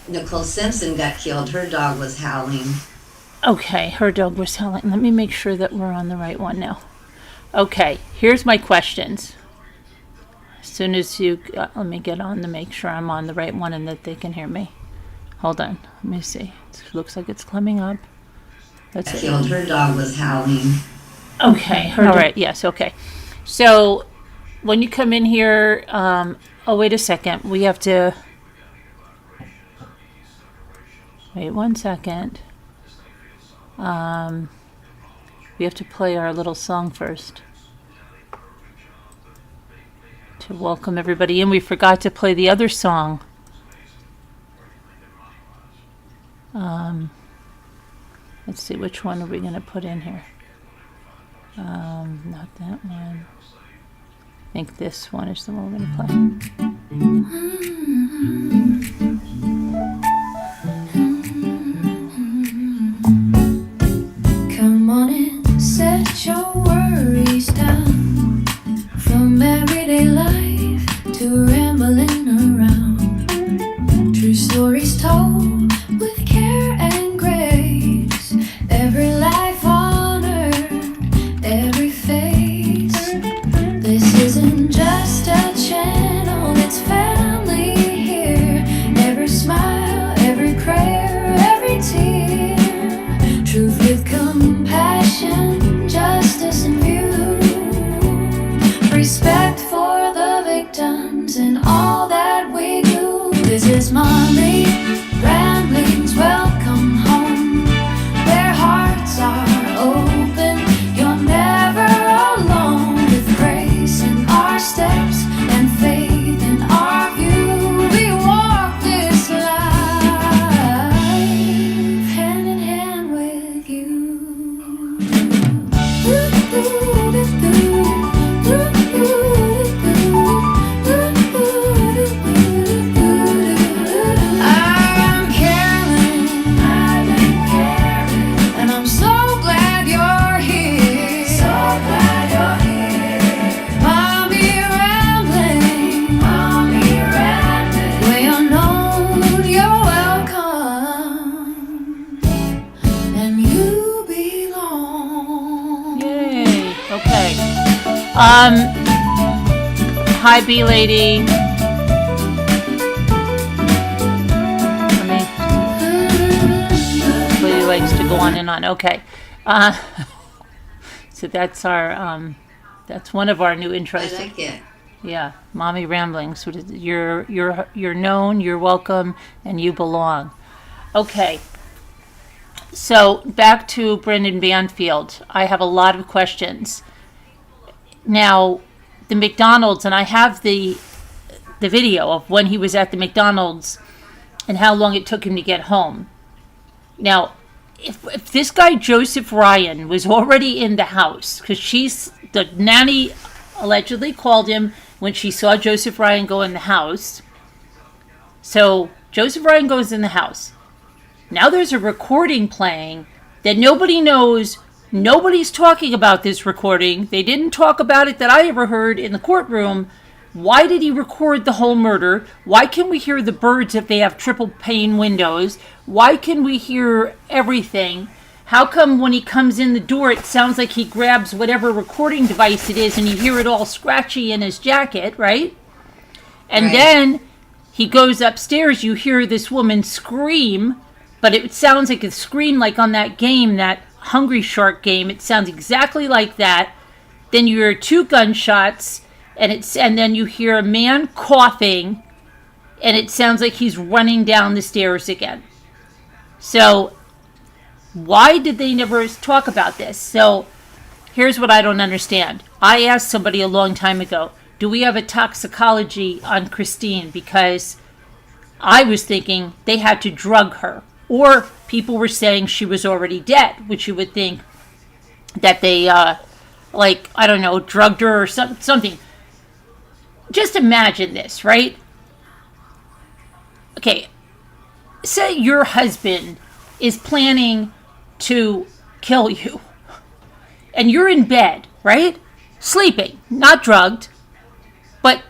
Nicole Simpson got killed. Her dog was howling. Okay, her dog was howling. Let me make sure that we're on the right one now. Okay, here's my questions. As soon as you, let me get on to make sure I'm on the right one and that they can hear me. Hold on, let me see. It looks like it's climbing up. That's it. Killed. Her dog was howling. Okay, all right, yes, okay. So when you come in here, oh, wait a second. We have to, wait 1 second. We have to play our little song first to welcome everybody in. We forgot to play the other song. Let's see, which one are we going to put in here? Not that one. I think this one is the one we're going to play. Come on and set your worries down. From everyday life to rambling around. True stories told with care and grace. Every life honored, every face. This isn't just a channel, it's family here. Every smile, every prayer, every tear. Truth with compassion, justice in view. Respect for the victims and all that we do. This is Mommy Ramblings, welcome home. Their hearts are open, you're never alone. With grace in our steps and faith in our view, we walk this life hand in hand with you. I'm Carolyn, I've been Karen, and I'm so glad you're here. So glad you're here. Mommy Rambling, Mommy Rambling. Where you're known, you're welcome, and you belong. Yay. Okay. Hi, B lady. Lady likes to go on and on. Okay. So that's our that's one of our new intros. I like it. Yeah, Mommy Ramblings. You're known, you're welcome, and you belong. Okay. So back to Brendan Banfield. I have a lot of questions. Now, the McDonald's, and I have the video of when he was at the McDonald's and how long it took him to get home. Now, if this guy Joseph Ryan was already in the house, because the nanny allegedly called him when she saw Joseph Ryan go in the house. So Joseph Ryan goes in the house. Now there's a recording playing that nobody knows. Nobody's talking about this recording. They didn't talk about it that I ever heard in the courtroom. Why did he record the whole murder? Why can we hear the birds if they have triple pane windows? Why can we hear everything? How come when he comes in the door, it sounds like he grabs whatever recording device it is and you hear it all scratchy in his jacket, right? And then he goes upstairs, you hear this woman scream, but it sounds like a scream like on that game, that Hungry Shark game. It sounds exactly like that. Then you hear 2 gunshots, and then you hear a man coughing, and it sounds like he's running down the stairs again. So why did they never talk about this? So here's what I don't understand. I asked somebody a long time ago, do we have a toxicology on Christine? Because I was thinking they had to drug her. Or people were saying she was already dead, which you would think that they, drugged her or something. Just imagine this, right? Okay, say your husband is planning to kill you, and you're in bed, right? Sleeping, not drugged, but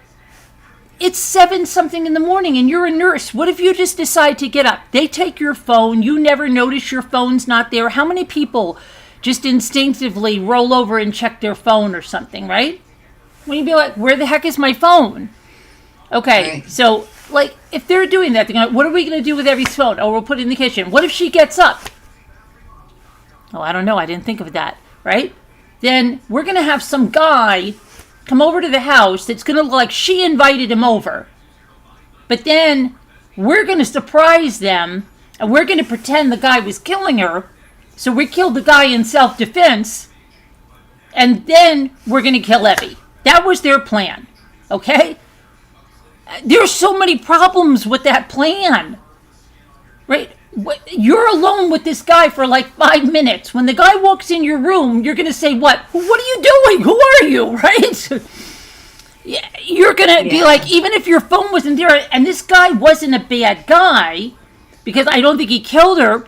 it's 7 something in the morning and you're a nurse. What if you just decide to get up? They take your phone. You never notice your phone's not there. How many people just instinctively roll over and check their phone or something, right? When you be like, where the heck is my phone? Okay, Right. so, like, if they're doing that, they're gonna, what are we going to do with Evie's phone? Oh, we'll put it in the kitchen. What if she gets up? Oh, I don't know. I didn't think of that, right? Then we're going to have some guy come over to the house that's going to look like she invited him over. But then we're going to surprise them, and we're going to pretend the guy was killing her. So we killed the guy in self-defense, and then we're going to kill Evie. That was their plan, okay? There's so many problems with that plan, right? You're alone with this guy for like 5 minutes. When the guy walks in your room, you're going to say, what are you doing? Who are you, right? You're going to be like, even if your phone wasn't there, and this guy wasn't a bad guy, because I don't think he killed her,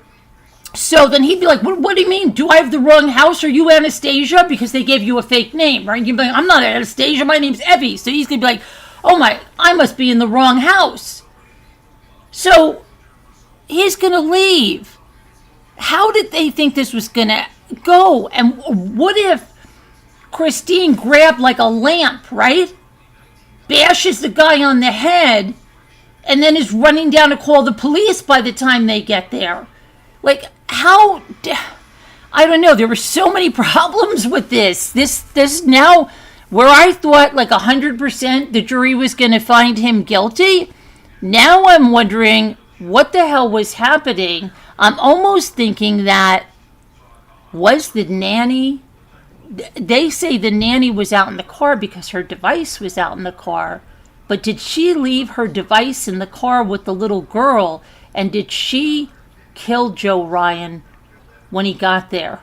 so then he'd be like, what do you mean? Do I have the wrong house? Are you Anastasia? Because they gave you a fake name, right? You'd be like, I'm not Anastasia, my name's Evie. So he's going to be like, oh my, I must be in the wrong house. So he's going to leave. How did they think this was going to go? And what if Christine grabbed like a lamp, right? Bashes the guy on the head, and then is running down to call the police by the time they get there? Like, how? I don't know. There were so many problems with this. This now, where I thought like 100% the jury was going to find him guilty, now I'm wondering what the hell was happening. I'm almost thinking that was the nanny. They say the nanny was out in the car because her device was out in the car. But did she leave her device in the car with the little girl? And did she kill Joe Ryan when he got there?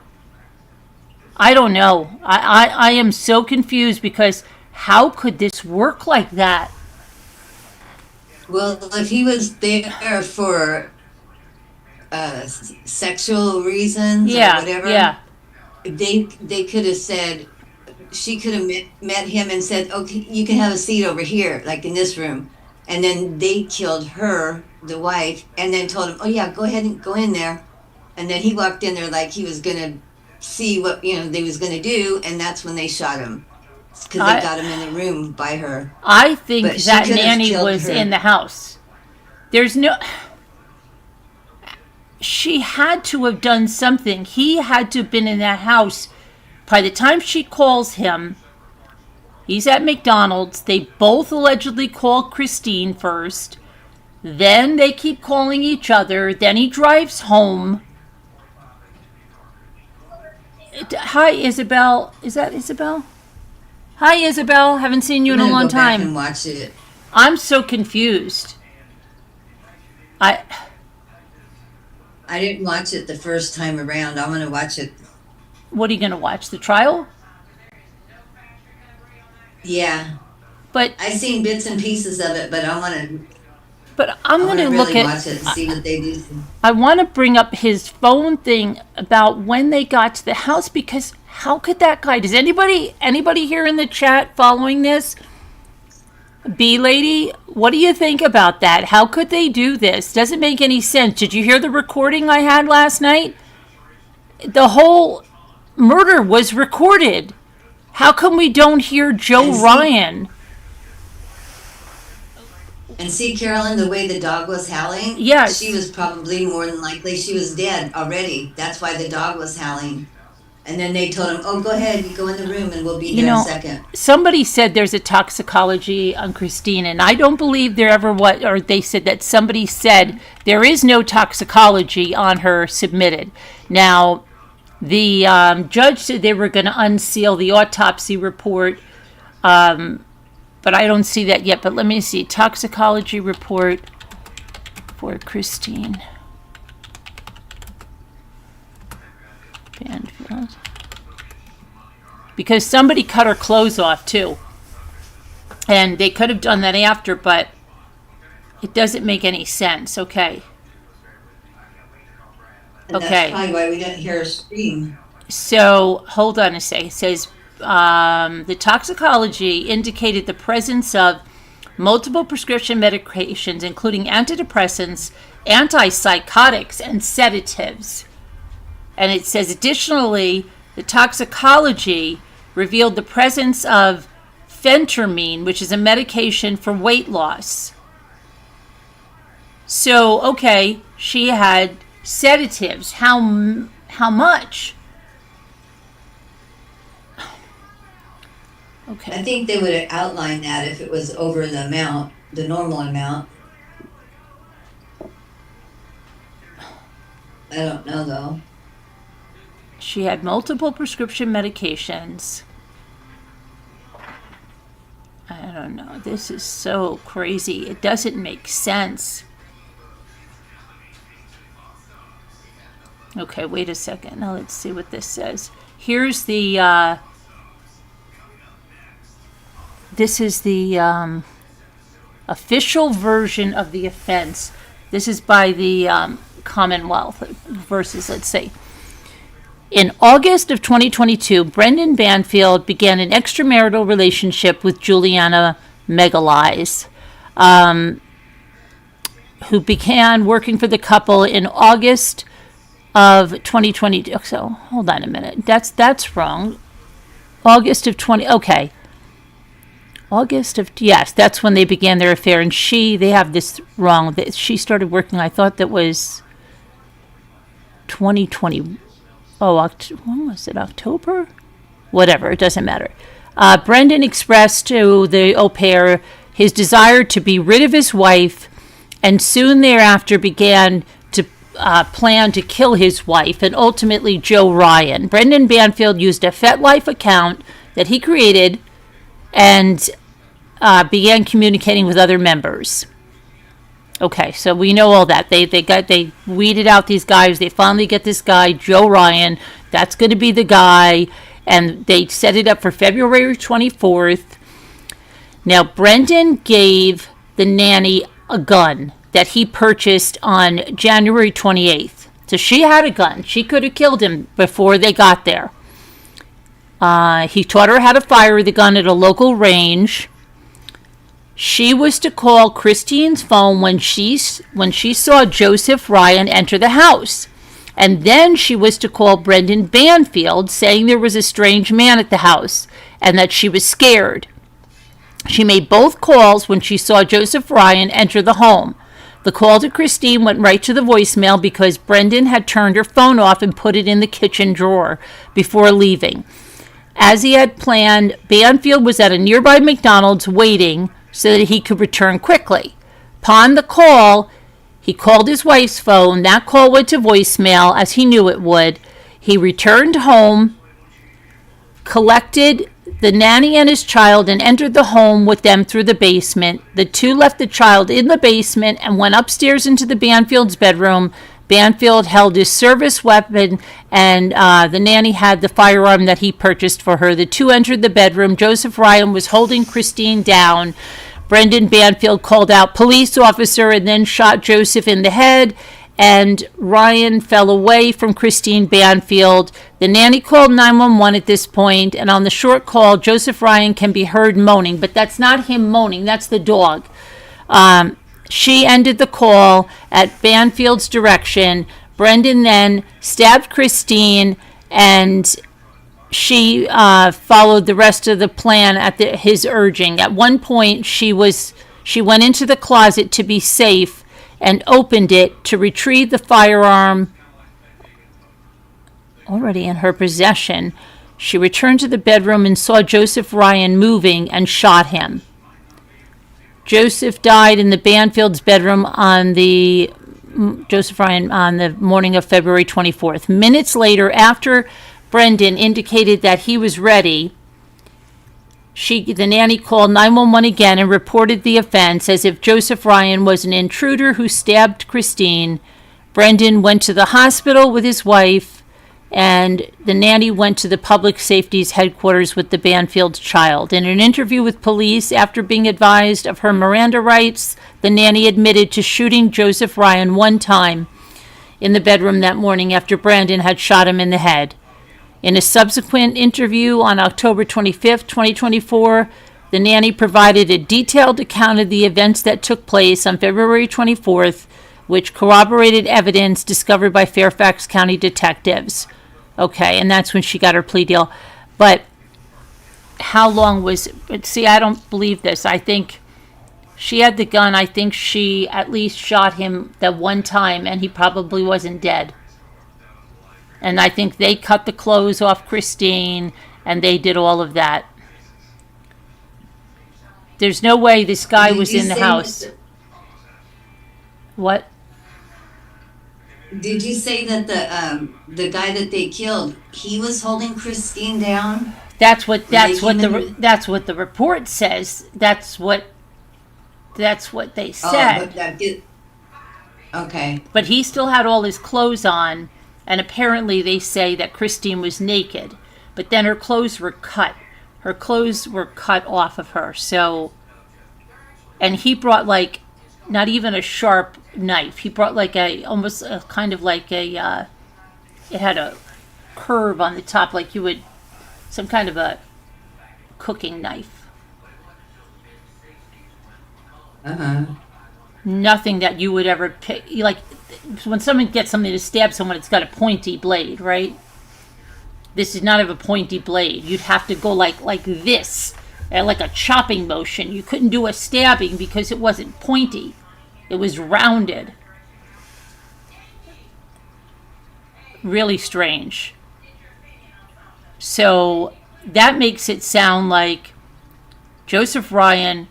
I don't know. I am so confused because how could this work like that? Well, if he was there for sexual reasons or whatever, they could have said, she could have met him and said, okay, you can have a seat over here, like in this room. And then they killed her, the wife, and then told him, oh yeah, go ahead and go in there. And then he walked in there like he was going to see what, they was going to do. And that's when they shot him. Because they got him in the room by her. I think But she that could have nanny killed was her. in the house. There's no... She had to have done something. He had to have been in that house. By the time she calls him, he's at McDonald's. They both allegedly call Christine first. Then they keep calling each other. Then he drives home. Hi, Isabel. Is that Isabel? Hi, Isabel. Haven't seen you in a long I'm gonna go back time. and watch it. I'm so confused. I didn't watch it the first time around. I'm going to watch it. What are you going to watch? The trial? Yeah. But I seen bits and pieces of it, but I want to I'm going to look really at... watch it and see what they do. I want to bring up his phone thing about when they got to the house, because how could that guy... Does anybody here in the chat following this? B lady, what do you think about that? How could they do this? Doesn't make any sense. Did you hear the recording I had last night? The whole murder was recorded. How come we don't hear Joe And see- Ryan? And see, Carolyn, the way the dog was howling? Yes. She was probably more than likely, she was dead already. That's why the dog was howling. And then they told him, oh, go ahead, you go in the room and we'll be there in a second. Somebody said there's a toxicology on Christine, and I don't believe there ever was, or they said that somebody said there is no toxicology on her submitted. Now, the judge said they were going to unseal the autopsy report, but I don't see that yet. But let me see. Toxicology report for Christine Banfield. Because somebody cut her clothes off too. And they could have done that after, but it doesn't make any sense. Okay. And Okay. that's probably why we didn't hear her scream. So, hold on a sec. It says the toxicology indicated the presence of multiple prescription medications, including antidepressants, antipsychotics, and sedatives. And it says, additionally, the toxicology revealed the presence of phentermine, which is a medication for weight loss. So, okay, she had sedatives. How much? Okay. I think they would have outlined that if it was over the amount, the normal amount. I don't know though. She had multiple prescription medications. I don't know. This is so crazy. It doesn't make sense. Okay, wait a second. Now let's see what this says. Here's the, this is the official version of the offense. This is by the Commonwealth versus, let's see. In August of 2022, Brendan Banfield began an extramarital relationship with Juliana Peralta, who began working for the couple in August of 2022. So, hold on a minute. That's wrong. August of 20. Okay. August of, yes, that's when they began their affair. And they have this wrong. She started working, I thought that was 2020. Oh, when was it? October? Whatever, it doesn't matter. Brendan expressed to the au pair his desire to be rid of his wife, and soon thereafter began to plan to kill his wife and ultimately Joe Ryan. Brendan Banfield used a FetLife account that he created and began communicating with other members. Okay, so we know all that. They weeded out these guys. They finally get this guy, Joe Ryan. That's going to be the guy. And they set it up for February 24th. Now, Brendan gave the nanny a gun that he purchased on January 28th. So she had a gun. She could have killed him before they got there. He taught her how to fire the gun at a local range. She was to call Christine's phone when she saw Joseph Ryan enter the house. And then she was to call Brendan Banfield saying there was a strange man at the house and that she was scared. She made both calls when she saw Joseph Ryan enter the home. The call to Christine went right to the voicemail because Brendan had turned her phone off and put it in the kitchen drawer before leaving. As he had planned, Banfield was at a nearby McDonald's waiting so that he could return quickly. Upon the call, he called his wife's phone. That call went to voicemail, as he knew it would. He returned home, collected the nanny and his child, and entered the home with them through the basement. The two left the child in the basement and went upstairs into the Banfield's bedroom. Banfield held his service weapon, and the nanny had the firearm that he purchased for her. The two entered the bedroom. Joseph Ryan was holding Christine down. Brendan Banfield called out police officer and then shot Joseph in the head, and Ryan fell away from Christine Banfield. The nanny called 911 at this point, and on the short call, Joseph Ryan can be heard moaning, but that's not him moaning, that's the dog. She ended the call at Banfield's direction. Brendan then stabbed Christine, and she followed the rest of the plan at his urging. At one point, she went into the closet to be safe and opened it to retrieve the firearm already in her possession. She returned to the bedroom and saw Joseph Ryan moving and shot him. Joseph died in the Banfield's bedroom on the morning of February 24th. Minutes later, after Brendan indicated that he was ready, the nanny called 911 again and reported the offense as if Joseph Ryan was an intruder who stabbed Christine. Brendan went to the hospital with his wife, and the nanny went to the public safety's headquarters with the Banfield child. In an interview with police, after being advised of her Miranda rights, the nanny admitted to shooting Joseph Ryan one time in the bedroom that morning after Brendan had shot him in the head. In a subsequent interview on October 25th, 2024, The nanny provided a detailed account of the events that took place on February 24th, which corroborated evidence discovered by Fairfax County detectives. Okay, and that's when she got her plea deal. But how long was it? See, I don't believe this. I think she had the gun. I think she at least shot him that one time, and he probably wasn't dead. And I think they cut the clothes off Christine, and they did all of that. There's no way this guy was in the house. What? Did you say that the guy that they killed, he was holding Christine down? That's what the report says. That's what they said. Okay. But he still had all his clothes on, and apparently they say that Christine was naked. But then her clothes were cut. Her clothes were cut off of her. So, and he brought like not even a sharp knife. He brought like almost a kind of like it had a curve on the top, like you would, some kind of a cooking knife. Nothing that you would ever pick. Like when someone gets something to stab someone, it's got a pointy blade, right? This did not have a pointy blade. You'd have to go like this, like a chopping motion. You couldn't do a stabbing because it wasn't pointy. It was rounded. Really strange. So that makes it sound like Joseph Ryan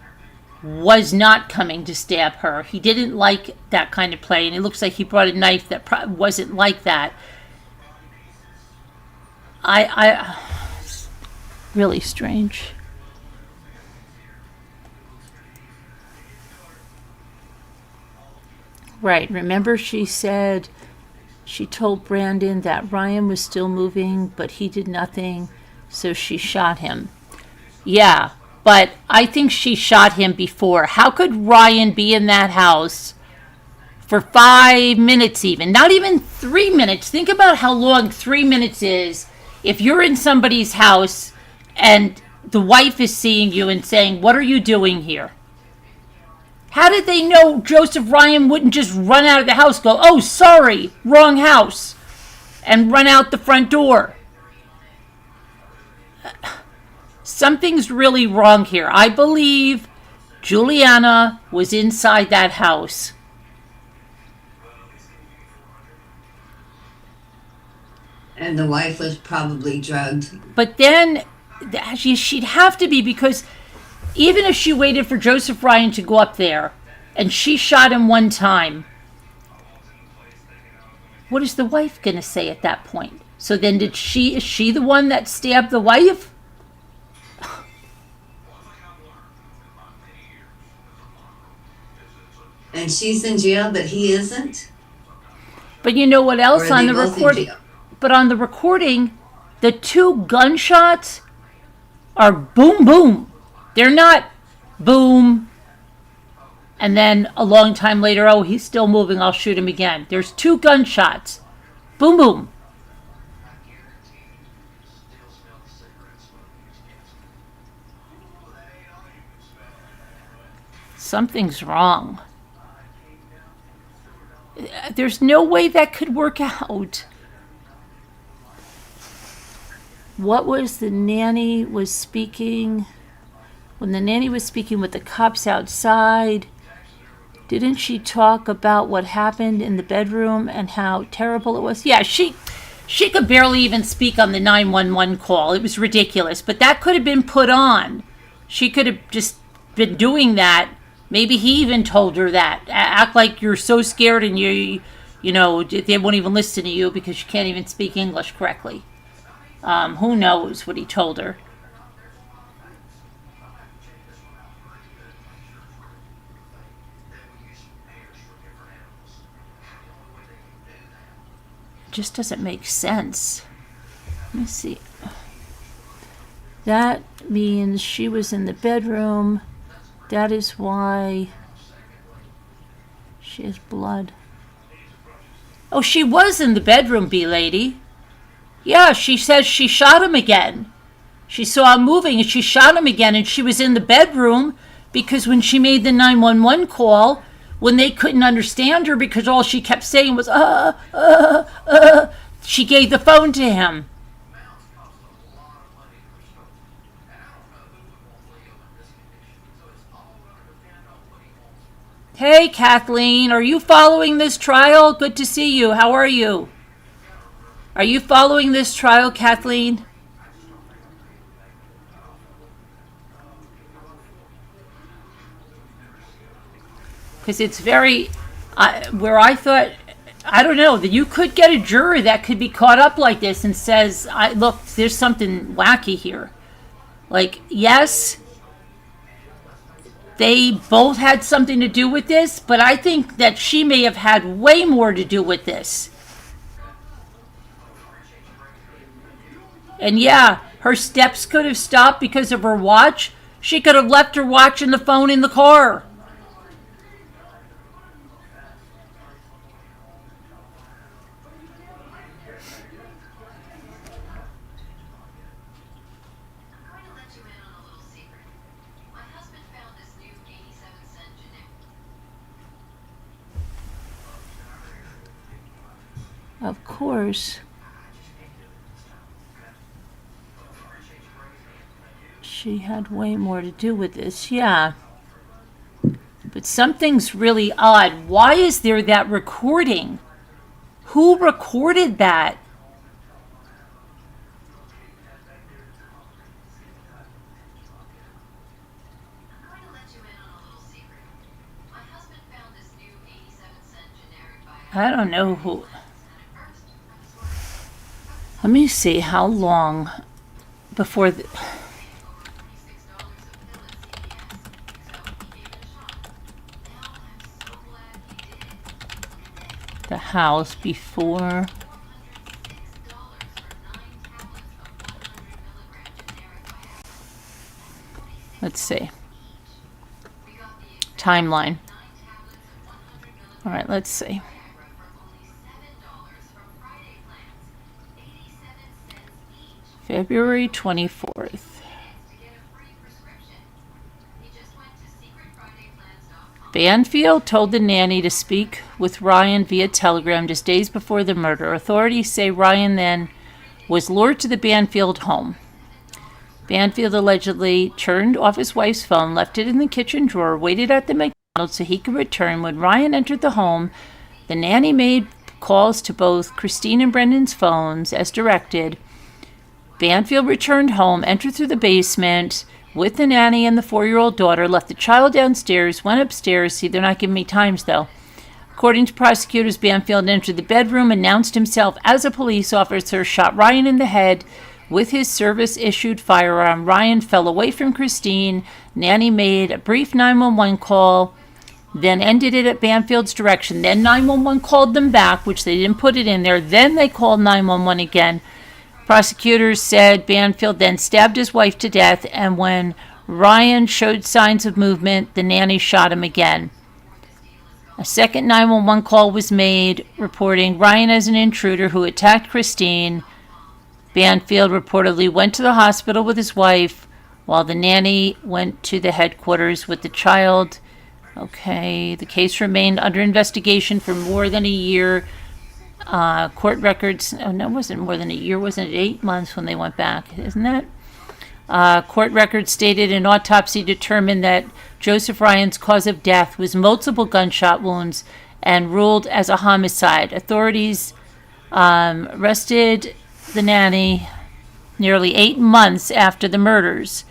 was not coming to stab her. He didn't like that kind of play, and it looks like he brought a knife that wasn't like that. Really strange. Right. Remember she said she told Brandon that Ryan was still moving, but he did nothing, so she shot him. Yeah, but I think she shot him before. How could Ryan be in that house for 5 minutes even? Not even 3 minutes. Think about how long 3 minutes is. If you're in somebody's house and the wife is seeing you and saying, "What are you doing here?" How did they know Joseph Ryan wouldn't just run out of the house, go, "Oh, sorry, wrong house," and run out the front door? Something's really wrong here. I believe Juliana was inside that house. And the wife was probably drugged. But then she'd have to be, because even if she waited for Joseph Ryan to go up there and she shot him one time, what is the wife going to say at that point? So then is she the one that stabbed the wife? And she's in jail, but he isn't? But you know what else on the recording? But on the recording, the two gunshots are boom, boom. They're not boom, and then a long time later, "Oh, he's still moving, I'll shoot him again." There's two gunshots. Boom, boom. Something's wrong. There's no way that could work out. What was the nanny was speaking? When the nanny was speaking with the cops outside, didn't she talk about what happened in the bedroom and how terrible it was? Yeah, she could barely even speak on the 911 call. It was ridiculous. But that could have been put on. She could have just been doing that. Maybe he even told her that. Act like you're so scared and you know, they won't even listen to you because you can't even speak English correctly. Who knows what he told her. Just doesn't make sense. Let me see. That means she was in the bedroom. That is why she has blood. Oh, she was in the bedroom, B-lady. Yeah, she says she shot him again. She saw him moving and she shot him again, and she was in the bedroom because when she made the 911 call, when they couldn't understand her because all she kept saying was, she gave the phone to him. Hey, Kathleen, are you following this trial? Good to see you. How are you? Are you following this trial, Kathleen? Because it's very, where I thought, I don't know, that you could get a juror that could be caught up like this and says, look, there's something wacky here. Like, yes, they both had something to do with this, but I think that she may have had way more to do with this. And yeah, her steps could have stopped because of her watch. She could have left her watch and the phone in the car. Of course, she had way more to do with this, yeah. But something's really odd. Why is there that recording? Who recorded that? I don't know who. Let me see how long before the house before. Let's see. Timeline. All right, let's see. February 24th. Banfield told the nanny to speak with Ryan via telegram just days before the murder. Authorities say Ryan then was lured to the Banfield home. Banfield allegedly turned off his wife's phone, left it in the kitchen drawer, waited at the McDonald's so he could return. When Ryan entered the home, the nanny made calls to both Christine and Brendan's phones as directed. Banfield returned home, entered through the basement with the nanny and the 4-year-old daughter, left the child downstairs, went upstairs. See, they're not giving me times, though. According to prosecutors, Banfield entered the bedroom, announced himself as a police officer, shot Ryan in the head with his service-issued firearm. Ryan fell away from Christine. Nanny made a brief 911 call, then ended it at Banfield's direction. Then 911 called them back, which they didn't put it in there. Then they called 911 again. Prosecutors said Banfield then stabbed his wife to death, and when Ryan showed signs of movement, the nanny shot him again. A second 911 call was made, reporting Ryan as an intruder who attacked Christine. Banfield reportedly went to the hospital with his wife, while the nanny went to the headquarters with the child. Okay, the case remained under investigation for more than a year. Court records, oh no, it wasn't more than a year, wasn't it 8 months when they went back, isn't that? Court records stated an autopsy determined that Joseph Ryan's cause of death was multiple gunshot wounds and ruled as a homicide. Authorities arrested the nanny nearly 8 months after the murders.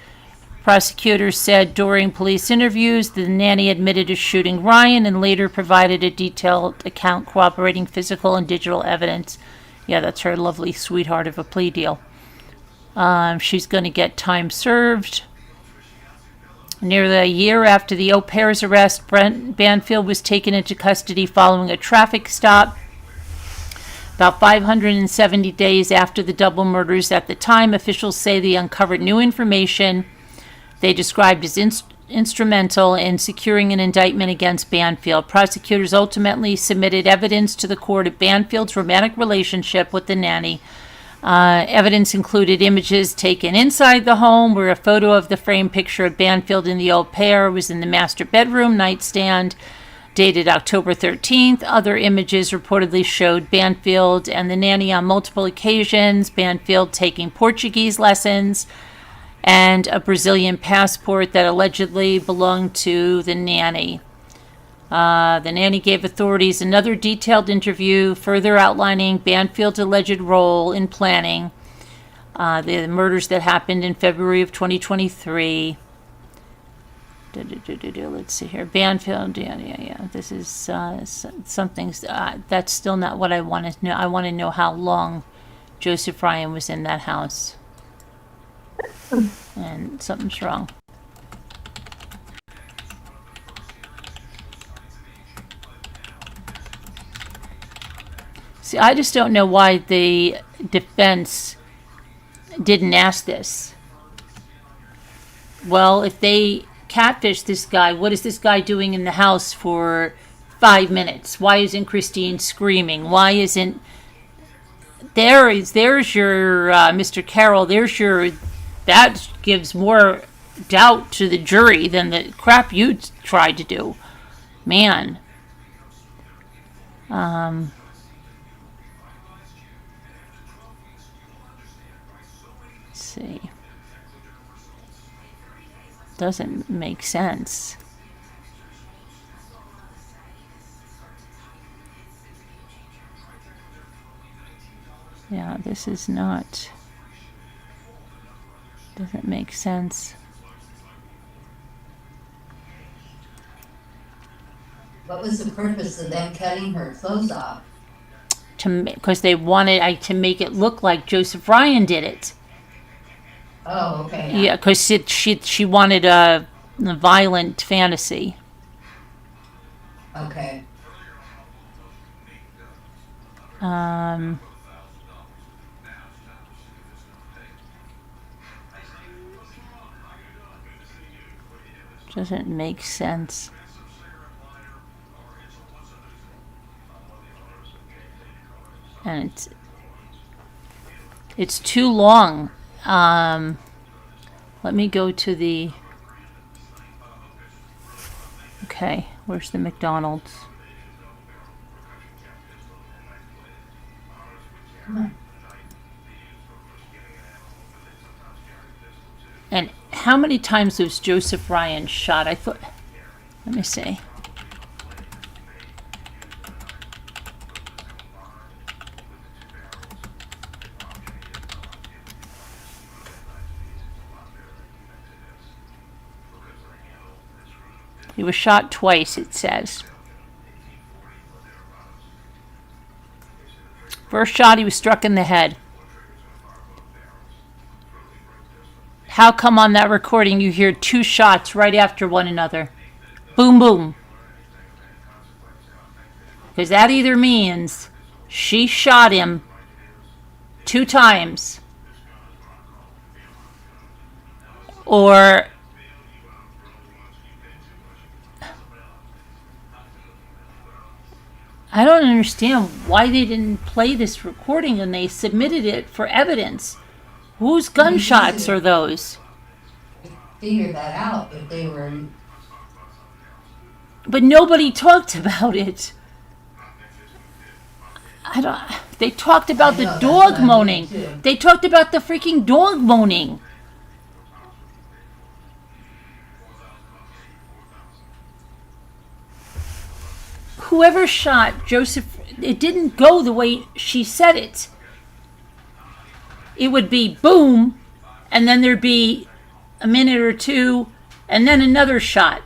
Prosecutors said during police interviews the nanny admitted to shooting Ryan and later provided a detailed account corroborating physical and digital evidence. Yeah, that's her lovely sweetheart of a plea deal. She's going to get time served. Nearly a year after the au pair's arrest, Brent Banfield was taken into custody following a traffic stop. About 570 days after the double murders. At the time, officials say they uncovered new information they described as instrumental in securing an indictment against Banfield. Prosecutors ultimately submitted evidence to the court of Banfield's romantic relationship with the nanny, Evidence included images taken inside the home, where a photo of the framed picture of Banfield and the au pair was in the master bedroom nightstand, dated October 13th. Other images reportedly showed Banfield and the nanny on multiple occasions, Banfield taking Portuguese lessons, and a Brazilian passport that allegedly belonged to the nanny. The nanny gave authorities another detailed interview, further outlining Banfield's alleged role in planning the murders that happened in February of 2023. Let's see here. Banfield, yeah. This is something that's still not what I want to know. I want to know how long Joseph Ryan was in that house. And something's wrong. See, I just don't know why the defense didn't ask this. Well, if they catfish this guy, what is this guy doing in the house for 5 minutes? Why isn't Christine screaming? Why isn't there's your Mr. Carroll, that gives more doubt to the jury than the crap you tried to do. Man. Let's see. Doesn't make sense. Yeah, this is not. Doesn't make sense. What was the purpose of them cutting her clothes off? Because they wanted to make it look like Joseph Ryan did it. Oh, okay. Yeah, because she wanted a violent fantasy. Okay. Doesn't make sense. And it's too long. Let me go to the. Okay, where's the McDonald's? And how many times was Joseph Ryan shot? I thought. Let me see. He was shot twice, it says. First shot, he was struck in the head. How come on that recording you hear 2 shots right after one another? Boom, boom. Because that either means she shot him 2 times, or I don't understand why they didn't play this recording and they submitted it for evidence. Whose gunshots are those? Figure that out if they were. But nobody talked about it. They talked about the dog moaning. They talked about the freaking dog moaning. Whoever shot Joseph, it didn't go the way she said it. It would be boom, and then there'd be a minute or 2, and then another shot.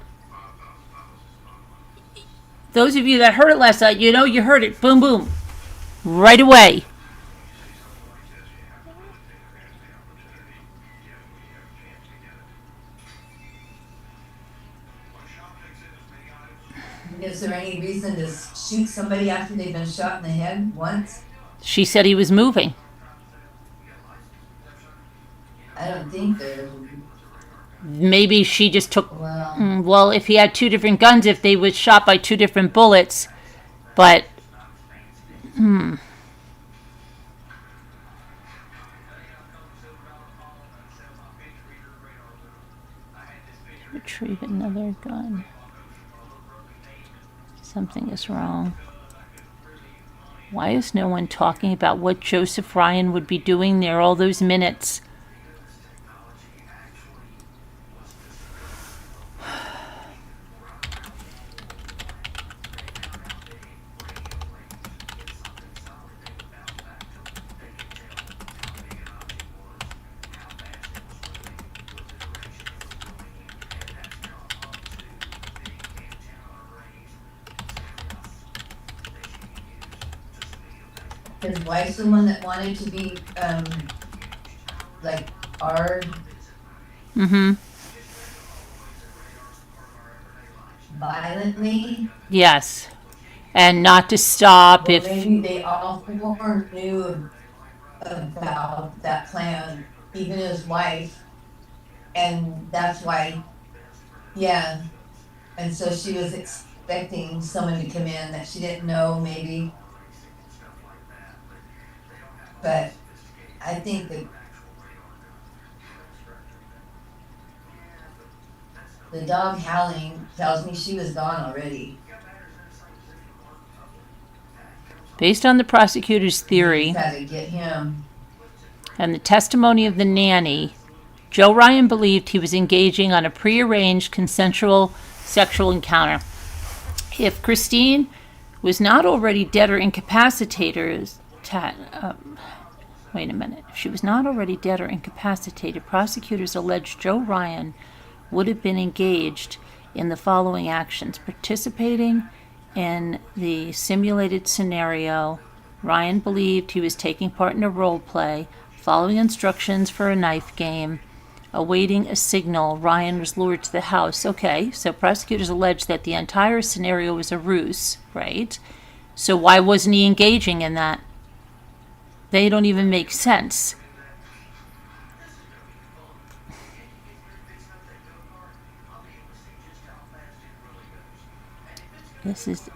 Those of you that heard it last night, you heard it, boom, boom, right away. Is there any reason to shoot somebody after they've been shot in the head once? She said he was moving. I don't think there. Maybe she just took. Well, Well, if he had 2 different guns, if they were shot by 2 different bullets, but retrieve another gun. Something is wrong. Why is no one talking about what Joseph Ryan would be doing there all those minutes? His wife's the one that wanted to be, like, Mm-hmm. violently. Yes. And not to stop Well, if... maybe they all four knew about that plan, even his wife. And that's why, yeah. And so she was expecting someone to come in that she didn't know, maybe. But I think that the dog howling tells me she was gone already. Based on the prosecutor's theory Had to get him. and the testimony of the nanny, Joe Ryan believed he was engaging on a prearranged consensual sexual encounter. If Christine was not already dead or incapacitated, If she was not already dead or incapacitated, prosecutors allege Joe Ryan would have been engaged in the following actions: participating in the simulated scenario. Ryan believed he was taking part in a role play, following instructions for a knife game, awaiting a signal. Ryan was lured to the house. Okay, so prosecutors allege that the entire scenario was a ruse, right? So why wasn't he engaging in that? They don't even make sense.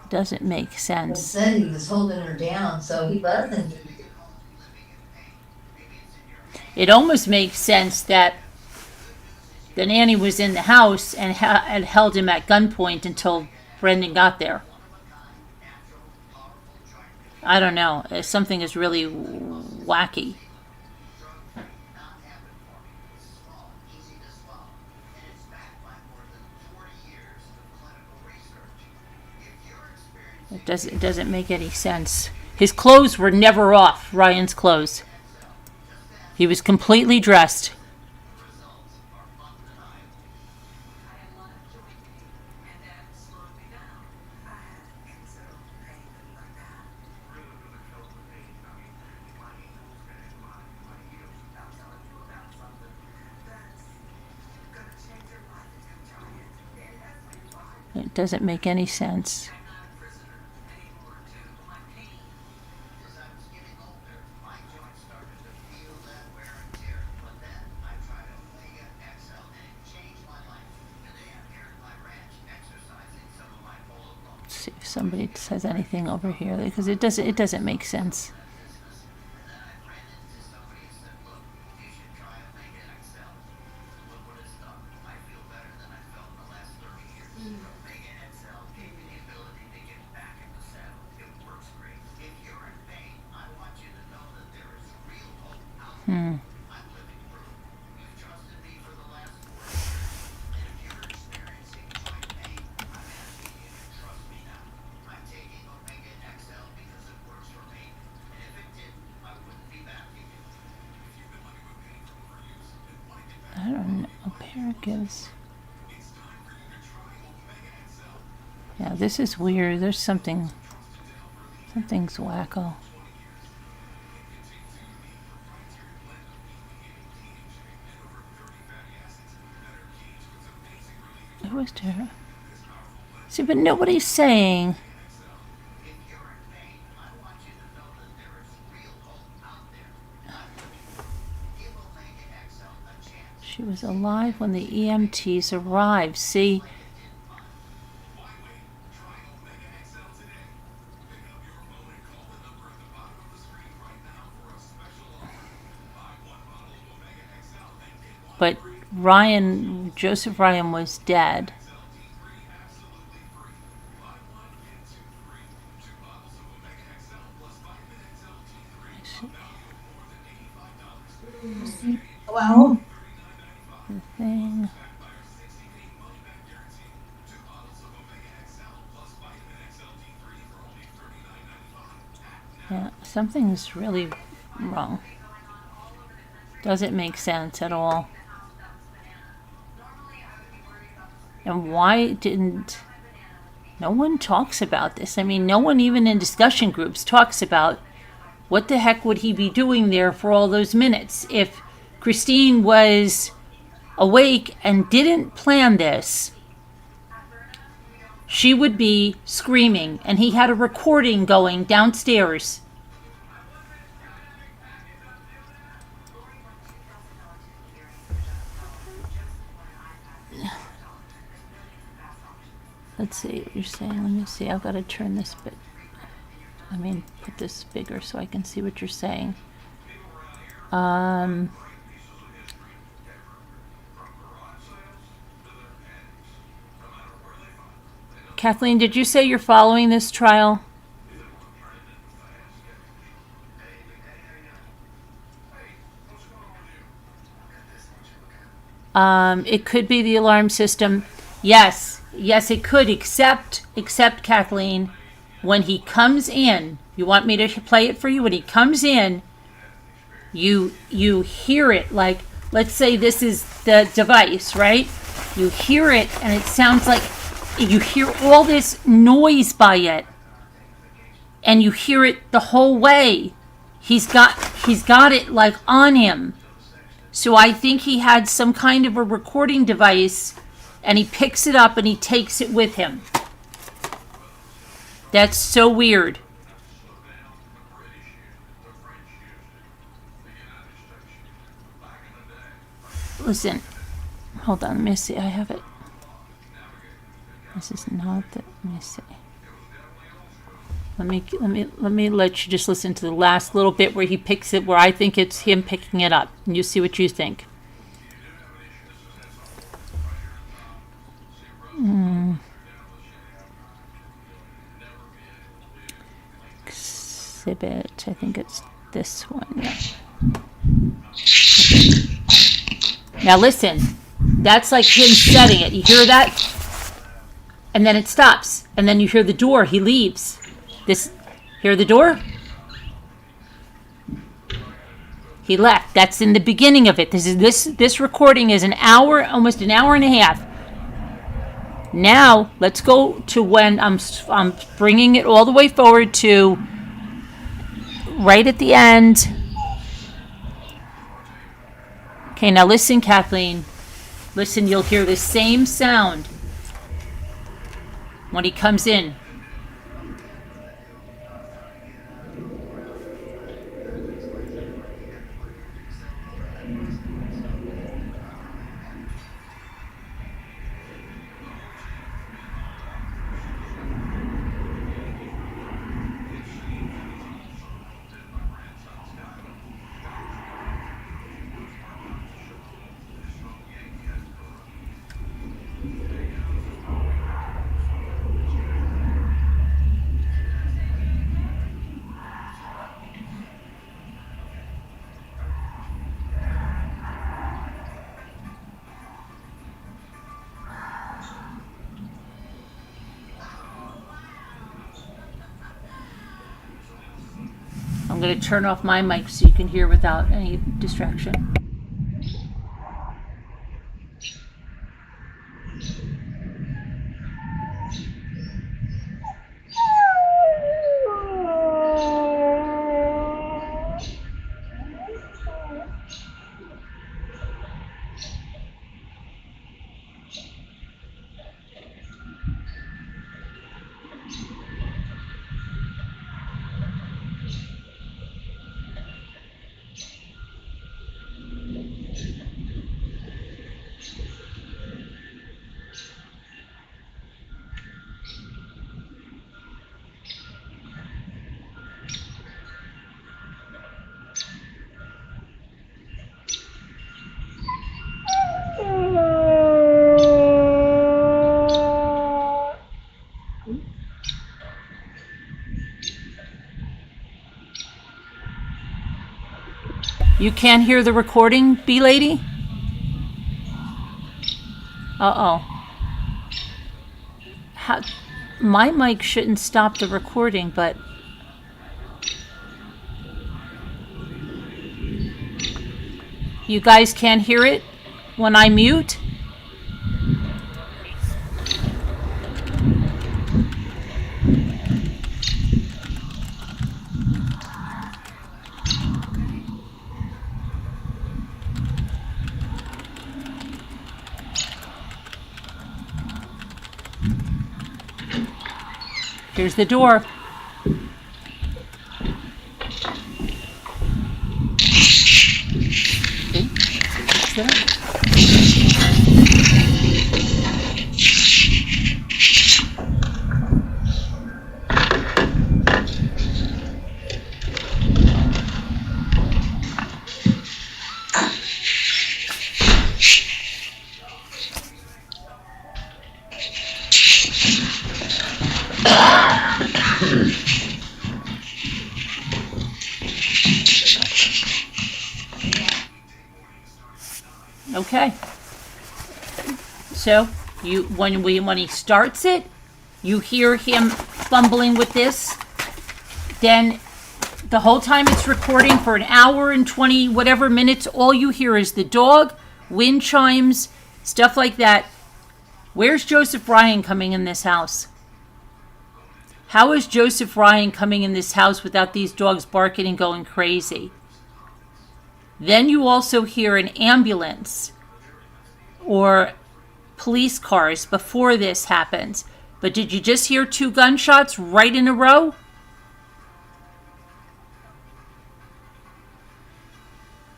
Doesn't make sense. Said he was holding her down, so he wasn't. It almost makes sense that the nanny was in the house and held him at gunpoint until Brendan got there. I don't know. Something is really wacky. It doesn't make any sense. His clothes were never off, Ryan's clothes. He was completely dressed. It doesn't make any sense. Let's see if somebody says anything over here, because it doesn't make sense. I don't know. Gives. Yeah, this is weird. There's something's wacko. It was terrible. See, but nobody's saying. She was alive when the EMTs arrived. See? But Joseph Ryan was dead. Well, The thing. Yeah, something's really wrong. Doesn't make sense at all. And why didn't no one talks about this? I mean, no one even in discussion groups talks about what the heck would he be doing there for all those minutes? If Christine was awake and didn't plan this, she would be screaming, and he had a recording going downstairs. Let's see what you're saying. Let me see. I've got to turn this bit. Put this bigger so I can see what you're saying. Kathleen, did you say you're following this trial? It could be the alarm system. Yes, it could, except Kathleen, when he comes in, you want me to play it for you? When he comes in, you hear it, like, let's say this is the device, right? You hear it, and it sounds like you hear all this noise by it, and you hear it the whole way. He's got it like on him. So I think he had some kind of a recording device, and he picks it up and he takes it with him. That's so weird. Listen, hold on, let me see. I have it. This is not the. Let me see. Let me let you just listen to the last little bit where he picks it, where I think it's him picking it up, and you see what you think. Exhibit. I think it's this one. Yeah. Now listen. That's like him setting it. You hear that? And then it stops. And then you hear the door. He leaves. Hear the door? He left. That's in the beginning of it. This recording is an hour, almost an hour and a half. Now let's go to when I'm bringing it all the way forward to right at the end. Okay, now listen, Kathleen. Listen, you'll hear the same sound when he comes in. I'm going to turn off my mic so you can hear without any distraction. You can't hear the recording, B-Lady? Uh-oh. My mic shouldn't stop the recording, but... You guys can't hear it when I mute? Here's the door. Okay. So when he starts it, you hear him fumbling with this. Then the whole time it's recording for an hour and 20 whatever minutes, all you hear is the dog, wind chimes, stuff like that. Where's Joseph Ryan coming in this house? How is Joseph Ryan coming in this house without these dogs barking and going crazy? Then you also hear an ambulance or police cars before this happens. But did you just hear 2 gunshots right in a row?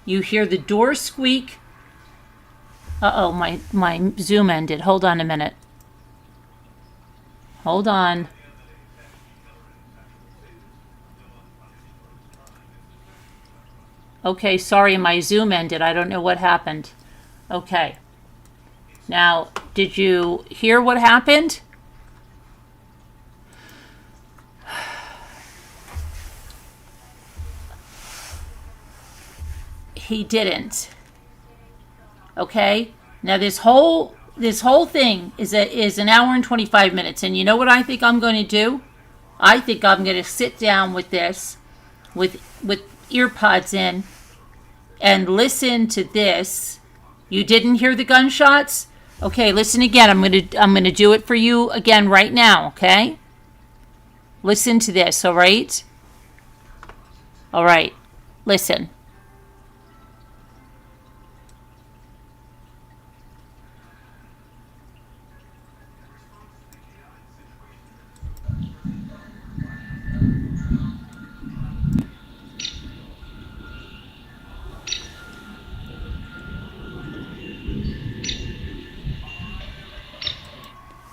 You hear the door squeak. Uh-oh, my Zoom ended. Hold on a minute. Hold on. Okay, sorry, my Zoom ended. I don't know what happened. Okay. Now, did you hear what happened? He didn't. Okay? Now this whole thing is an hour and 25 minutes, and you know what I think I'm going to do? I think I'm going to sit down with this with earpods in and listen to this. You didn't hear the gunshots? Okay, listen again. I'm going to do it for you again right now, okay? Listen to this, all right? All right. Listen.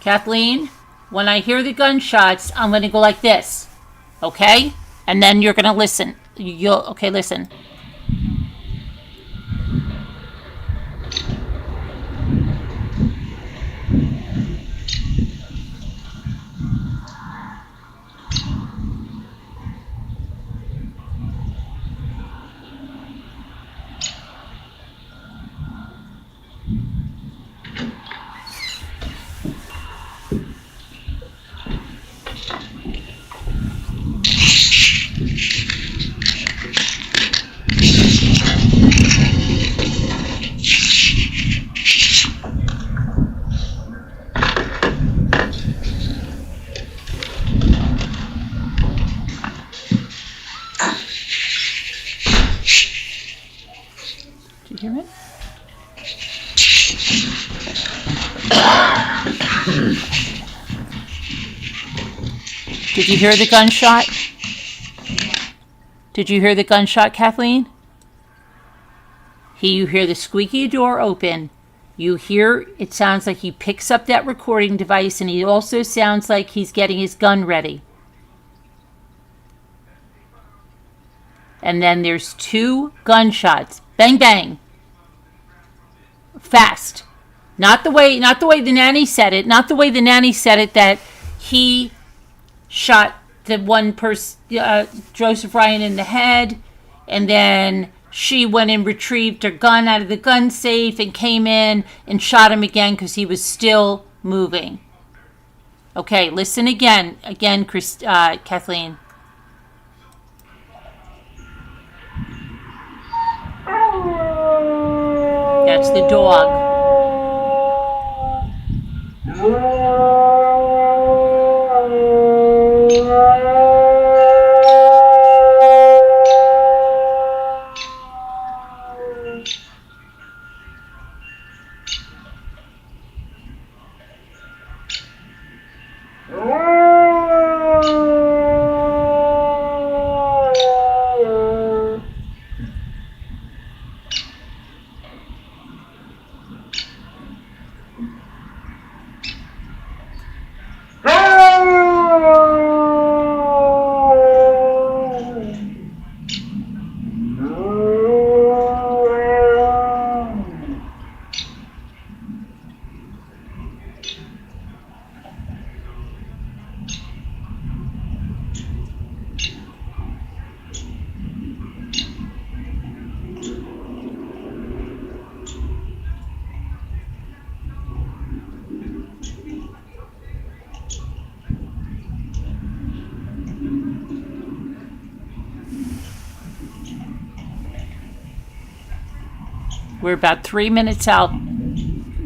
Kathleen, when I hear the gunshots, I'm going to go like this, okay? And then you're going to listen. Okay, listen. Did you hear it? Did you hear the gunshot? Did you hear the gunshot, Kathleen? You hear the squeaky door open. You hear, it sounds like he picks up that recording device, and he also sounds like he's getting his gun ready. And then there's 2 gunshots. Bang, bang. Fast. Not the way the nanny said it. Not the way the nanny said it, that he shot the one person, Joseph Ryan, in the head, and then she went and retrieved her gun out of the gun safe and came in and shot him again because he was still moving. Okay, listen again. Again, Kathleen. That's the dog. We're about 3 minutes out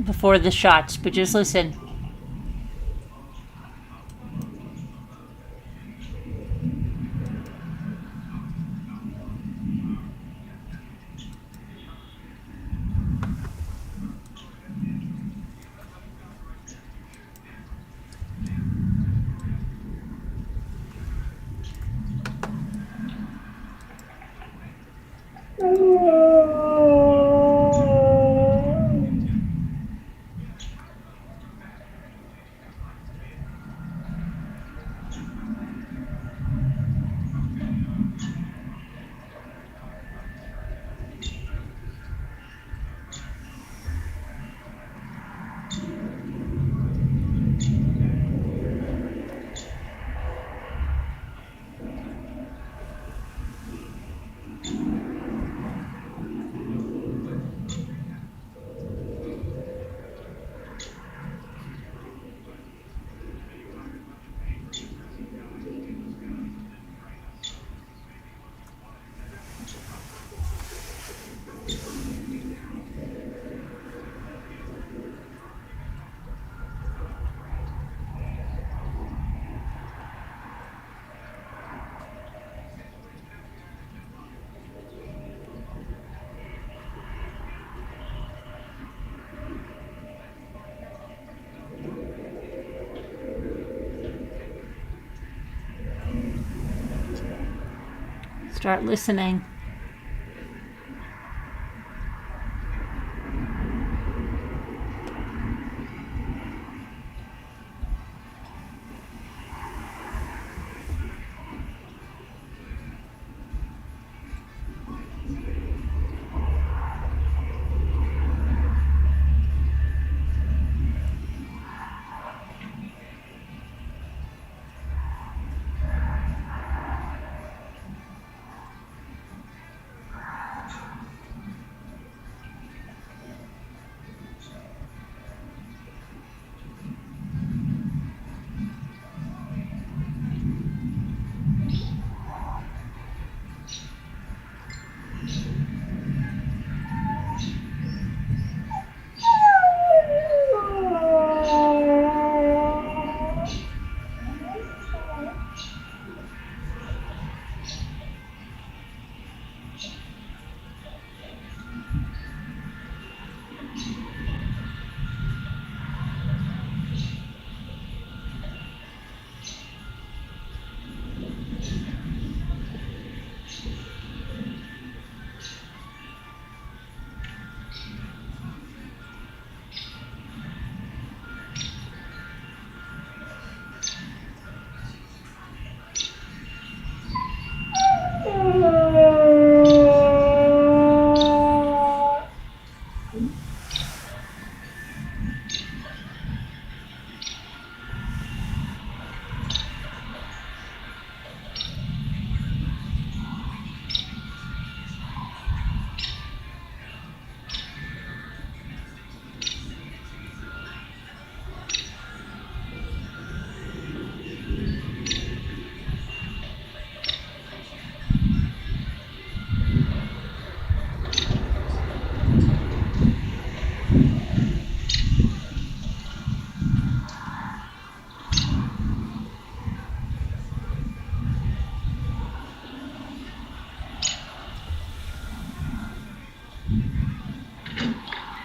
before the shots, but just listen. Start listening.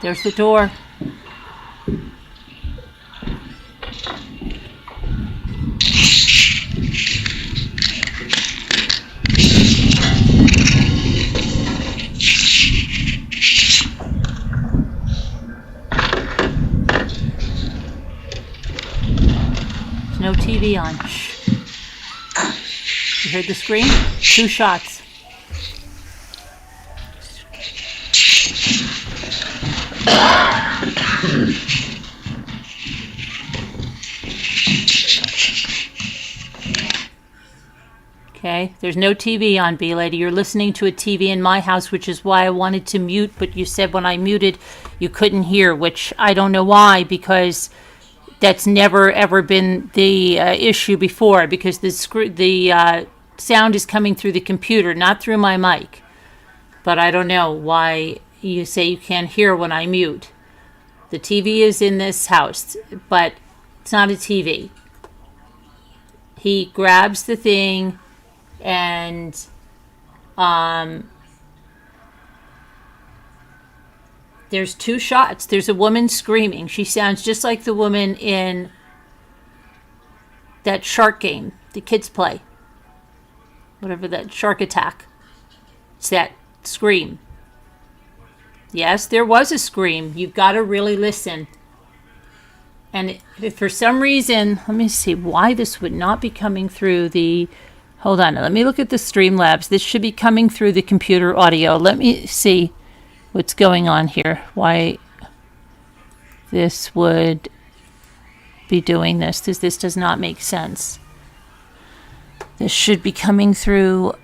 There's the door. There's no TV on. Shh. You heard the scream? 2 shots. Okay, there's no TV on, B-Lady. You're listening to a TV in my house, which is why I wanted to mute, but you said when I muted you couldn't hear, which I don't know why, because that's never ever been the issue before, because the sound is coming through the computer, not through my mic. But I don't know why you say you can't hear when I mute. The TV is in this house, but it's not a TV. He grabs the thing and there's 2 shots. There's a woman screaming. She sounds just like the woman in that shark game the kids play. Whatever that Shark Attack. It's that scream. Yes, there was a scream. You've got to really listen. And if for some reason, let me see why this would not be coming through the... Hold on, let me look at the Streamlabs. This should be coming through the computer audio. Let me see what's going on here. Why this would be doing this. This does not make sense. This should be coming through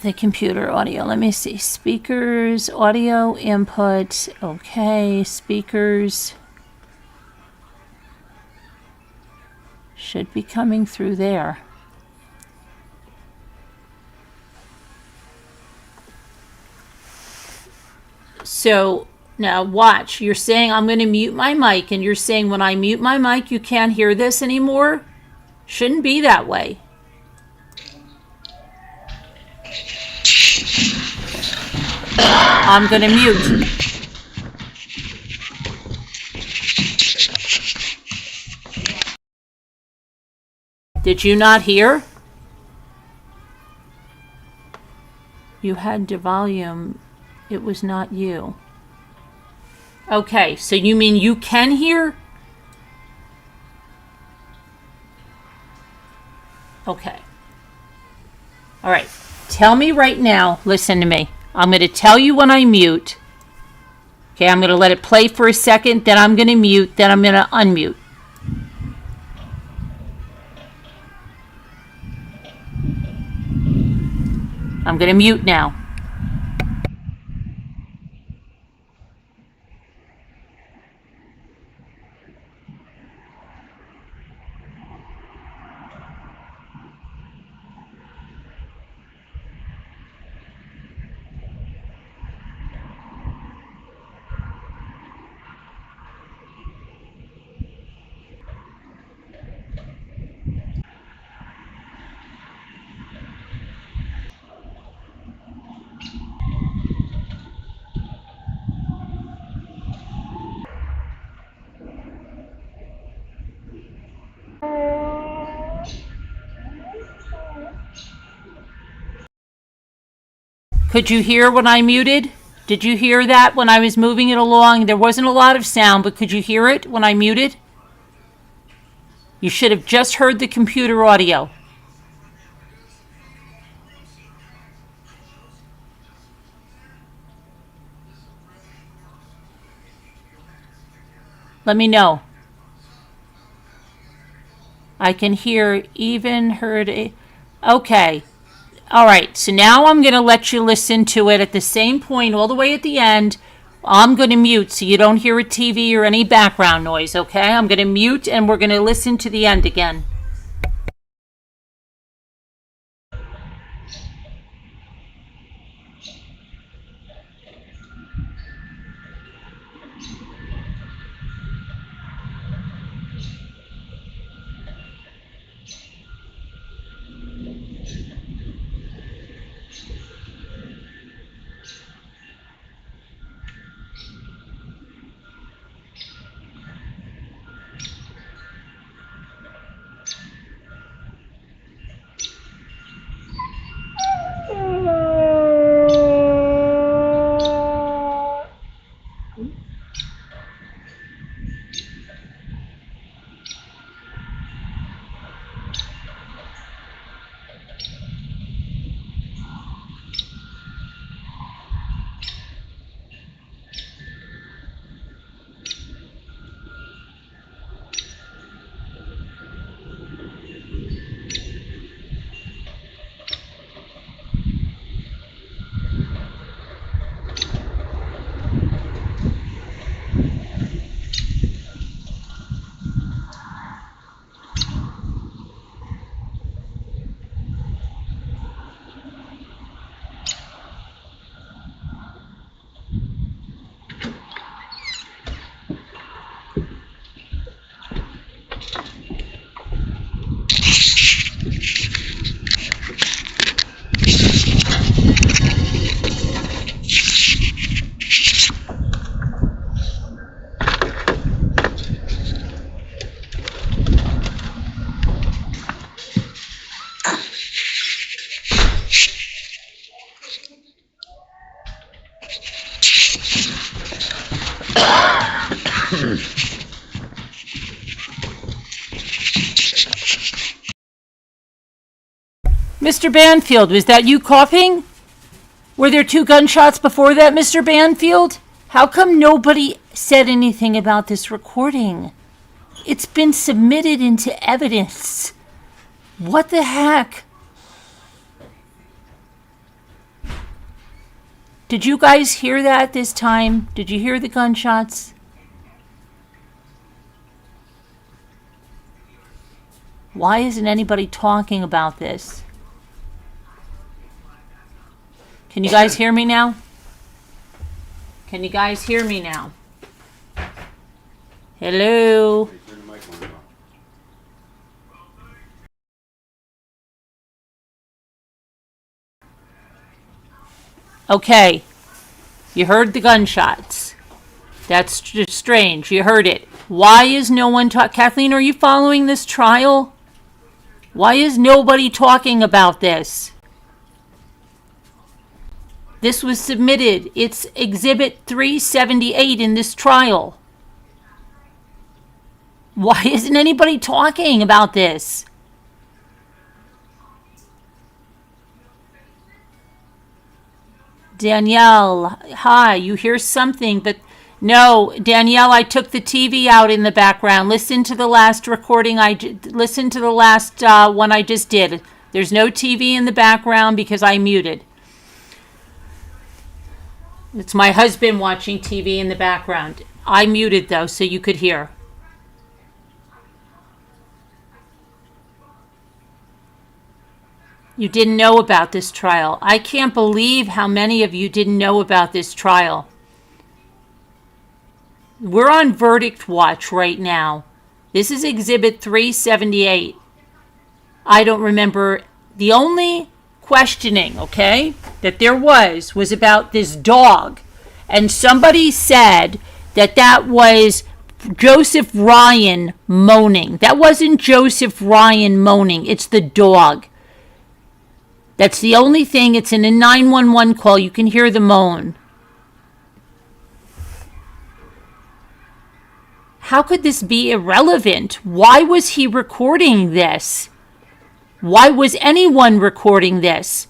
the computer audio. Let me see. Speakers, audio input. Okay, speakers. Should be coming through there. So now watch. You're saying I'm going to mute my mic, and you're saying when I mute my mic you can't hear this anymore? Shouldn't be that way. I'm going to mute. Did you not hear? You had the volume. It was not you. Okay, so you mean you can hear? Okay. All right. Tell me right now. Listen to me. I'm going to tell you when I mute. Okay, I'm going to let it play for a second. Then I'm going to mute. Then I'm going to unmute. I'm going to mute now. Could you hear when I muted? Did you hear that when I was moving it along? There wasn't a lot of sound, but could you hear it when I muted? You should have just heard the computer audio. Let me know. I can hear, even heard a... Okay. All right, so now I'm going to let you listen to it at the same point all the way at the end. I'm going to mute so you don't hear a TV or any background noise, okay? I'm going to mute and we're going to listen to the end again. Mr. Banfield, was that you coughing? Were there 2 gunshots before that, Mr. Banfield? How come nobody said anything about this recording? It's been submitted into evidence. What the heck? Did you guys hear that this time? Did you hear the gunshots? Why isn't anybody talking about this? Can you guys hear me now? Can you guys hear me now? Hello? Okay, you heard the gunshots. That's just strange. You heard it. Why is no one Kathleen, are you following this trial? Why is nobody talking about this? This was submitted. It's Exhibit 378 in this trial. Why isn't anybody talking about this? Danielle, hi, you hear something, but no, Danielle, I took the TV out in the background. Listen to the last recording. Listen to the last one I just did. There's no TV in the background because I muted. It's my husband watching TV in the background. I muted though, so you could hear. You didn't know about this trial. I can't believe how many of you didn't know about this trial. We're on verdict watch right now. This is Exhibit 378. I don't remember. The only questioning, okay, that there was about this dog. And somebody said that was Joseph Ryan moaning. That wasn't Joseph Ryan moaning. It's the dog. That's the only thing. It's in a 911 call. You can hear the moan. How could this be irrelevant? Why was he recording this? Why was anyone recording this?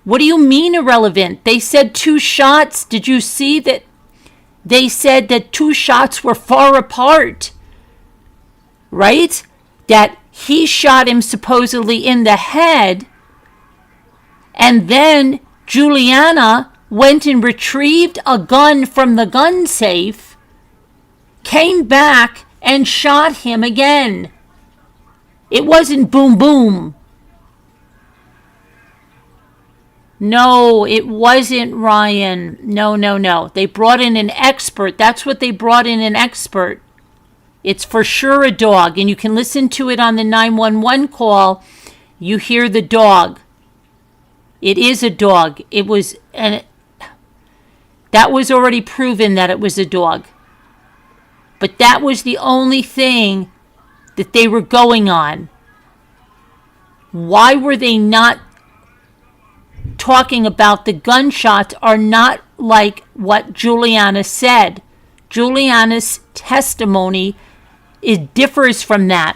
What do you mean irrelevant? They said 2 shots. Did you see that? They said that 2 shots were far apart. Right? That he shot him supposedly in the head. And then Juliana went and retrieved a gun from the gun safe, came back and shot him again. It wasn't boom, boom. No, it wasn't Ryan. No. They brought in an expert. That's what they brought in, an expert. It's for sure a dog. And you can listen to it on the 911 call. You hear the dog. It is a dog. It was, and that was already proven that it was a dog. But that was the only thing that they were going on. Why were they not talking about the gunshots are not like what Juliana said? Juliana's testimony, it differs from that.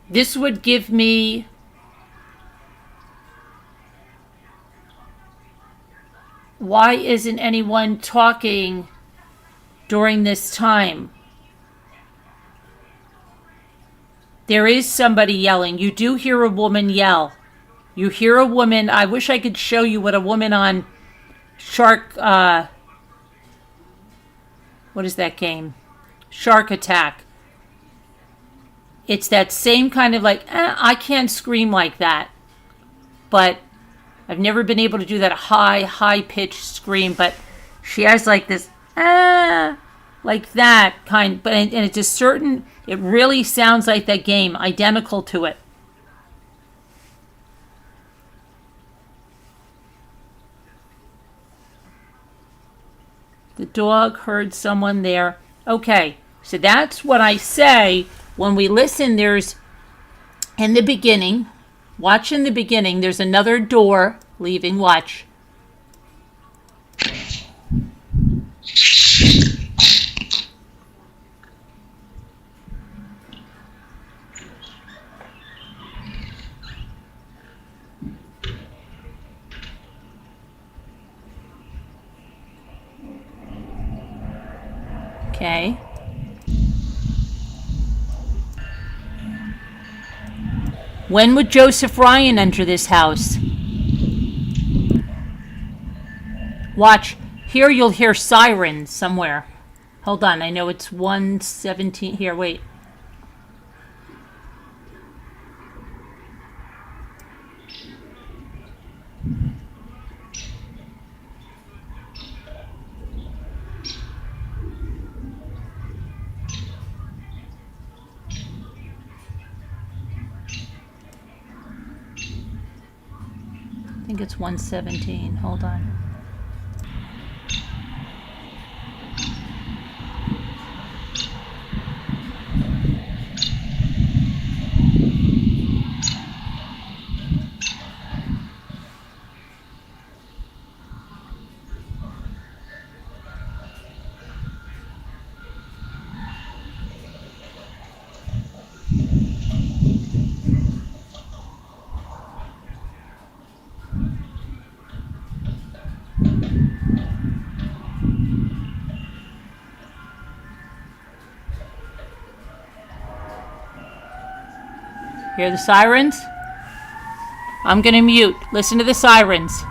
This would give me why isn't anyone talking during this time? There is somebody yelling. You do hear a woman yell. You hear a woman. I wish I could show you what a woman on Shark, what is that game? Shark Attack. It's that same kind of like, I can't scream like that. But I've never been able to do that high-pitched scream, but she has like this, like that kind, but and it's a certain, it really sounds like that game, identical to it. The dog heard someone there. Okay, so that's what I say when we listen. There's, in the beginning, watch in the beginning, there's another door leaving. Watch. Okay. When would Joseph Ryan enter this house? Watch. Here you'll hear sirens somewhere. Hold on. I know it's 1:17. Here, wait. I think it's 1:17. Hold on. Hear the sirens? I'm going to mute. Listen to the sirens.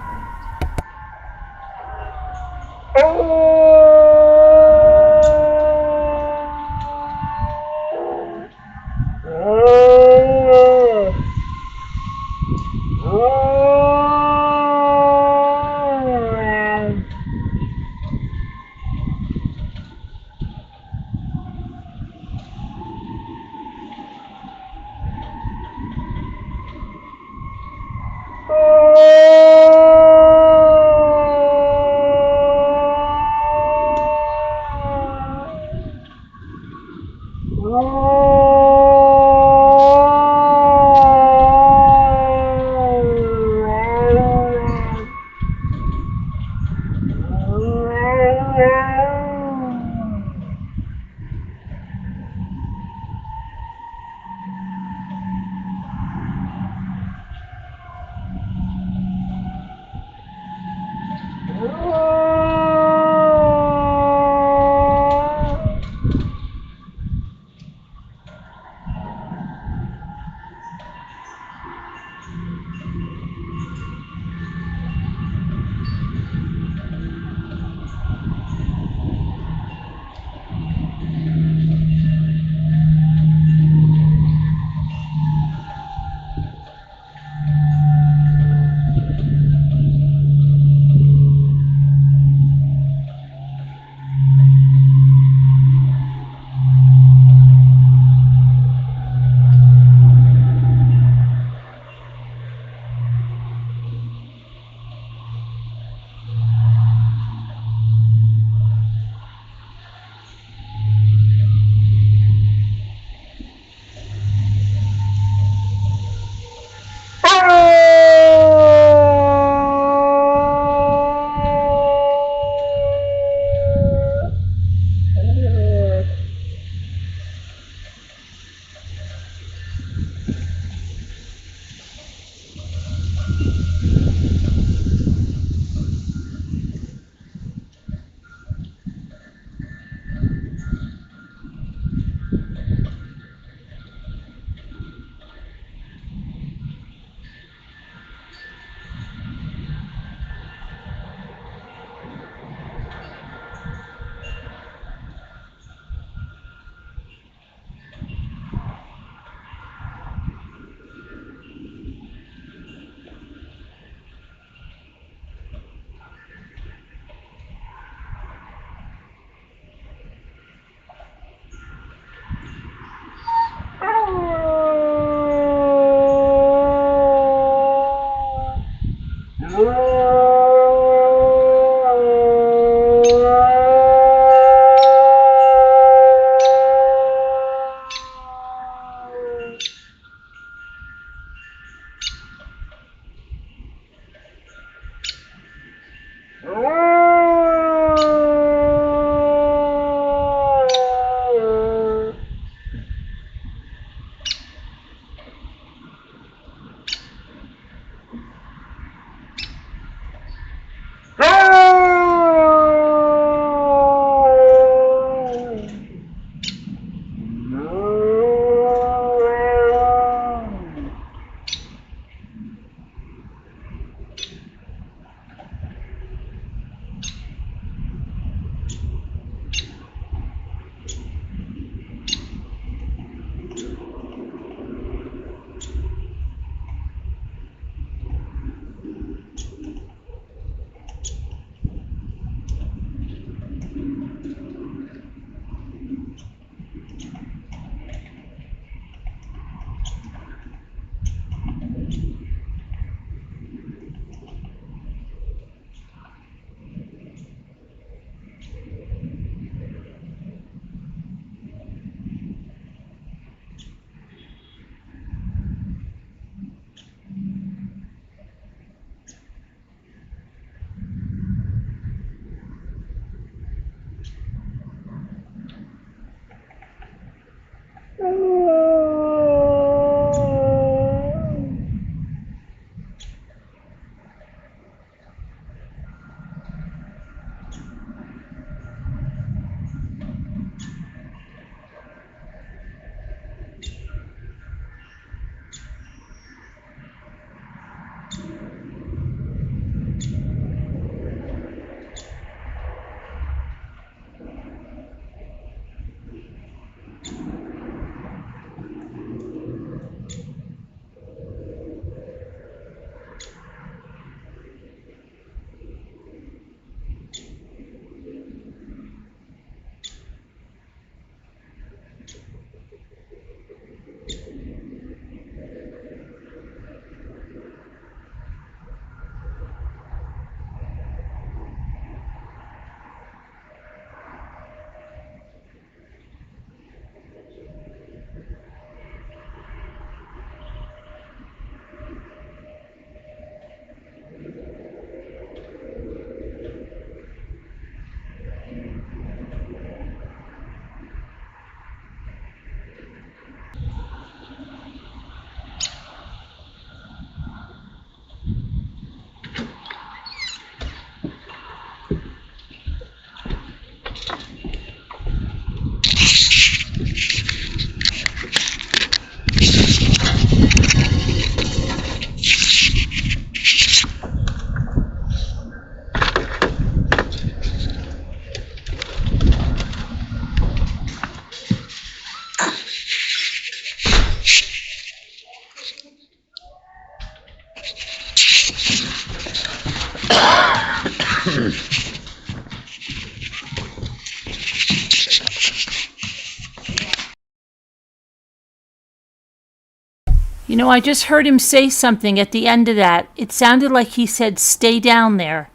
You know, I just heard him say something at the end of that. It sounded like he said, stay down there.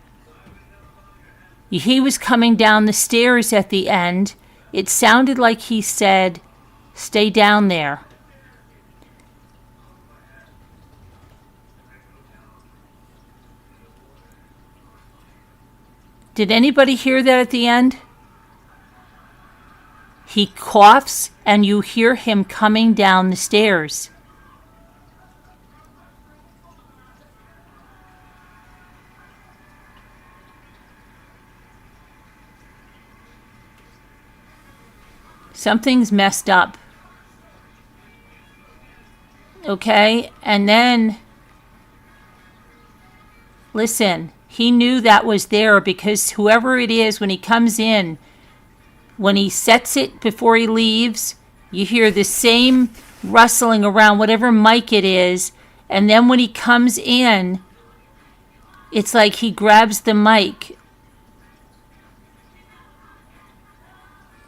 He was coming down the stairs at the end. It sounded like he said, stay down there. Did anybody hear that at the end? He coughs and you hear him coming down the stairs. Something's messed up. Okay? And then, listen, he knew that was there because whoever it is, when he comes in, when he sets it before he leaves, you hear the same rustling around whatever mic it is. And then when he comes in, it's like he grabs the mic.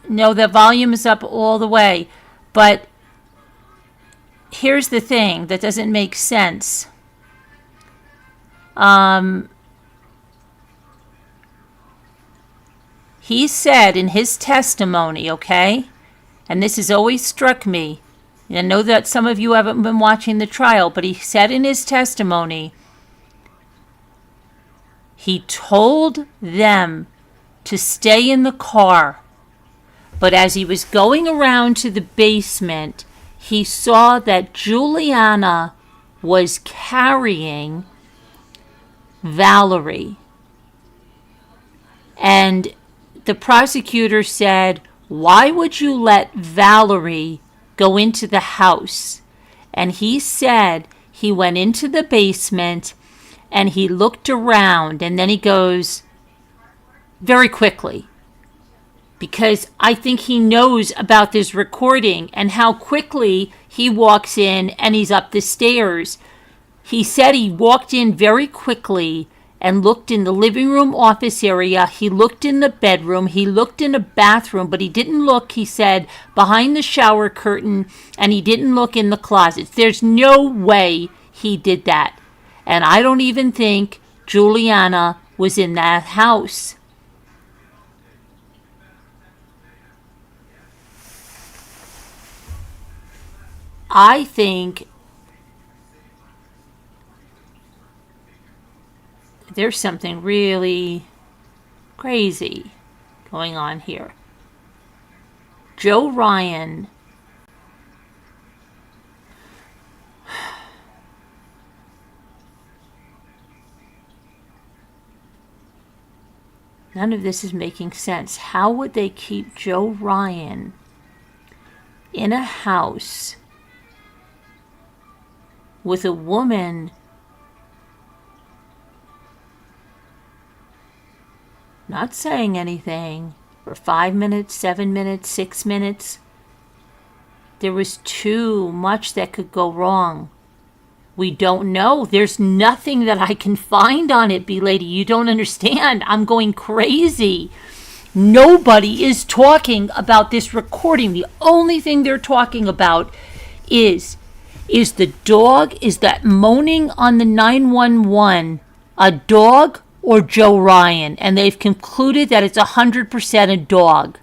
No, the volume is up all the way. But here's the thing that doesn't make sense. He said in his testimony, okay, and this has always struck me, and I know that some of you haven't been watching the trial, but he said in his testimony, he told them to stay in the car. But as he was going around to the basement, he saw that Juliana was carrying Valerie. And the prosecutor said, why would you let Valerie go into the house? And he said he went into the basement and he looked around and then he goes very quickly. Because I think he knows about this recording and how quickly he walks in and he's up the stairs. He said he walked in very quickly and looked in the living room office area. He looked in the bedroom. He looked in a bathroom, but he didn't look, he said, behind the shower curtain, and he didn't look in the closets. There's no way he did that. And I don't even think Juliana was in that house. I think there's something really crazy going on here. Joe Ryan none of this is making sense. How would they keep Joe Ryan in a house with a woman not saying anything for 5 minutes, 7 minutes, 6 minutes? There was too much that could go wrong. We don't know. There's nothing that I can find on it, B-Lady. You don't understand. I'm going crazy. Nobody is talking about this recording. The only thing they're talking about is the dog, is that moaning on the 911 a dog or Joe Ryan? And they've concluded that it's 100% a dog.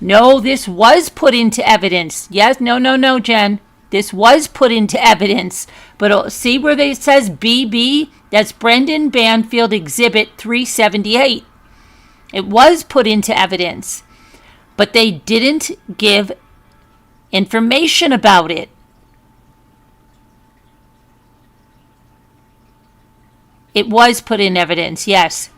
No, this was put into evidence. Yes, no, Jen. This was put into evidence. But see where it says BB? That's Brendan Banfield Exhibit 378. It was put into evidence. But they didn't give information about it. It was put in evidence, yes.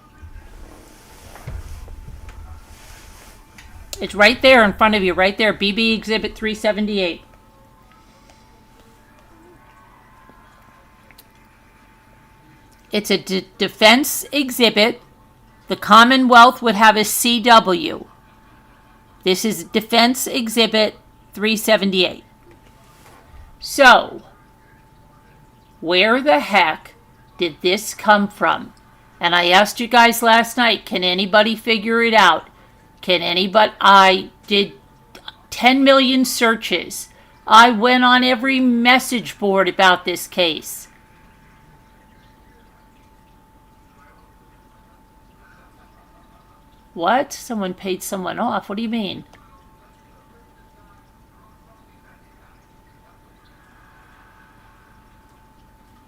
It's right there in front of you, right there, BB Exhibit 378. It's a defense exhibit. The Commonwealth would have a CW. This is Defense Exhibit 378. So, where the heck did this come from? And I asked you guys last night, can anybody figure it out? Can anybody? I did 10 million searches. I went on every message board about this case. What? Someone paid someone off? What do you mean?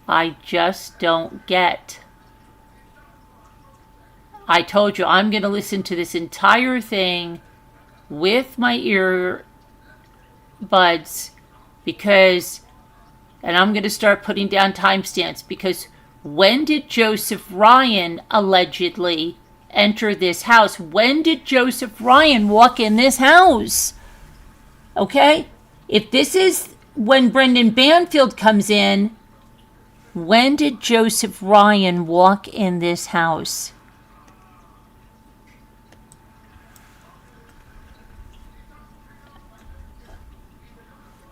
I just don't get. I told you I'm going to listen to this entire thing with my earbuds because, and I'm going to start putting down timestamps because when did Joseph Ryan allegedly enter this house? When did Joseph Ryan walk in this house? Okay? If this is when Brendan Banfield comes in, when did Joseph Ryan walk in this house?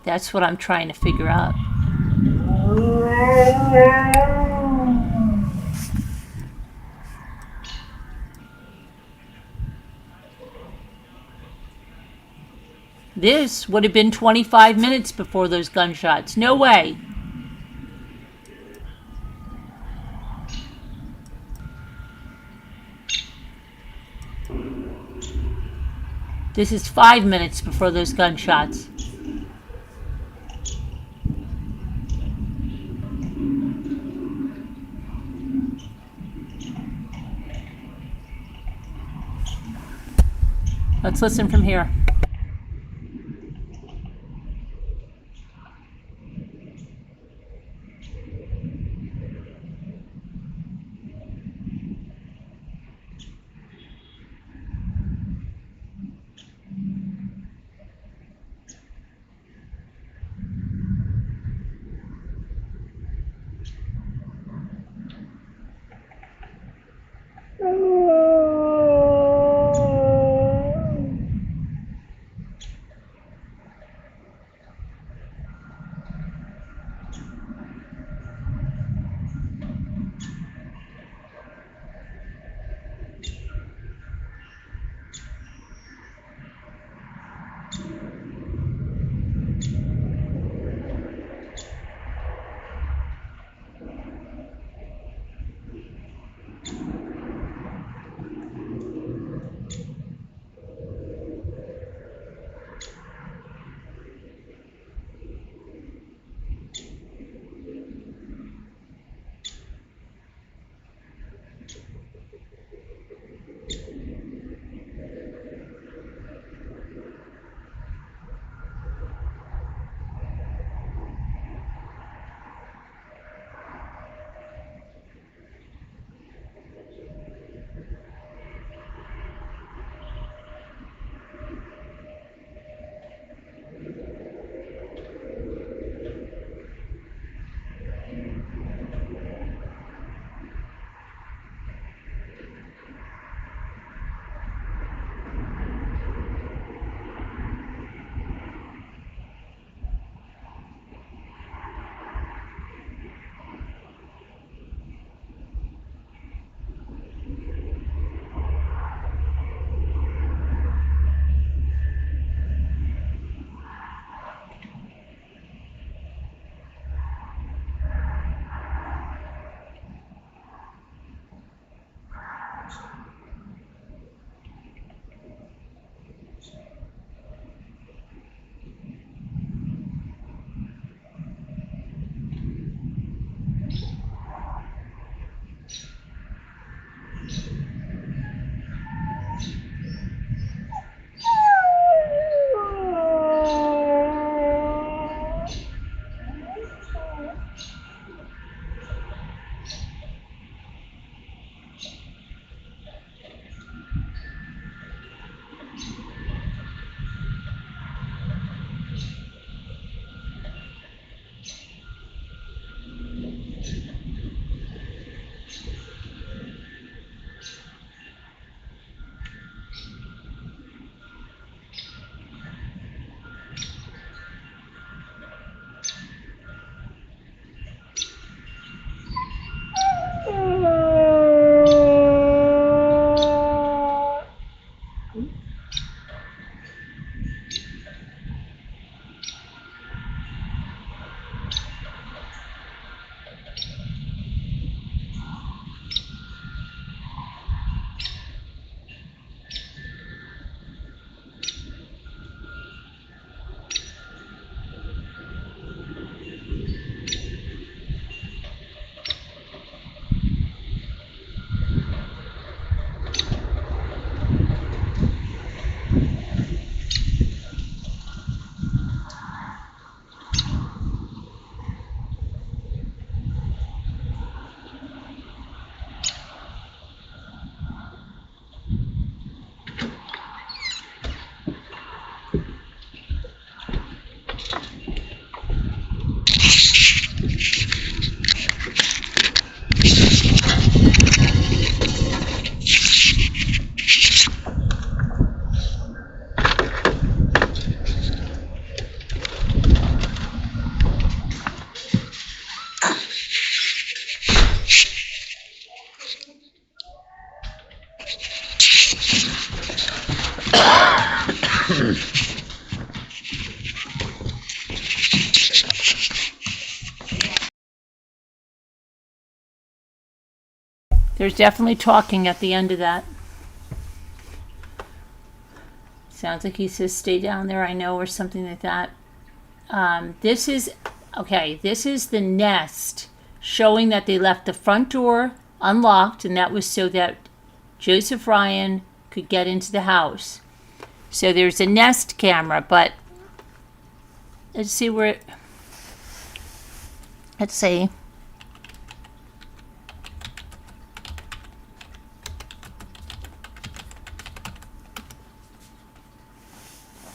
That's what I'm trying to figure out. This would have been 25 minutes before those gunshots. No way. This is 5 minutes before those gunshots. Let's listen from here. There's definitely talking at the end of that. Sounds like he says, stay down there, I know, or something like that. This is the nest showing that they left the front door unlocked, and that was so that Joseph Ryan could get into the house. So there's a nest camera, but let's see.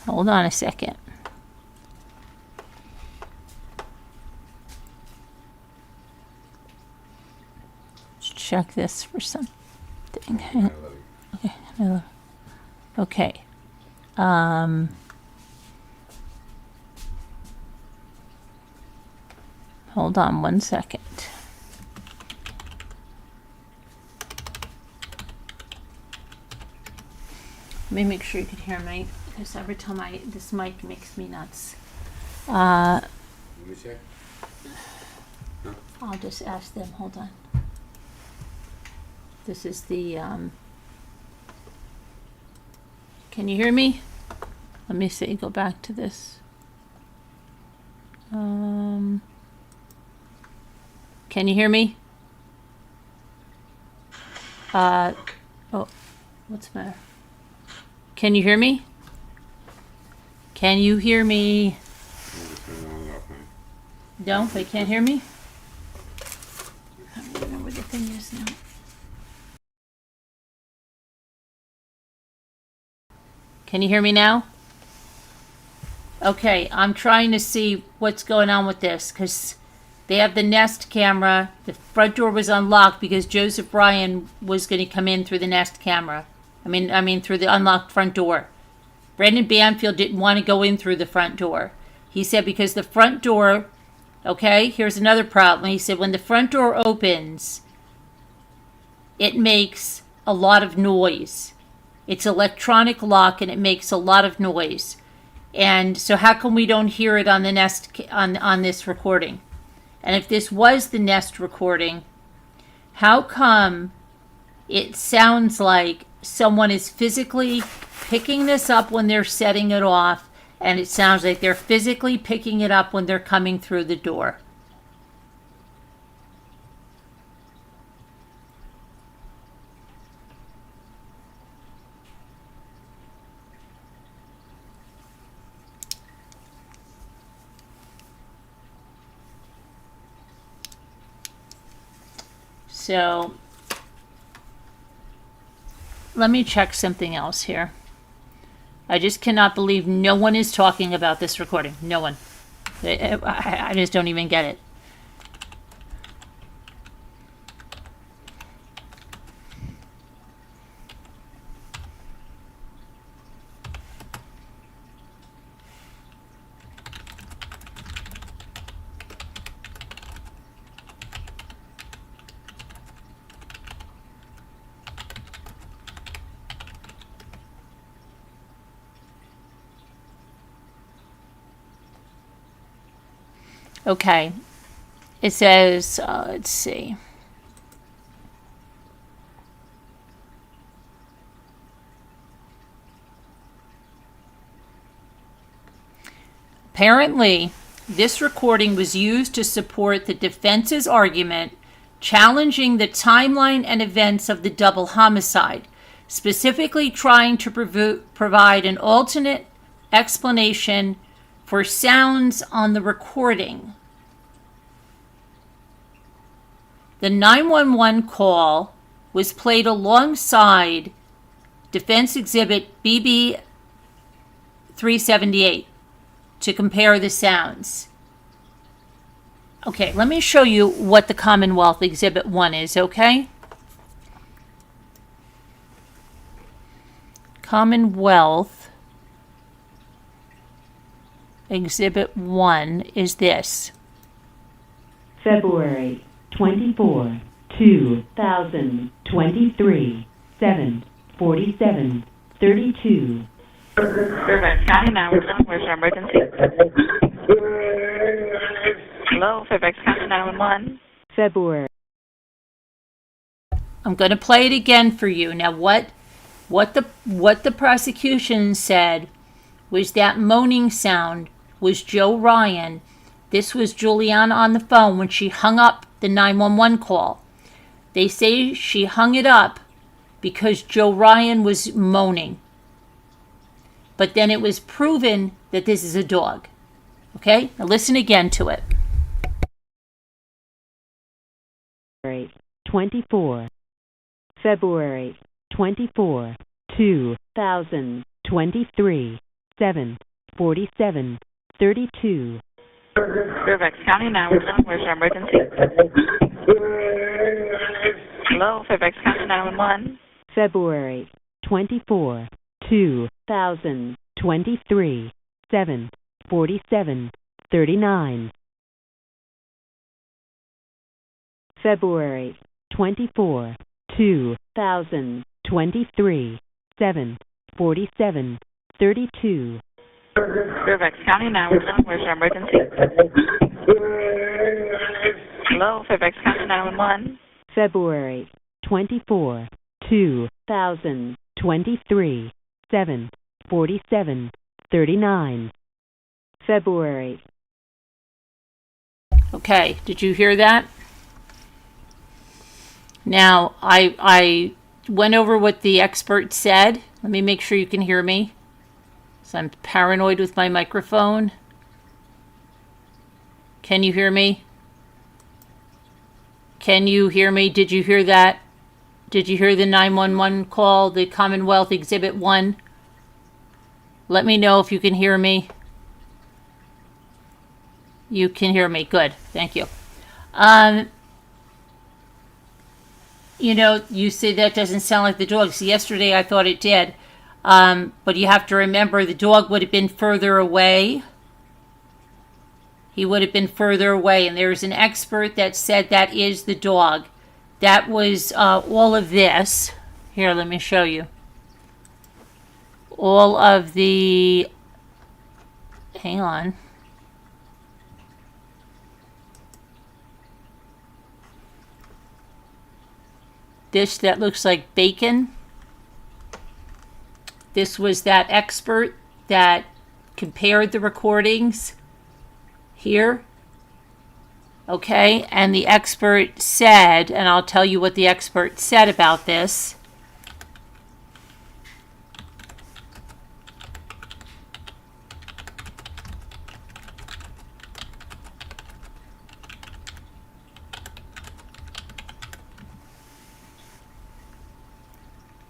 Hold on a second. Let's check this for something. Okay. Okay. Hold on one second. Let me make sure you can hear me, because every time this mic makes me nuts. Let me check. No. I'll just ask them. Hold on. This is the. Can you hear me? Let me see. Go back to this. Can you hear me? Oh, what's the matter? Can you hear me? Can you hear me? No, they can't hear me? I don't even know where the thing is now. Can you hear me now? Okay, I'm trying to see what's going on with this, because they have the Nest camera. The front door was unlocked because Joseph Ryan was going to come in through the Nest camera. I mean through the unlocked front door. Brendan Banfield didn't want to go in through the front door. He said because the front door, okay, here's another problem. He said when the front door opens, it makes a lot of noise. It's electronic lock and it makes a lot of noise. And so how come we don't hear it on the Nest on this recording? And if this was the Nest recording, how come it sounds like someone is physically picking this up when they're setting it off, and it sounds like they're physically picking it up when they're coming through the door? So let me check something else here. I just cannot believe no one is talking about this recording. No one. I just don't even get it. Okay, it says, let's see. Apparently, this recording was used to support the defense's argument challenging the timeline and events of the double homicide, specifically trying to provide an alternate explanation for sounds on the recording. The 911 call was played alongside Defense Exhibit BB 378 to compare the sounds. Okay, let me show you what the Commonwealth Exhibit 1 is, okay? Commonwealth Exhibit 1 is this. February 24, 2023, 7:47, 32. Fairfax County 911, where's your emergency? Hello, Fairfax County 911. February. I'm going to play it again for you. Now, what the prosecution said was that moaning sound was Joe Ryan. This was Juliana on the phone when she hung up the 911 call. They say she hung it up because Joe Ryan was moaning. But then it was proven that this is a dog. Okay? Now listen again to it. 24. February 24, 2023, 7:47, 32. Fairfax County 911, where's your emergency? Hello, Fairfax County 911. February 24, 2023, 7:47, 39. February 24, 2023, 7:47, 32. Fairfax County 911, where's your emergency? Hello, Fairfax County 911. February 24, 2023, 7:47, 39. February. Okay, did you hear that? Now, I went over what the expert said. Let me make sure you can hear me. So I'm paranoid with my microphone. Can you hear me? Can you hear me? Did you hear that? Did you hear the 911 call, the Commonwealth Exhibit 1? Let me know if you can hear me. You can hear me. Good. Thank you. You know, you say that doesn't sound like the dog. So yesterday I thought it did. But you have to remember the dog would have been further away. He would have been further away. And there's an expert that said that is the dog. That was all of this. Here, let me show you. All of the... Hang on. This that looks like bacon. This was that expert that compared the recordings here. Okay, and the expert said, and I'll tell you what the expert said about this.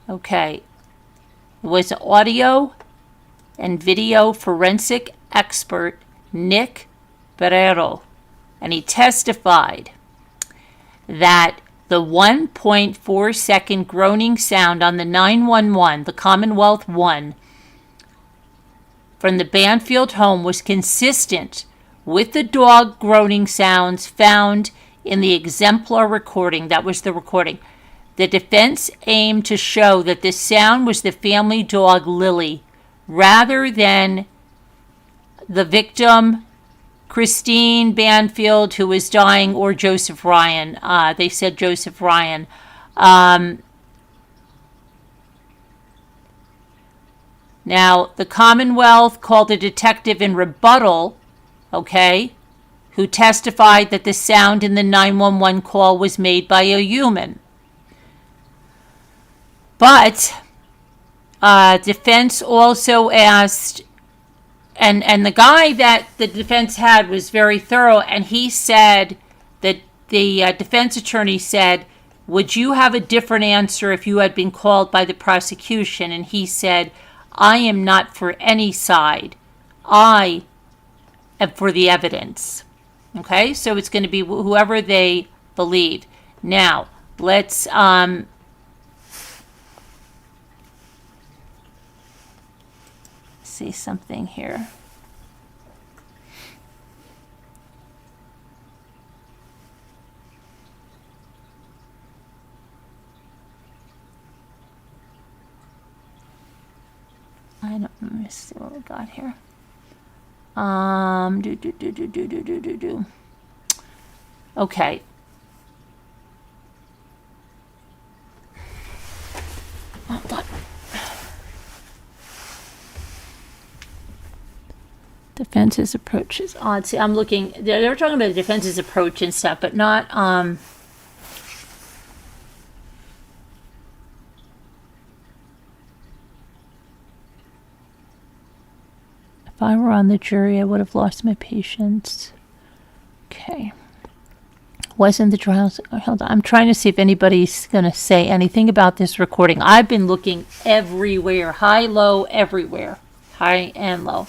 Okay, was audio and video forensic expert Nick Barrero, and he testified that the 1.4 second groaning sound on the 911, the Commonwealth 1, from the Banfield home was consistent with the dog groaning sounds found in the exemplar recording. That was the recording. The defense aimed to show that the sound was the family dog Lily, rather than the victim, Christine Banfield, who was dying, or Joseph Ryan. They said Joseph Ryan. Now, the Commonwealth called a detective in rebuttal, okay, who testified that the sound in the 911 call was made by a human. But defense also asked, and the guy that the defense had was very thorough, and he said that the defense attorney said, would you have a different answer if you had been called by the prosecution? And he said, I am not for any side. I am for the evidence. Okay, so it's going to be whoever they believe. Now, let's see something here. Let me see what we got here. Okay. Hold on. Defense's approach is odd. See, I'm looking. They're talking about the defense's approach and stuff, but not. If I were on the jury, I would have lost my patience. Okay. Wasn't the trial? Hold on. I'm trying to see if anybody's going to say anything about this recording. I've been looking everywhere. High, low, everywhere. High and low.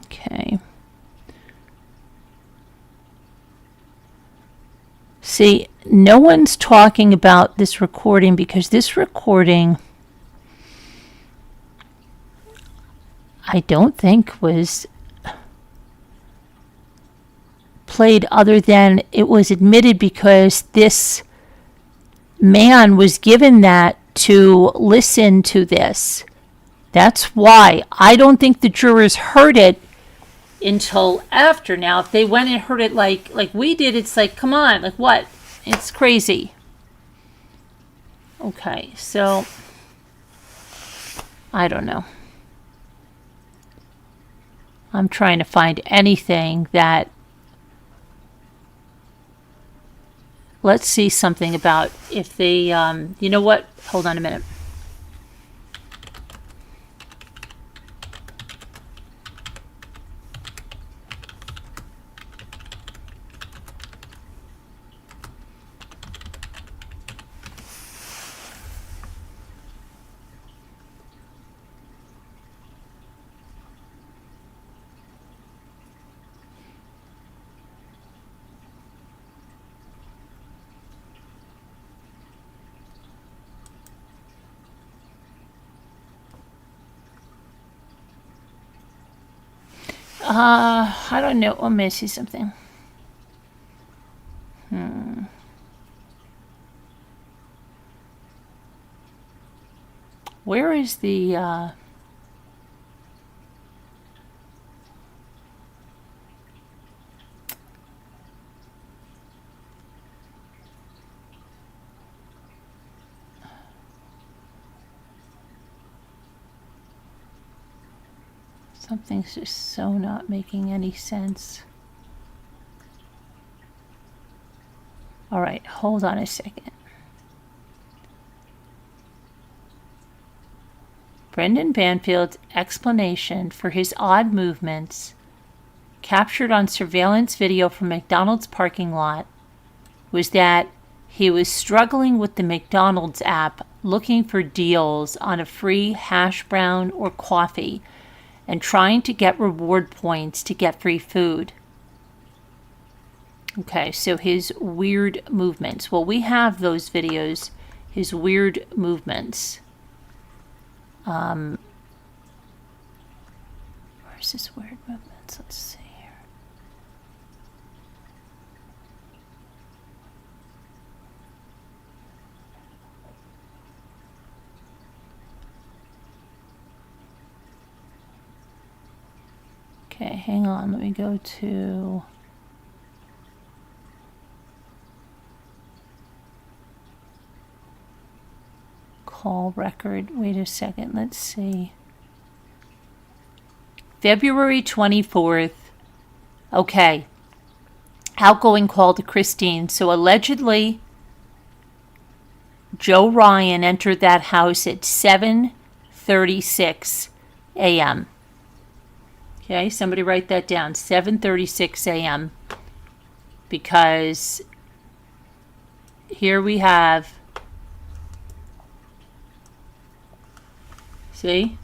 Okay. See, no one's talking about this recording because this recording, I don't think was played, other than it was admitted because this man was given that to listen to this. That's why. I don't think the jurors heard it until after. Now, if they went and heard it like we did, it's like, come on, like what? It's crazy. Okay, so I don't know. I'm trying to find anything that. Let's see something about if they, you know what? Hold on a minute. I don't know. Let me see something. Where is the, something's just so not making any sense. All right, hold on a second. Brendan Banfield's explanation for his odd movements, captured on surveillance video from McDonald's parking lot, was that he was struggling with the McDonald's app looking for deals on a free hash brown or coffee and trying to get reward points to get free food. Okay, so his weird movements. Well, we have those videos, his weird movements. Where's his weird movements? Let's see here. Okay, hang on. Let me go to call record. Wait a second. Let's see. February 24th. Okay. Outgoing call to Christine. So allegedly, Joe Ryan entered that house at 7:36 a.m. Okay, somebody write that down. 7:36 a.m. Because here we have, see,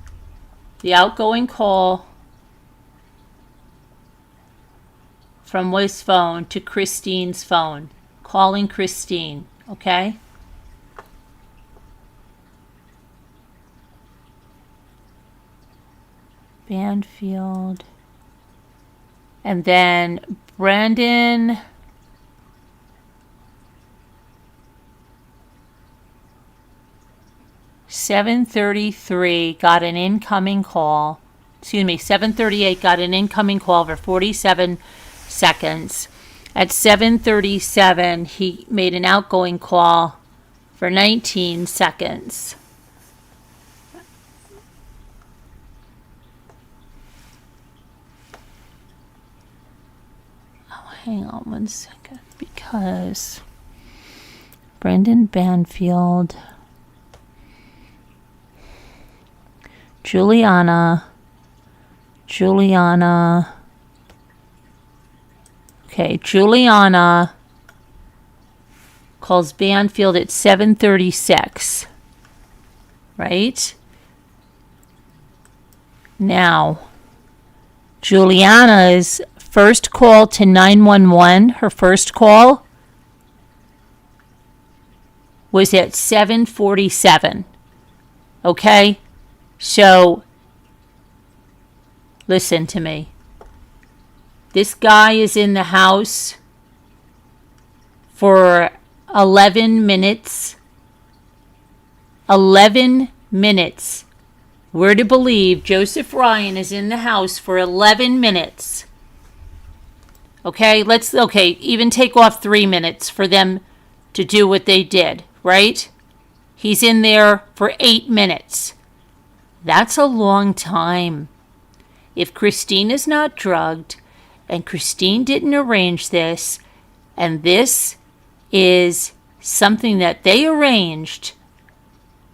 the outgoing call from his phone to Christine's phone, calling Christine, okay? Banfield. And then Brendan. $7:33 got an incoming call. 7:38 got an incoming call for 47 seconds. At 7:37, he made an outgoing call for 19 seconds. Oh, hang on one second, because Brendan Banfield, Juliana. Okay, Juliana calls Banfield at 7:36. Right? Now, Juliana's first call to 911, her first call, was at 7:47. Okay? So, listen to me. This guy is in the house for 11 minutes. 11 minutes. We're to believe Joseph Ryan is in the house for 11 minutes. Okay, even take off 3 minutes for them to do what they did, right? He's in there for 8 minutes. That's a long time. If Christine is not drugged, and Christine didn't arrange this, and this is something that they arranged,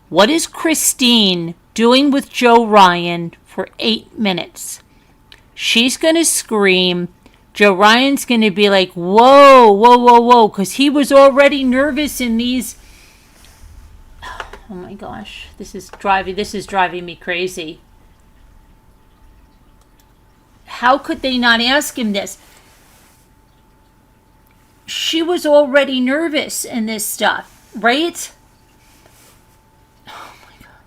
what is Christine doing with Joe Ryan for 8 minutes? She's going to scream. Joe Ryan's going to be like, whoa, because he was already nervous in these. Oh my gosh, this is driving me crazy. How could they not ask him this? She was already nervous in this stuff, right? Oh my God.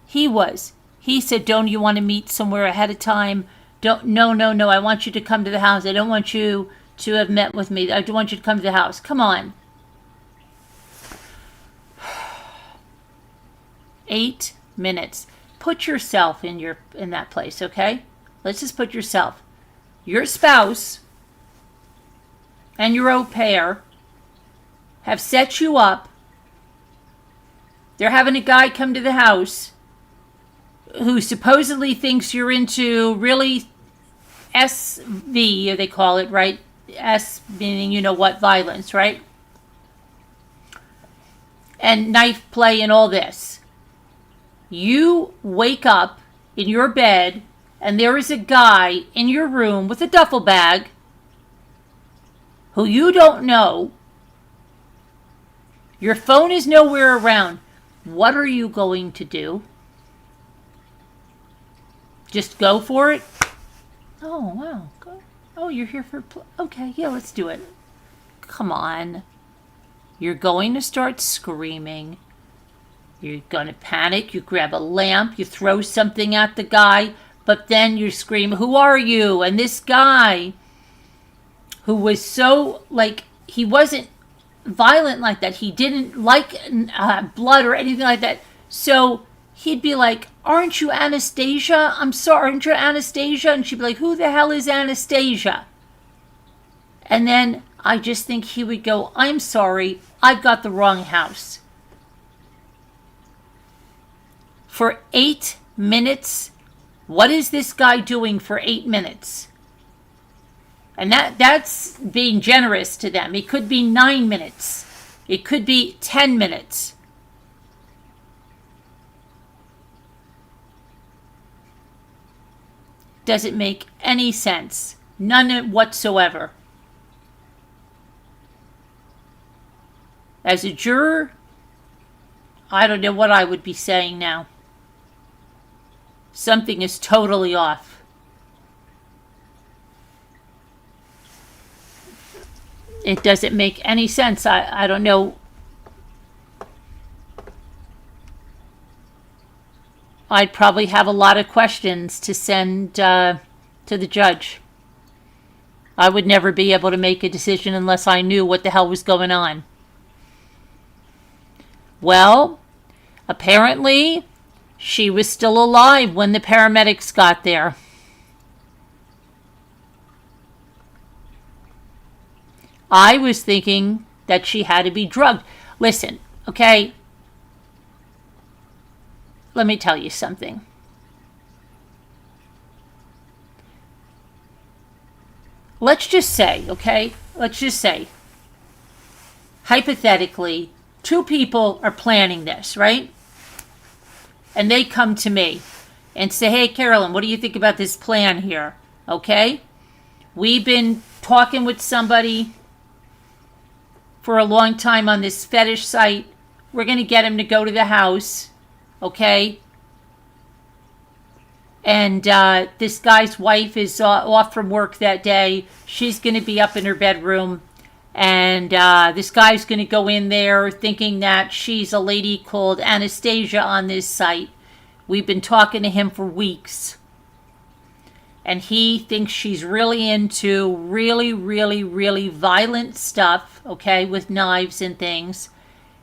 He was. He said, don't you want to meet somewhere ahead of time? No, I want you to come to the house. I don't want you to have met with me. I want you to come to the house. Come on. 8 minutes. Put yourself in that place, okay? Let's just put yourself. Your spouse and your au pair have set you up. They're having a guy come to the house who supposedly thinks you're into really SV, they call it, right? S meaning you know what, violence, right? And knife play and all this. You wake up in your bed and there is a guy in your room with a duffel bag who you don't know. Your phone is nowhere around. What are you going to do? Just go for it? Oh, wow. Oh, you're here for... Okay, yeah, let's do it. Come on. You're going to start screaming. You're going to panic. You grab a lamp. You throw something at the guy. But then you scream, who are you? And this guy, who was so, he wasn't violent like that. He didn't like blood or anything like that. So he'd be like, aren't you Anastasia? I'm sorry, aren't you Anastasia? And she'd be like, who the hell is Anastasia? And then I just think he would go, I'm sorry, I've got the wrong house. For 8 minutes, what is this guy doing for 8 minutes? And that's being generous to them. It could be 9 minutes. It could be 10 minutes. Doesn't make any sense. None whatsoever. As a juror, I don't know what I would be saying now. Something is totally off. It doesn't make any sense. I don't know. I'd probably have a lot of questions to send to the judge. I would never be able to make a decision unless I knew what the hell was going on. Well, apparently, she was still alive when the paramedics got there. I was thinking that she had to be drugged. Listen, okay? Let me tell you something. Let's just say, okay? Let's just say, hypothetically, 2 people are planning this, right? And they come to me and say, hey, Carolyn, what do you think about this plan here? Okay? We've been talking with somebody for a long time on this fetish site. We're going to get him to go to the house, okay? And this guy's wife is off from work that day. She's going to be up in her bedroom. And this guy's going to go in there thinking that she's a lady called Anastasia on this site. We've been talking to him for weeks. And he thinks she's really into really, really, really violent stuff, okay, with knives and things.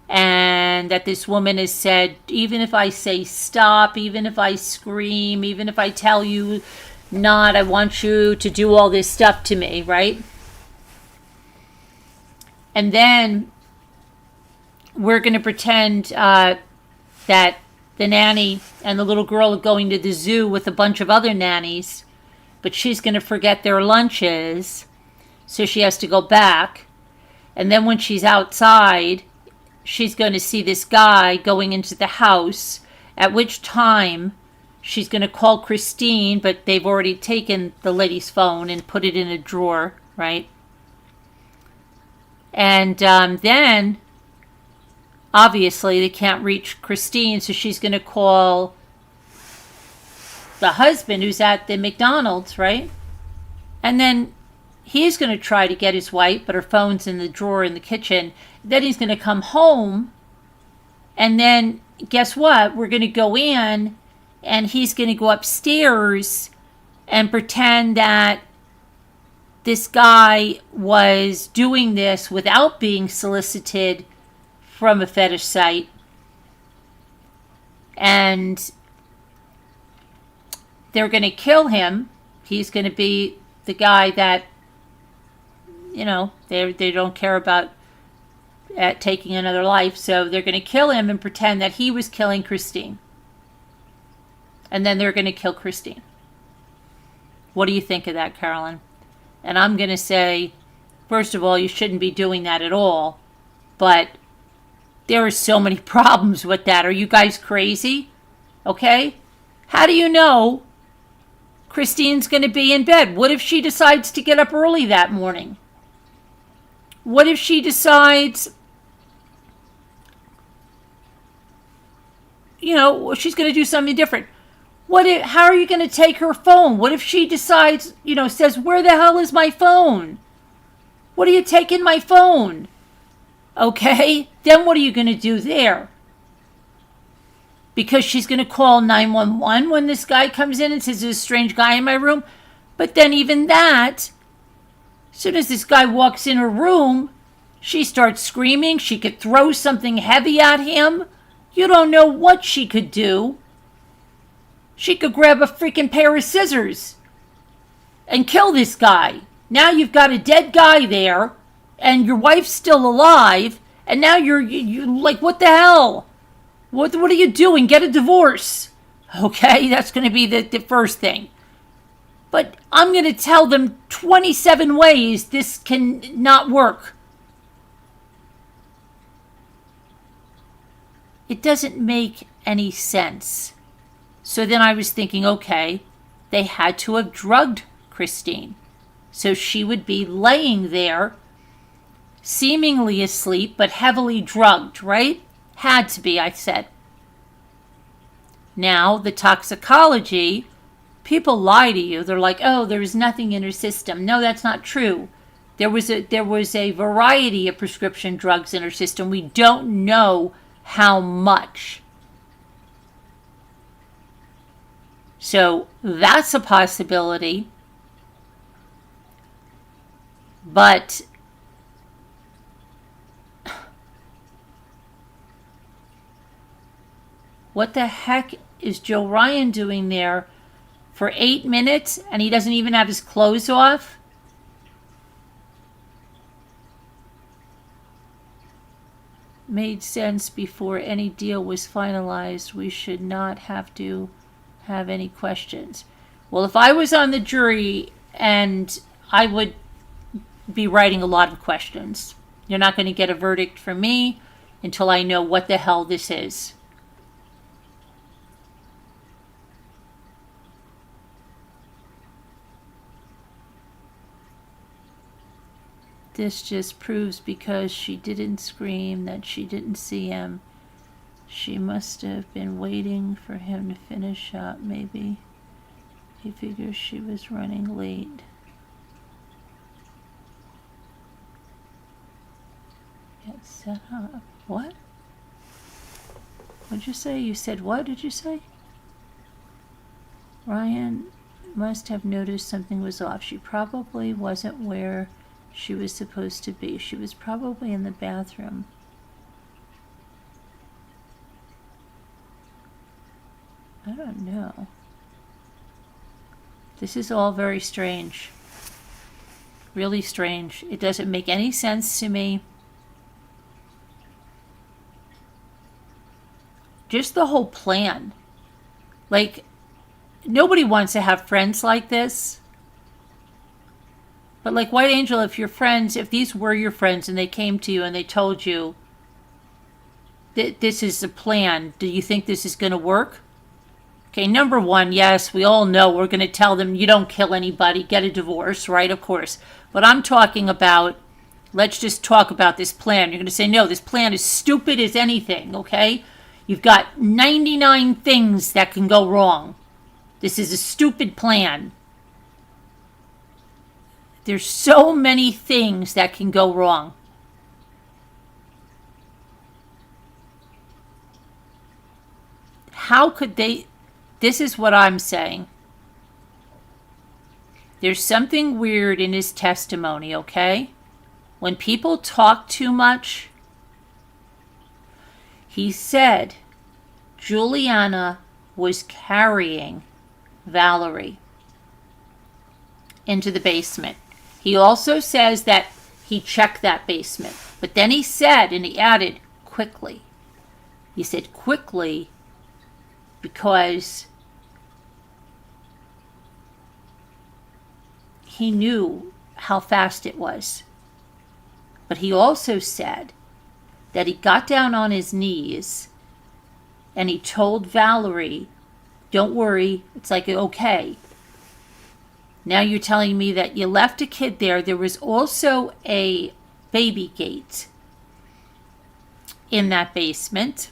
And that this woman has said, even if I say stop, even if I scream, even if I tell you not, I want you to do all this stuff to me, right? And then we're going to pretend that the nanny and the little girl are going to the zoo with a bunch of other nannies, but she's going to forget their lunches, so she has to go back. And then when she's outside, she's going to see this guy going into the house, at which time she's going to call Christine, but they've already taken the lady's phone and put it in a drawer, right? And then, obviously, they can't reach Christine, so she's going to call the husband who's at the McDonald's, right? And then he's going to try to get his wife, but her phone's in the drawer in the kitchen. Then he's going to come home, and then guess what? We're going to go in, and he's going to go upstairs and pretend that this guy was doing this without being solicited from a fetish site. And they're going to kill him. He's going to be the guy that, you know, they don't care about taking another life. So they're going to kill him and pretend that he was killing Christine. And then they're going to kill Christine. What do you think of that, Carolyn? And I'm going to say, first of all, you shouldn't be doing that at all. But there are so many problems with that. Are you guys crazy? Okay? How do you know Christine's going to be in bed? What if she decides to get up early that morning? What if she decides, you know, she's going to do something different? How are you going to take her phone? What if she decides, you know, says, where the hell is my phone? What are you taking my phone? Okay, then what are you going to do there? Because she's going to call 911 when this guy comes in and says, there's a strange guy in my room. But then even that, as soon as this guy walks in her room, she starts screaming. She could throw something heavy at him. You don't know what she could do. She could grab a freaking pair of scissors and kill this guy. Now you've got a dead guy there, and your wife's still alive, and now you're like, what the hell? What are you doing? Get a divorce. Okay, that's going to be the first thing. But I'm going to tell them 27 ways this can not work. It doesn't make any sense. So then I was thinking, okay, they had to have drugged Christine. So she would be laying there, seemingly asleep, but heavily drugged, right? Had to be, I said. Now, the toxicology, people lie to you. They're like, oh, there's nothing in her system. No, that's not true. There was a variety of prescription drugs in her system. We don't know how much. So that's a possibility. But what the heck is Joe Ryan doing there for 8 minutes and he doesn't even have his clothes off? Made sense before any deal was finalized. We should not have to have any questions. Well, if I was on the jury, and I would be writing a lot of questions. You're not going to get a verdict from me until I know what the hell this is. This just proves because she didn't scream that she didn't see him. She must have been waiting for him to finish up, maybe. He figures she was running late. Get set up. What? What'd you say? You said what did you say? Ryan must have noticed something was off. She probably wasn't where she was supposed to be. She was probably in the bathroom. I don't know. This is all very strange. Really strange. It doesn't make any sense to me. Just the whole plan. Like, nobody wants to have friends like this. But like White Angel, if your friends, if these were your friends and they came to you and they told you that this is the plan, do you think this is going to work? Okay, number one, yes, we all know we're going to tell them you don't kill anybody, get a divorce, right? Of course. But I'm talking about, let's just talk about this plan. You're going to say, no, this plan is stupid as anything, okay? You've got 99 things that can go wrong. This is a stupid plan. There's so many things that can go wrong. How could they? This is what I'm saying. There's something weird in his testimony, okay? When people talk too much, he said Juliana was carrying Valerie into the basement. He also says that he checked that basement. But then he said, and he added, quickly. He said quickly because he knew how fast it was. But he also said that he got down on his knees and he told Valerie, don't worry, it's like, okay. Now you're telling me that you left a kid there. There was also a baby gate in that basement.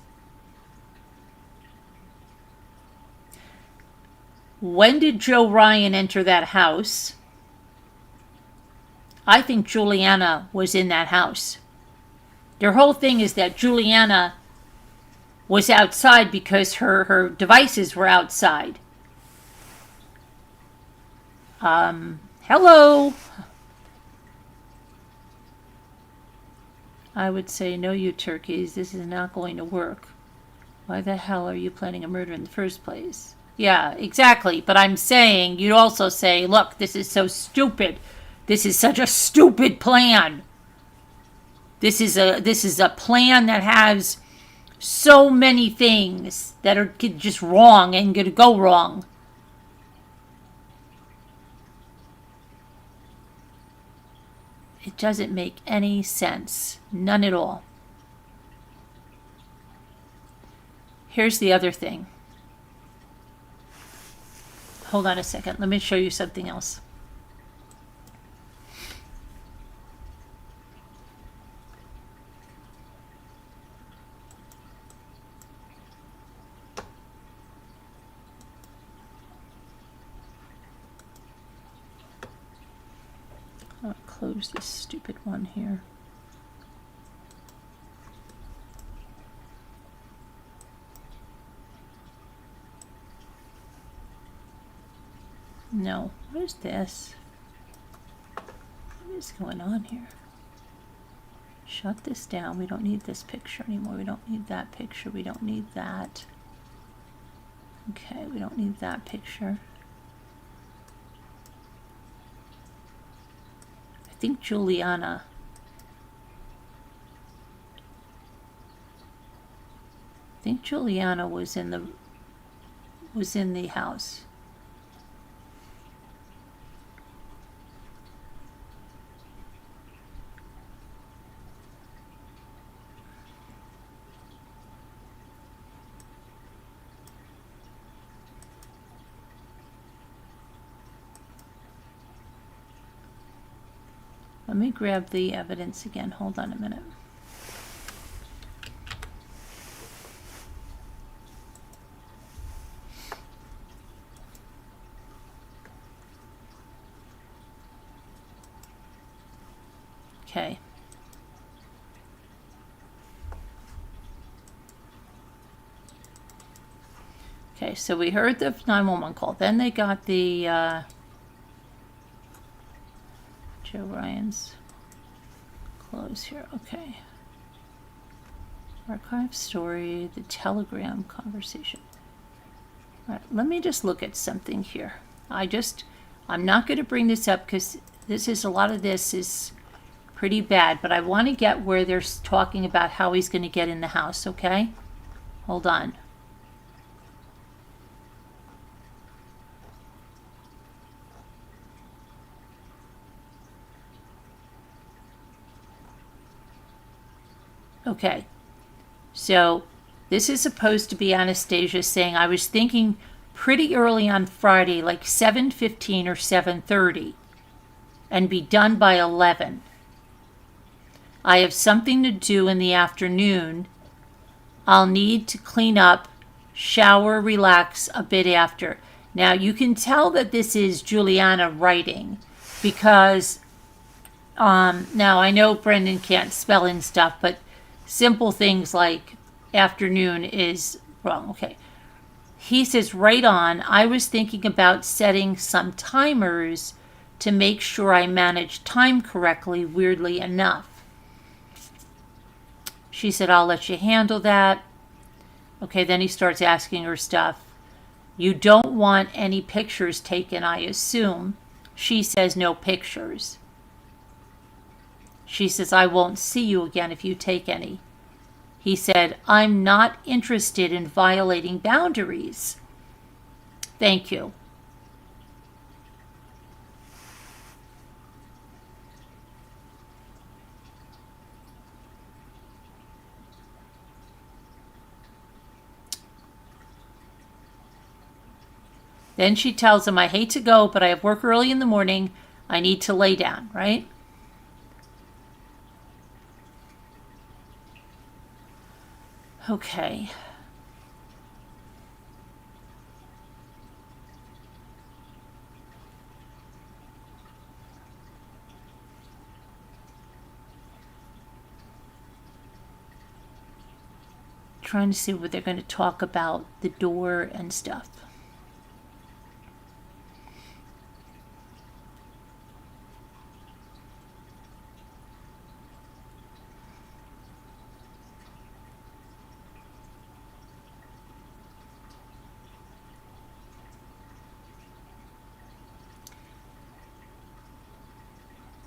When did Joe Ryan enter that house? I think Juliana was in that house. Their whole thing is that Juliana was outside because her devices were outside. Hello. I would say, no, you turkeys, this is not going to work. Why the hell are you planning a murder in the first place? Yeah, exactly. But I'm saying, you'd also say, look, this is so stupid. This is such a stupid plan. This is a plan that has so many things that are just wrong and going to go wrong. It doesn't make any sense. None at all. Here's the other thing. Hold on a second. Let me show you something else. I'll close this stupid one here. No. What is this? What is going on here? Shut this down. We don't need this picture anymore. We don't need that picture. We don't need that. Okay, we don't need that picture. I think Juliana. I think Juliana was in the house. Let me grab the evidence again. Hold on a minute. Okay. Okay, so we heard the 911 call. Then they got the Joe Ryan's close here. Okay. Archive story, the telegram conversation. All right, let me just look at something here. I'm not going to bring this up because a lot of this is pretty bad, but I want to get where they're talking about how he's going to get in the house, okay? Hold on. Okay, so this is supposed to be Anastasia saying, I was thinking pretty early on Friday, like 7:15 or 7:30, and be done by 11. I have something to do in the afternoon. I'll need to clean up, shower, relax a bit after. Now you can tell that this is Juliana writing because now I know Brendan can't spell in stuff, but simple things like afternoon is wrong. Okay. He says, right on, I was thinking about setting some timers to make sure I manage time correctly, weirdly enough. She said, I'll let you handle that. Okay, then he starts asking her stuff. You don't want any pictures taken, I assume. She says, no pictures. She says, I won't see you again if you take any. He said, I'm not interested in violating boundaries. Thank you. Then she tells him, I hate to go, but I have work early in the morning. I need to lay down, right? Okay. Trying to see what they're going to talk about, the door and stuff.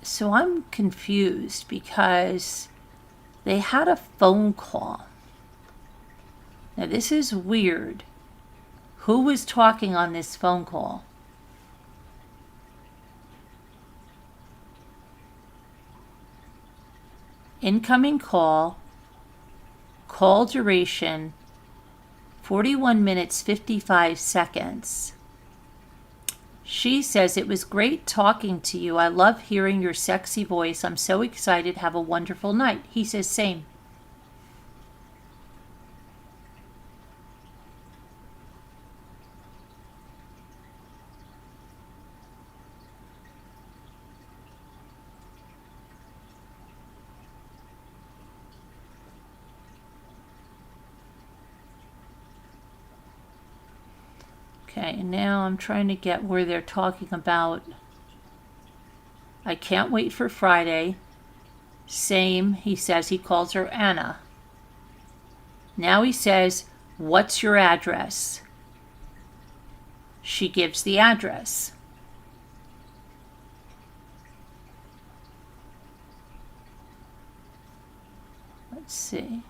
So I'm confused because they had a phone call. Now this is weird. Who was talking on this phone call? Incoming call, call duration, 41 minutes, 55 seconds. She says, it was great talking to you. I love hearing your sexy voice. I'm so excited. Have a wonderful night. He says, same. Okay, now I'm trying to get where they're talking about. I can't wait for Friday. Same, he says, he calls her Anna. Now he says, what's your address? She gives the address. Let's see.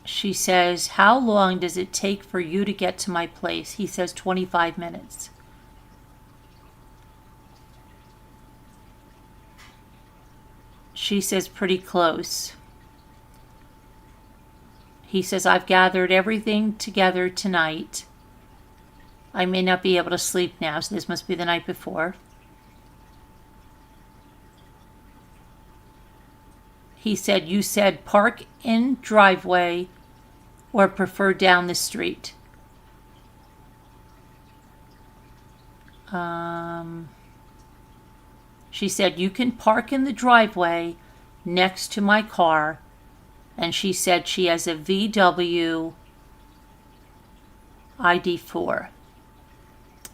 She says, how long does it take for you to get to my place? He says 25 minutes. She says, pretty close. He says, I've gathered everything together tonight. I may not be able to sleep now, so this must be the night before. He said, you said park in driveway or prefer down the street. She said, you can park in the driveway next to my car. And she said she has a VW ID4.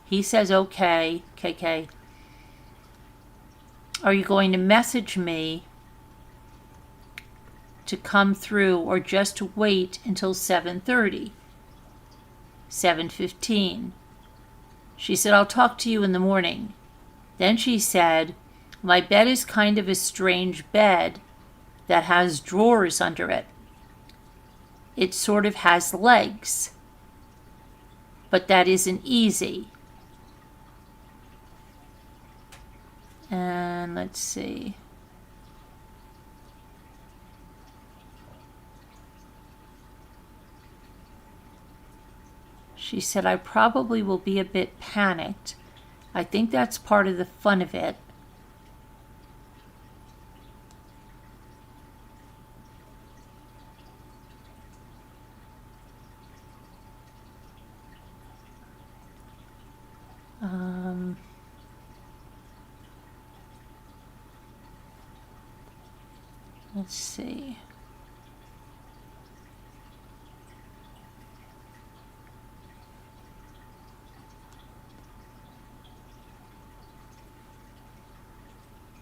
He says, okay, KK. Are you going to message me to come through or just wait until 7:30? 7:15. She said, I'll talk to you in the morning. Then she said, my bed is kind of a strange bed that has drawers under it. It sort of has legs, but that isn't easy. And let's see. She said, I probably will be a bit panicked. I think that's part of the fun of it. Let's see.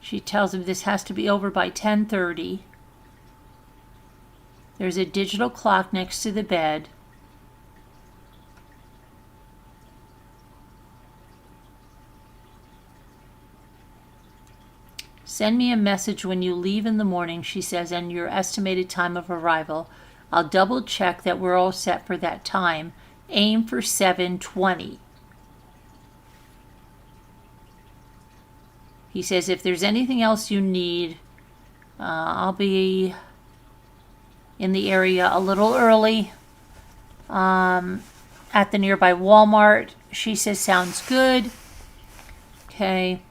She tells him this has to be over by 10:30. There's a digital clock next to the bed. Send me a message when you leave in the morning, she says, and your estimated time of arrival. I'll double check that we're all set for that time. Aim for 7:20. He says, if there's anything else you need, I'll be in the area a little early at the nearby Walmart. She says, sounds good. Okay.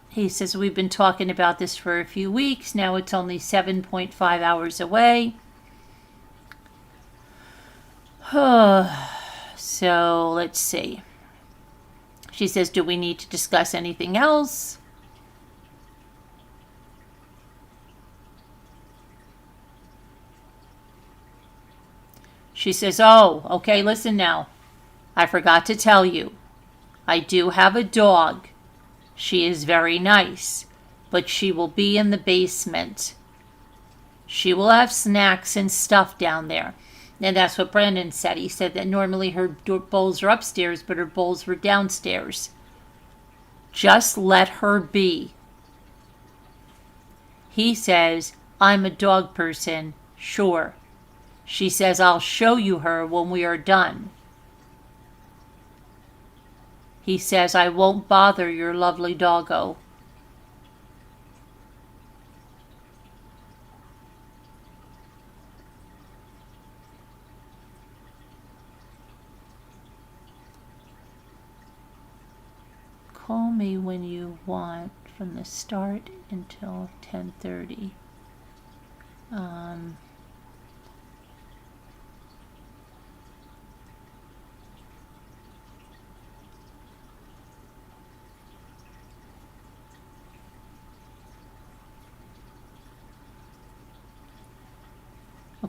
He says, we've been talking about this for a few weeks. Now it's only 7.5 hours away. So let's see. She says, do we need to discuss anything else? She says, oh, okay, listen now. I forgot to tell you. I do have a dog. She is very nice, but she will be in the basement. She will have snacks and stuff down there. And that's what Brendan said. He said that normally her bowls are upstairs, but her bowls were downstairs. Just let her be. He says, I'm a dog person. Sure. She says, I'll show you her when we are done. He says, I won't bother your lovely doggo. Call me when you want from the start until 10:30.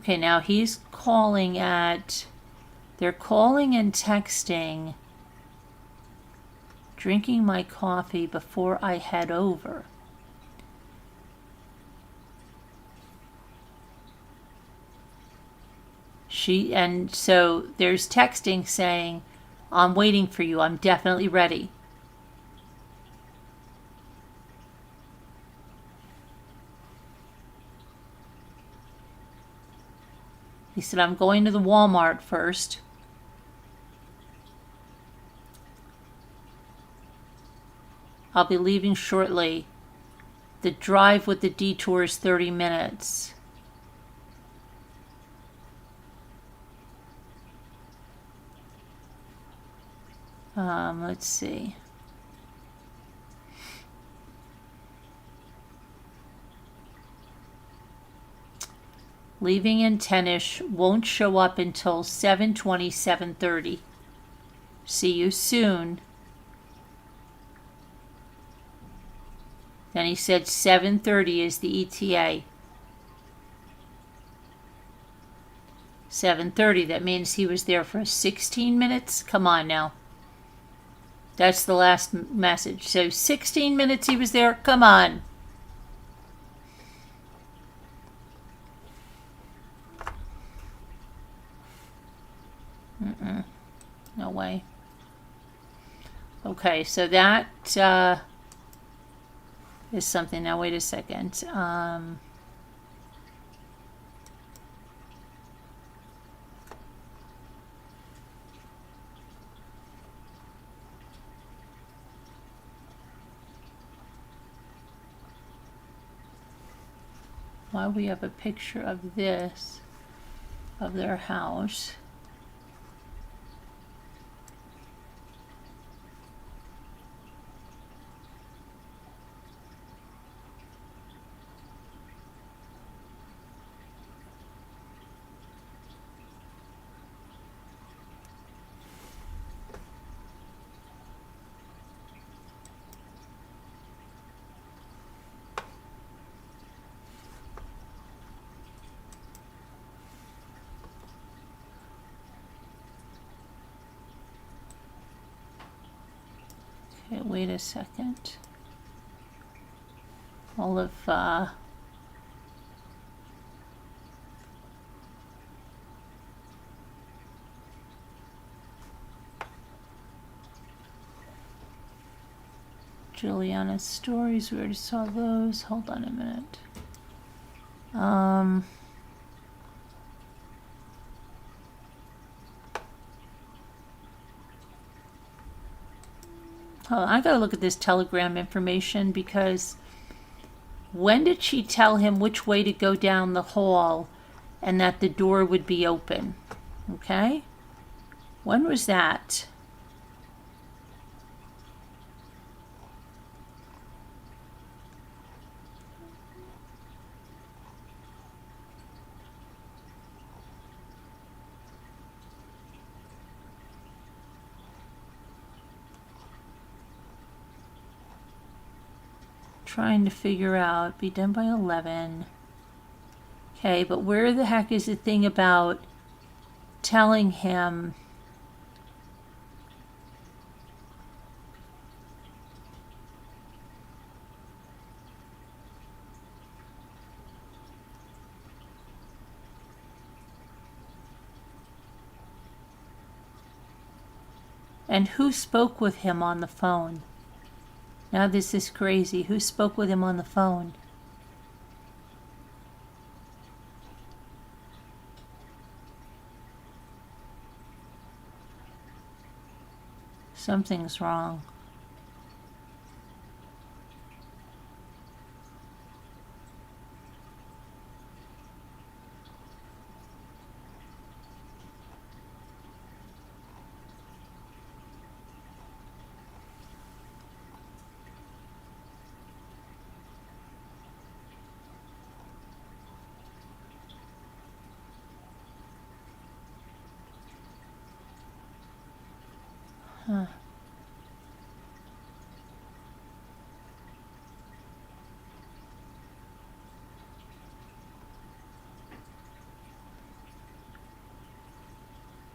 Okay, now he's calling at, they're calling and texting, drinking my coffee before I head over. And so there's texting saying, I'm waiting for you, I'm definitely ready. He said, I'm going to the Walmart first. I'll be leaving shortly. The drive with the detour is 30 minutes. Let's see. Leaving in 10ish, won't show up until 7:20, 7:30. See you soon. Then he said 7:30 is the ETA. 7:30, that means he was there for 16 minutes? Come on now. That's the last message. So 16 minutes he was there? Come on. No way. Okay, so that is something. Now wait a second. Why we have a picture of this, of their house. Okay, wait a second. All of Juliana's stories, we already saw those. Hold on a minute. Oh, I gotta look at this telegram information, because when did she tell him which way to go down the hall and that the door would be open? Okay? When was that? Trying to figure out, be done by 11. Okay, but where the heck is the thing about telling him and who spoke with him on the phone? Now this is crazy. Who spoke with him on the phone? Something's wrong. Huh.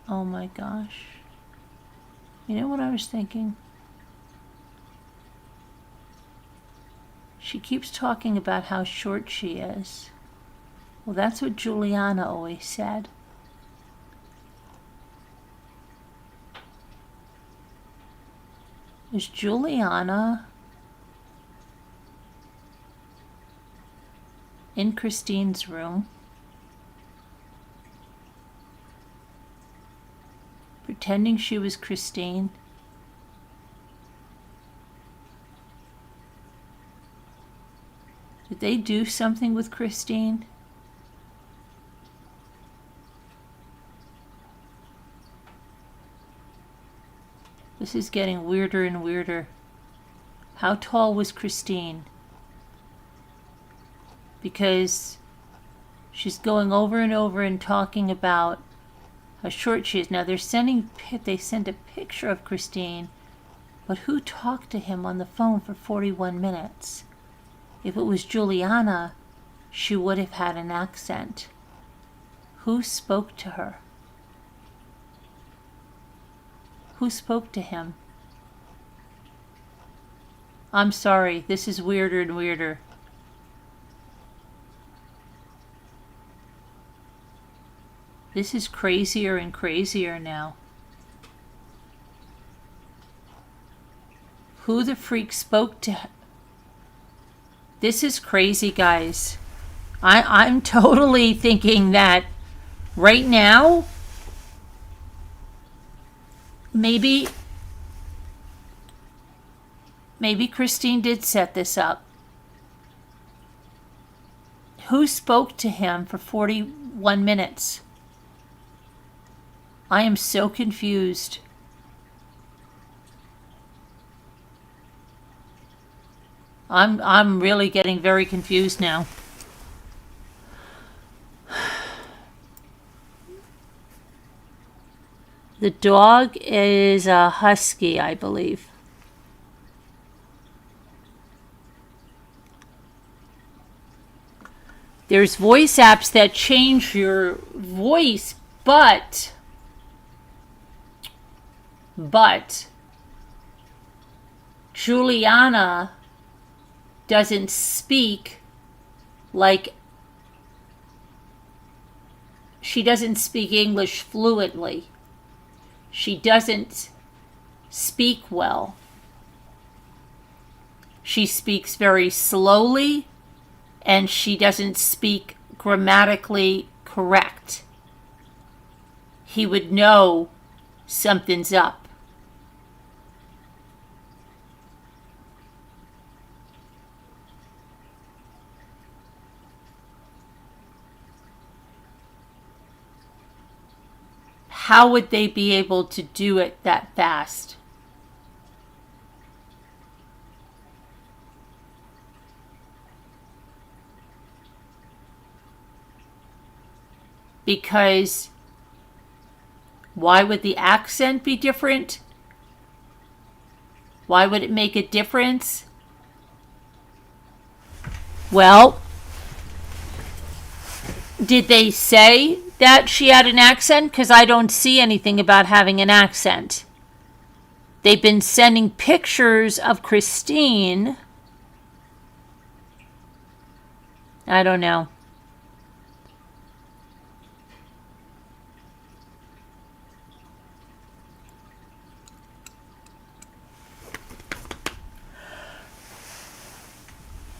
Oh my gosh. You know what I was thinking? She keeps talking about how short she is. Well, that's what Juliana always said. Is Juliana in Christine's room, pretending she was Christine? Did they do something with Christine? This is getting weirder and weirder. How tall was Christine? Because she's going over and over and talking about how short she is. Now they sent a picture of Christine, but who talked to him on the phone for 41 minutes? If it was Juliana, she would have had an accent. Who spoke to her? Who spoke to him? I'm sorry, this is weirder and weirder. This is crazier and crazier now. Who the freak spoke to him? This is crazy, guys. I'm totally thinking that right now, maybe Christine did set this up. Who spoke to him for 41 minutes? I am so confused. I'm really getting very confused now. The dog is a husky, I believe. There's voice apps that change your voice, but Juliana doesn't speak like, she doesn't speak English fluently. She doesn't speak well. She speaks very slowly, and she doesn't speak grammatically correct. He would know something's up. How would they be able to do it that fast? Because why would the accent be different? Why would it make a difference? Well, did they say that she had an accent? Because I don't see anything about having an accent. They've been sending pictures of Christine. I don't know.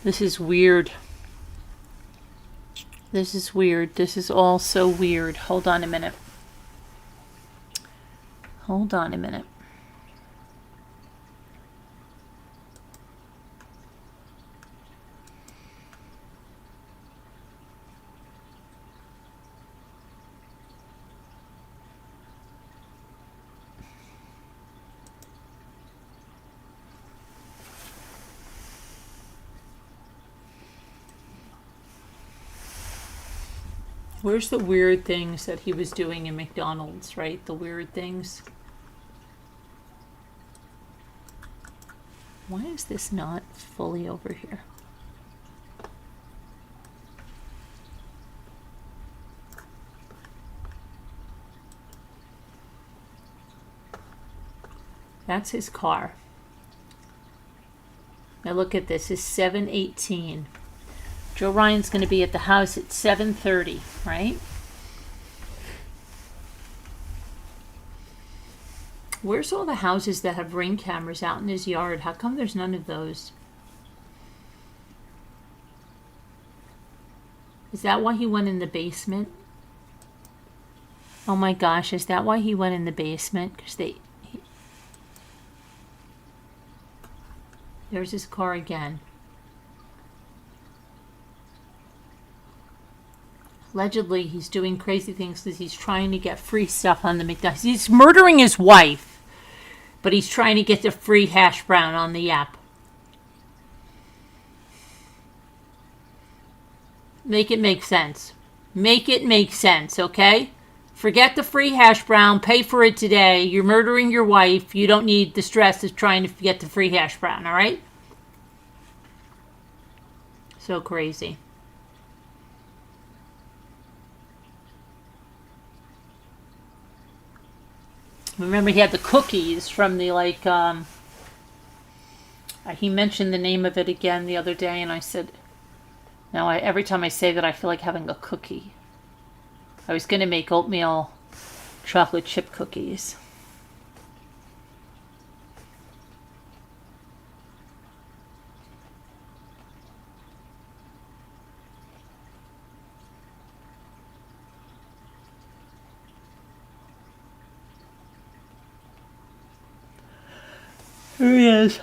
This is weird. This is weird. This is all so weird. Hold on a minute. Hold on a minute. Where's the weird things that he was doing in McDonald's, right? The weird things. Why is this not fully over here? That's his car. Now look at this. It's 7:18. Joe Ryan's going to be at the house at 7:30, right? Where's all the houses that have Ring cameras out in his yard? How come there's none of those? Is that why he went in the basement? Oh my gosh, is that why he went in the basement? Because there's his car again. Allegedly, he's doing crazy things because he's trying to get free stuff on the McDonald's. He's murdering his wife, but he's trying to get the free hash brown on the app. Make it make sense. Make it make sense, okay? Forget the free hash brown. Pay for it today. You're murdering your wife. You don't need the stress of trying to get the free hash brown, all right? So crazy. Remember, he had the cookies from the, he mentioned the name of it again the other day, and I said, now every time I say that, I feel like having a cookie. I was going to make oatmeal chocolate chip cookies. Here he is.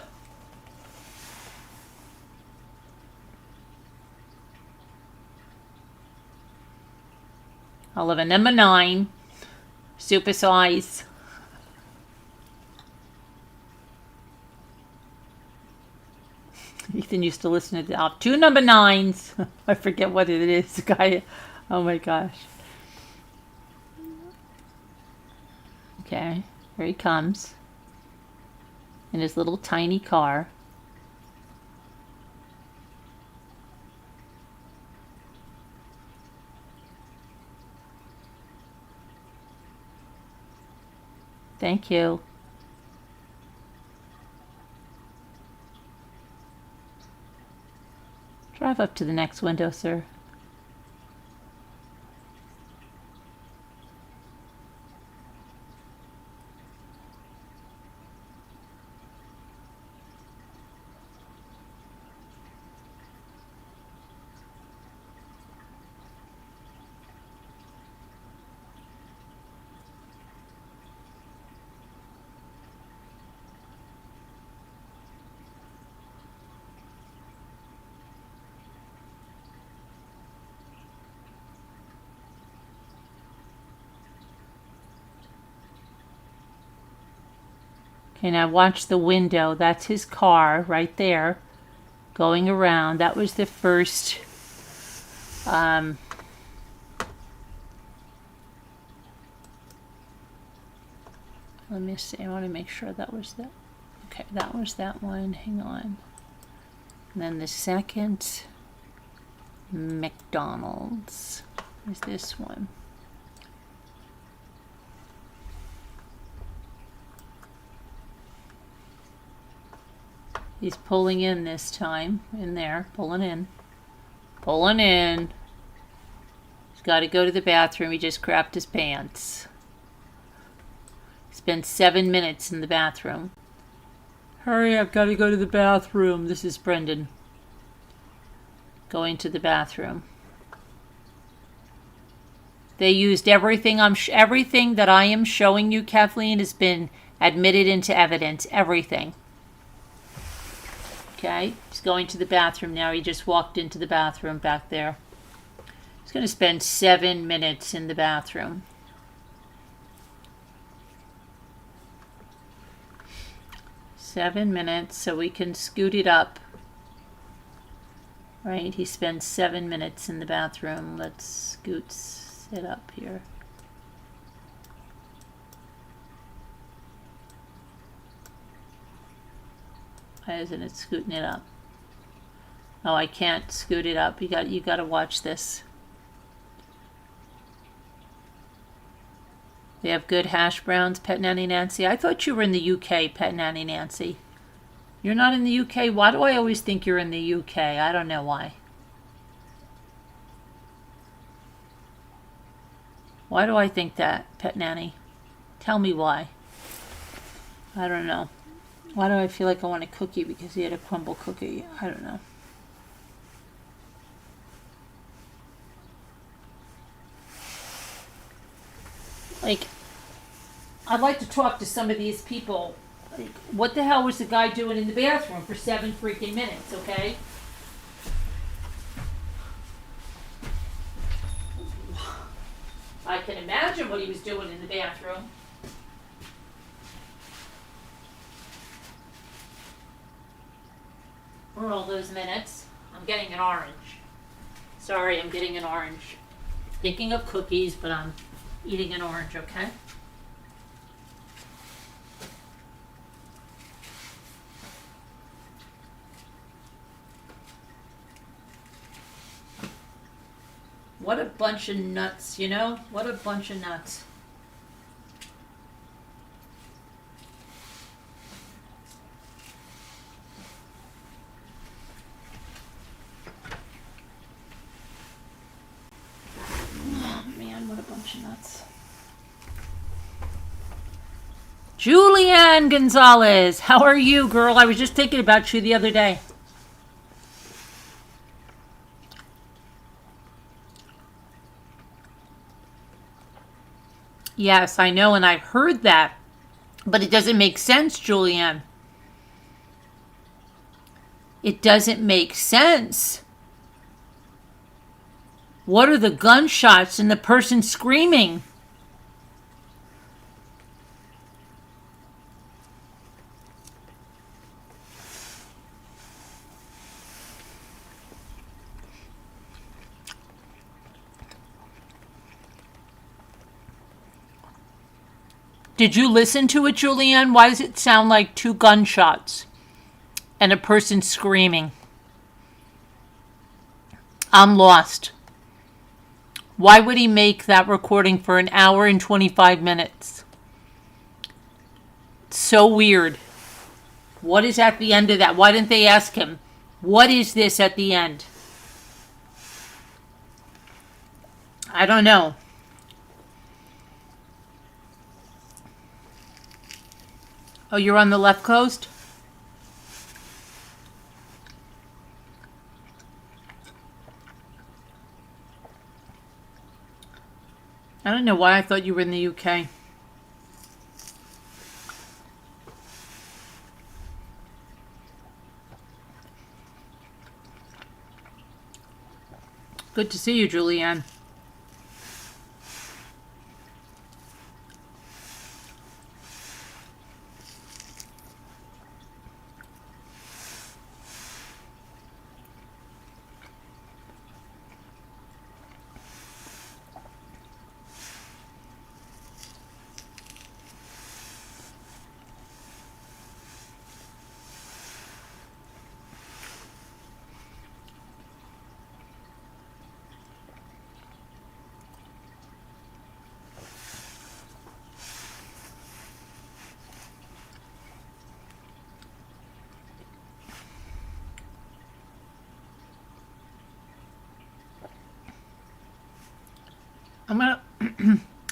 I'll have a number 9. Super size. Ethan used to listen to the 2 number 9s. I forget what it is. The guy. Oh my gosh. Okay. Here he comes. In his little tiny car. Thank you. Drive up to the next window, sir. Okay, now watch the window. That's his car right there going around. That was the first let me see. I want to make sure that was that. Okay, that was that one. Hang on. And then the second McDonald's is this one. He's pulling in this time, in there, pulling in. Pulling in. He's got to go to the bathroom. He just crapped his pants. Spent 7 minutes in the bathroom. Hurry, I've got to go to the bathroom. This is Brendan. Going to the bathroom. They used everything. Everything that I am showing you, Kathleen, has been admitted into evidence. Everything. Okay, he's going to the bathroom now. He just walked into the bathroom back there. He's going to spend 7 minutes in the bathroom. Seven minutes, so we can scoot it up. Right, he spends 7 minutes in the bathroom. Let's scoot it up here. Why isn't it scooting it up? Oh, I can't scoot it up. You got to watch this. They have good hash browns, Pet Nanny Nancy. I thought you were in the UK, Pet Nanny Nancy. You're not in the UK? Why do I always think you're in the UK? I don't know why. Why do I think that, Pet Nanny? Tell me why. I don't know. Why do I feel like I want a cookie because he had a crumble cookie? I don't know. Like, I'd like to talk to some of these people. Like, what the hell was the guy doing in the bathroom for 7 freaking minutes, okay? I can imagine what he was doing in the bathroom. For all those minutes. I'm getting an orange. Sorry, I'm getting an orange. Thinking of cookies, but I'm eating an orange, okay? What a bunch of nuts, you know? What a bunch of nuts. Oh man, what a bunch of nuts. Julianne Gonzalez, how are you, girl? I was just thinking about you the other day. Yes, I know, and I heard that. But it doesn't make sense, Julianne. It doesn't make sense. What are the gunshots and the person screaming? Did you listen to it, Julianne? Why does it sound like 2 gunshots and a person screaming? I'm lost. Why would he make that recording for 1 hour and 25 minutes? It's so weird. What is at the end of that? Why didn't they ask him, what is this at the end? I don't know. Oh, you're on the left coast? I don't know why I thought you were in the UK. Good to see you, Julianne.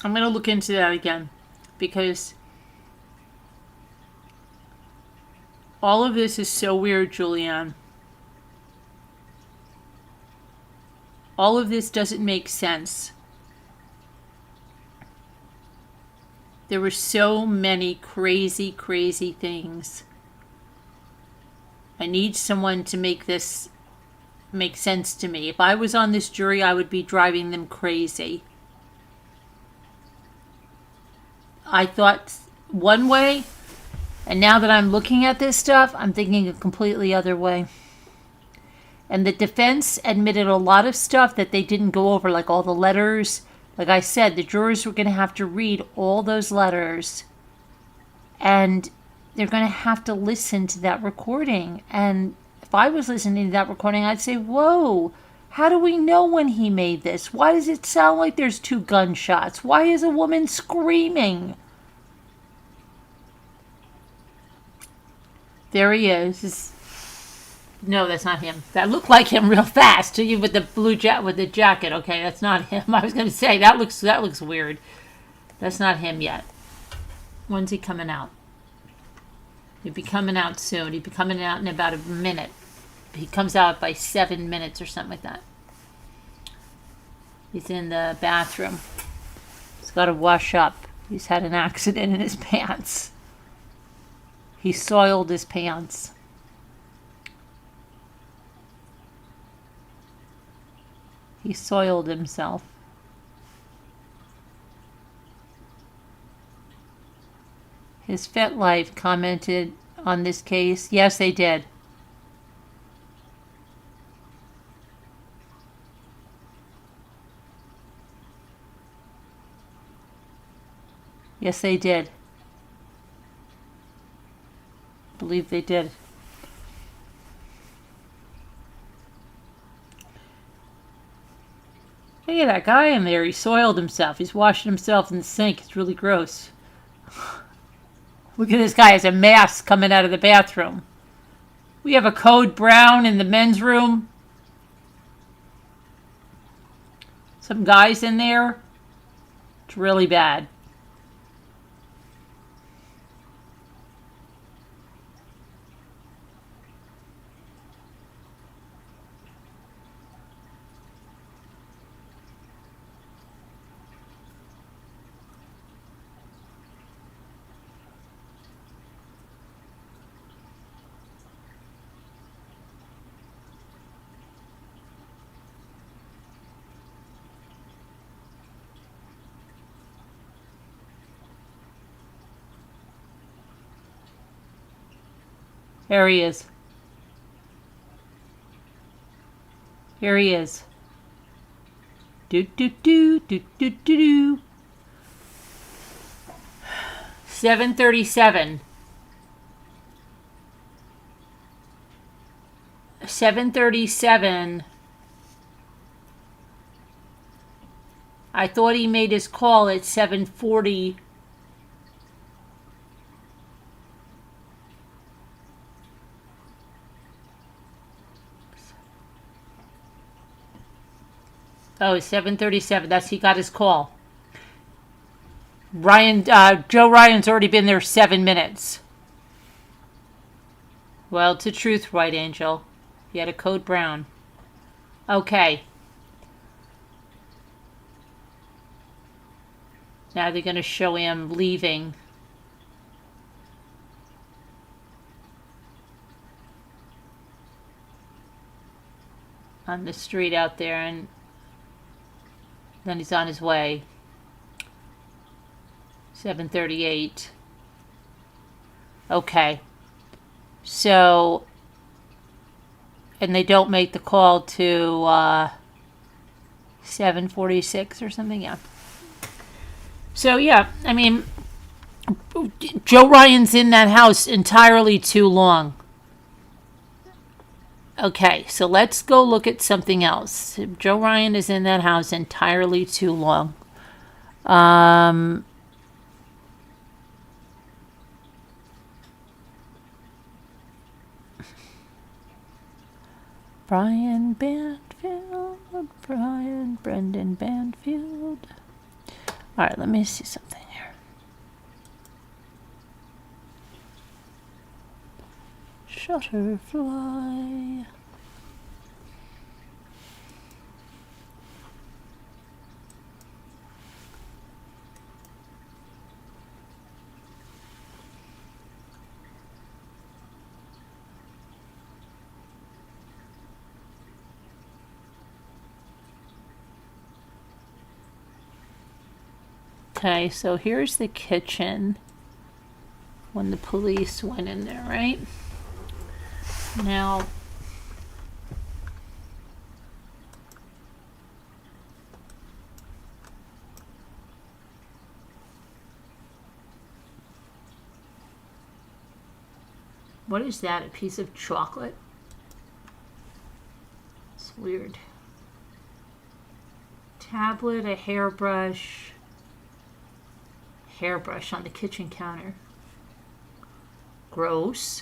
I'm gonna look into that again, because all of this is so weird, Julianne. All of this doesn't make sense. There were so many crazy, crazy things. I need someone to make this make sense to me. If I was on this jury, I would be driving them crazy. I thought one way, and now that I'm looking at this stuff, I'm thinking a completely other way. And the defense admitted a lot of stuff that they didn't go over, like all the letters. Like I said, the jurors were going to have to read all those letters, and they're going to have to listen to that recording. And if I was listening to that recording, I'd say, whoa, How do we know when he made this? Why does it sound like there's 2 gunshots? Why is a woman screaming? There he is. No, that's not him. That looked like him real fast to you with the blue with the jacket. Okay, that's not him. I was going to say that looks weird. That's not him yet. When's he coming out? He'll be coming out soon. He'll be coming out in about a minute. He comes out by 7 minutes or something like that. He's in the bathroom. He's got to wash up. He's had an accident in his pants. He soiled his pants. He soiled himself. His FetLife commented on this case. Yes, they did. Yes, they did. I believe they did. Look at that guy in there. He soiled himself. He's washing himself in the sink. It's really gross. Look at this guy has a mask coming out of the bathroom. We have a code brown in the men's room. Some guys in there. It's really bad. There he is. Here he is. Do do do do do do do. 7:37. 7:37. I thought he made his call at 7:40. Oh, it's 7:37. He got his call. Joe Ryan's already been there 7 minutes. Well, it's the truth, White Angel. He had a code brown. Okay. Now they're going to show him leaving. On the street out there, and then he's on his way. 7:38. Okay. So, and they don't make the call to 7:46 or something, yeah. So, yeah, I mean, Joe Ryan's in that house entirely too long. Okay, so let's go look at something else. Joe Ryan is in that house entirely too long. Brendan Banfield. All right, let me see something here. Shutterfly. Okay, so here's the kitchen when the police went in there, right? Now, what is that? A piece of chocolate? It's weird. tablet, a hairbrush on the kitchen counter. Gross.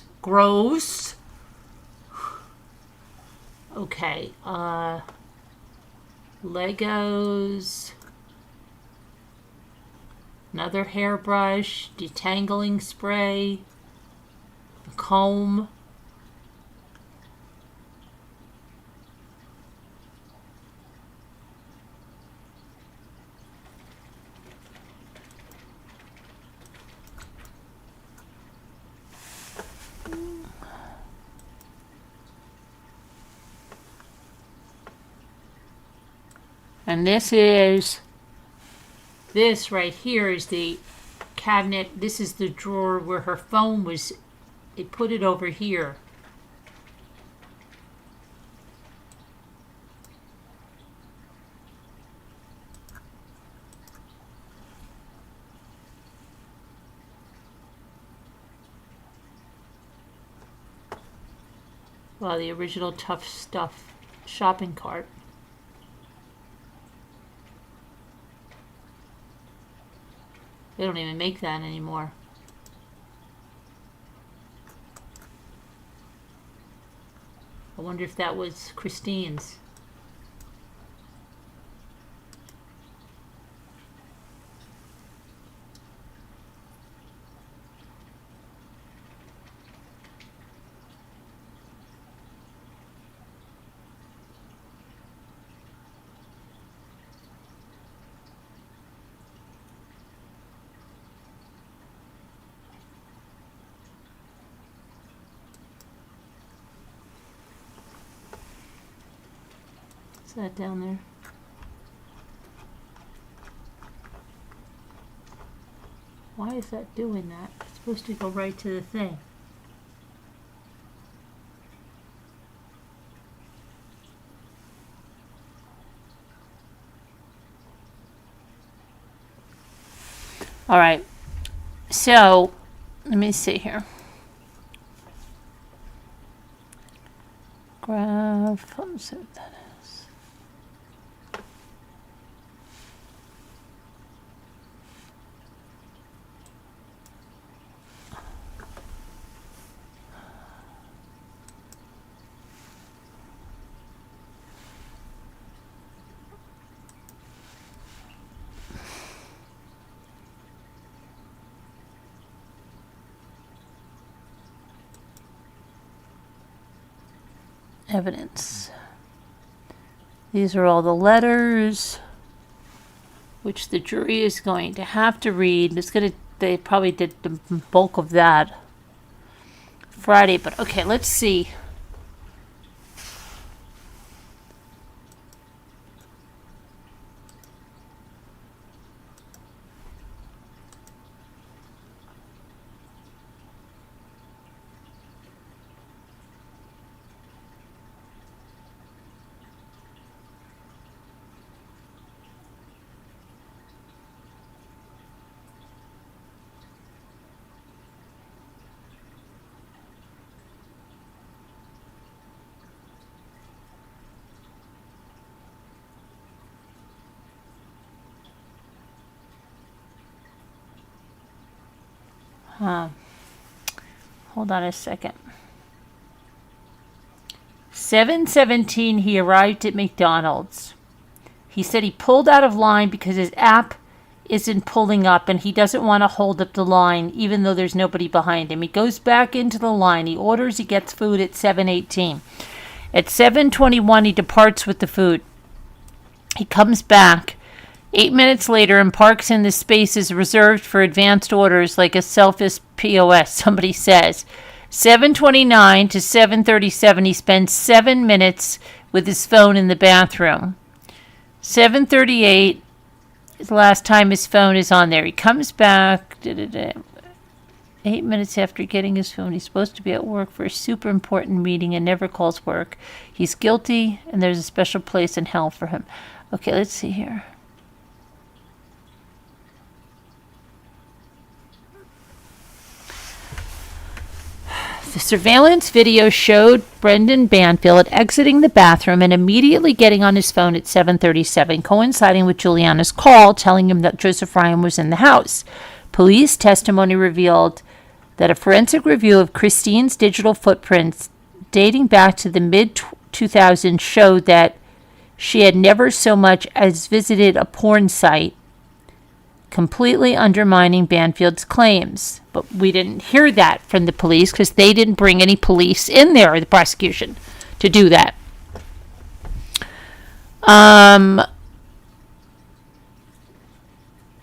Okay, Legos, another hairbrush, detangling spray, a comb. And this right here is the cabinet. This is the drawer where her phone was. They put it over here. Well, the original Tough Stuff shopping cart. They don't even make that anymore. I wonder if that was Christine's. Is that down there? Why is that doing that? It's supposed to go right to the thing. All right. So, let me see here. Graph, let's see what that is. Evidence. These are all the letters which the jury is going to have to read. They probably did the bulk of that Friday, but okay, let's see. Hold on a second. 7:17, he arrived at McDonald's. He said he pulled out of line because his app isn't pulling up and he doesn't want to hold up the line even though there's nobody behind him. He goes back into the line. He orders, he gets food at 7:18. At 7:21, he departs with the food. He comes back 8 minutes later and parks in the spaces reserved for advanced orders like a selfish POS, somebody says. 7:29 to 7:37, he spends 7 minutes with his phone in the bathroom. 7:38 is the last time his phone is on there. He comes back 8 minutes after getting his phone. He's supposed to be at work for a super important meeting and never calls work. He's guilty and there's a special place in hell for him. Okay, let's see here. The surveillance video showed Brendan Banfield exiting the bathroom and immediately getting on his phone at 7:37, coinciding with Juliana's call telling him that Joseph Ryan was in the house. Police testimony revealed that a forensic review of Christine's digital footprints dating back to the mid-2000s showed that she had never so much as visited a porn site, completely undermining Banfield's claims. But we didn't hear that from the police because they didn't bring any police in there, the prosecution, to do that.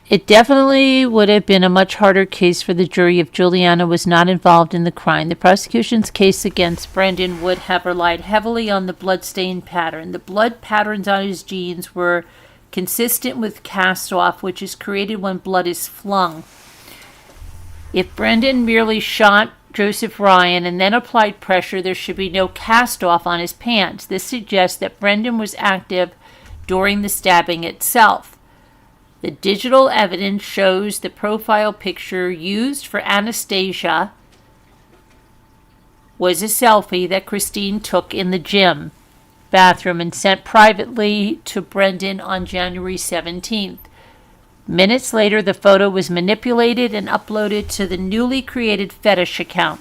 It definitely would have been a much harder case for the jury if Juliana was not involved in the crime. The prosecution's case against Brendan would have relied heavily on the bloodstain pattern. The blood patterns on his jeans were consistent with cast-off, which is created when blood is flung. If Brendan merely shot Joseph Ryan and then applied pressure, there should be no cast-off on his pants. This suggests that Brendan was active during the stabbing itself. The digital evidence shows the profile picture used for Anastasia was a selfie that Christine took in the gym bathroom and sent privately to Brendan on January 17th. Minutes later, the photo was manipulated and uploaded to the newly created fetish account.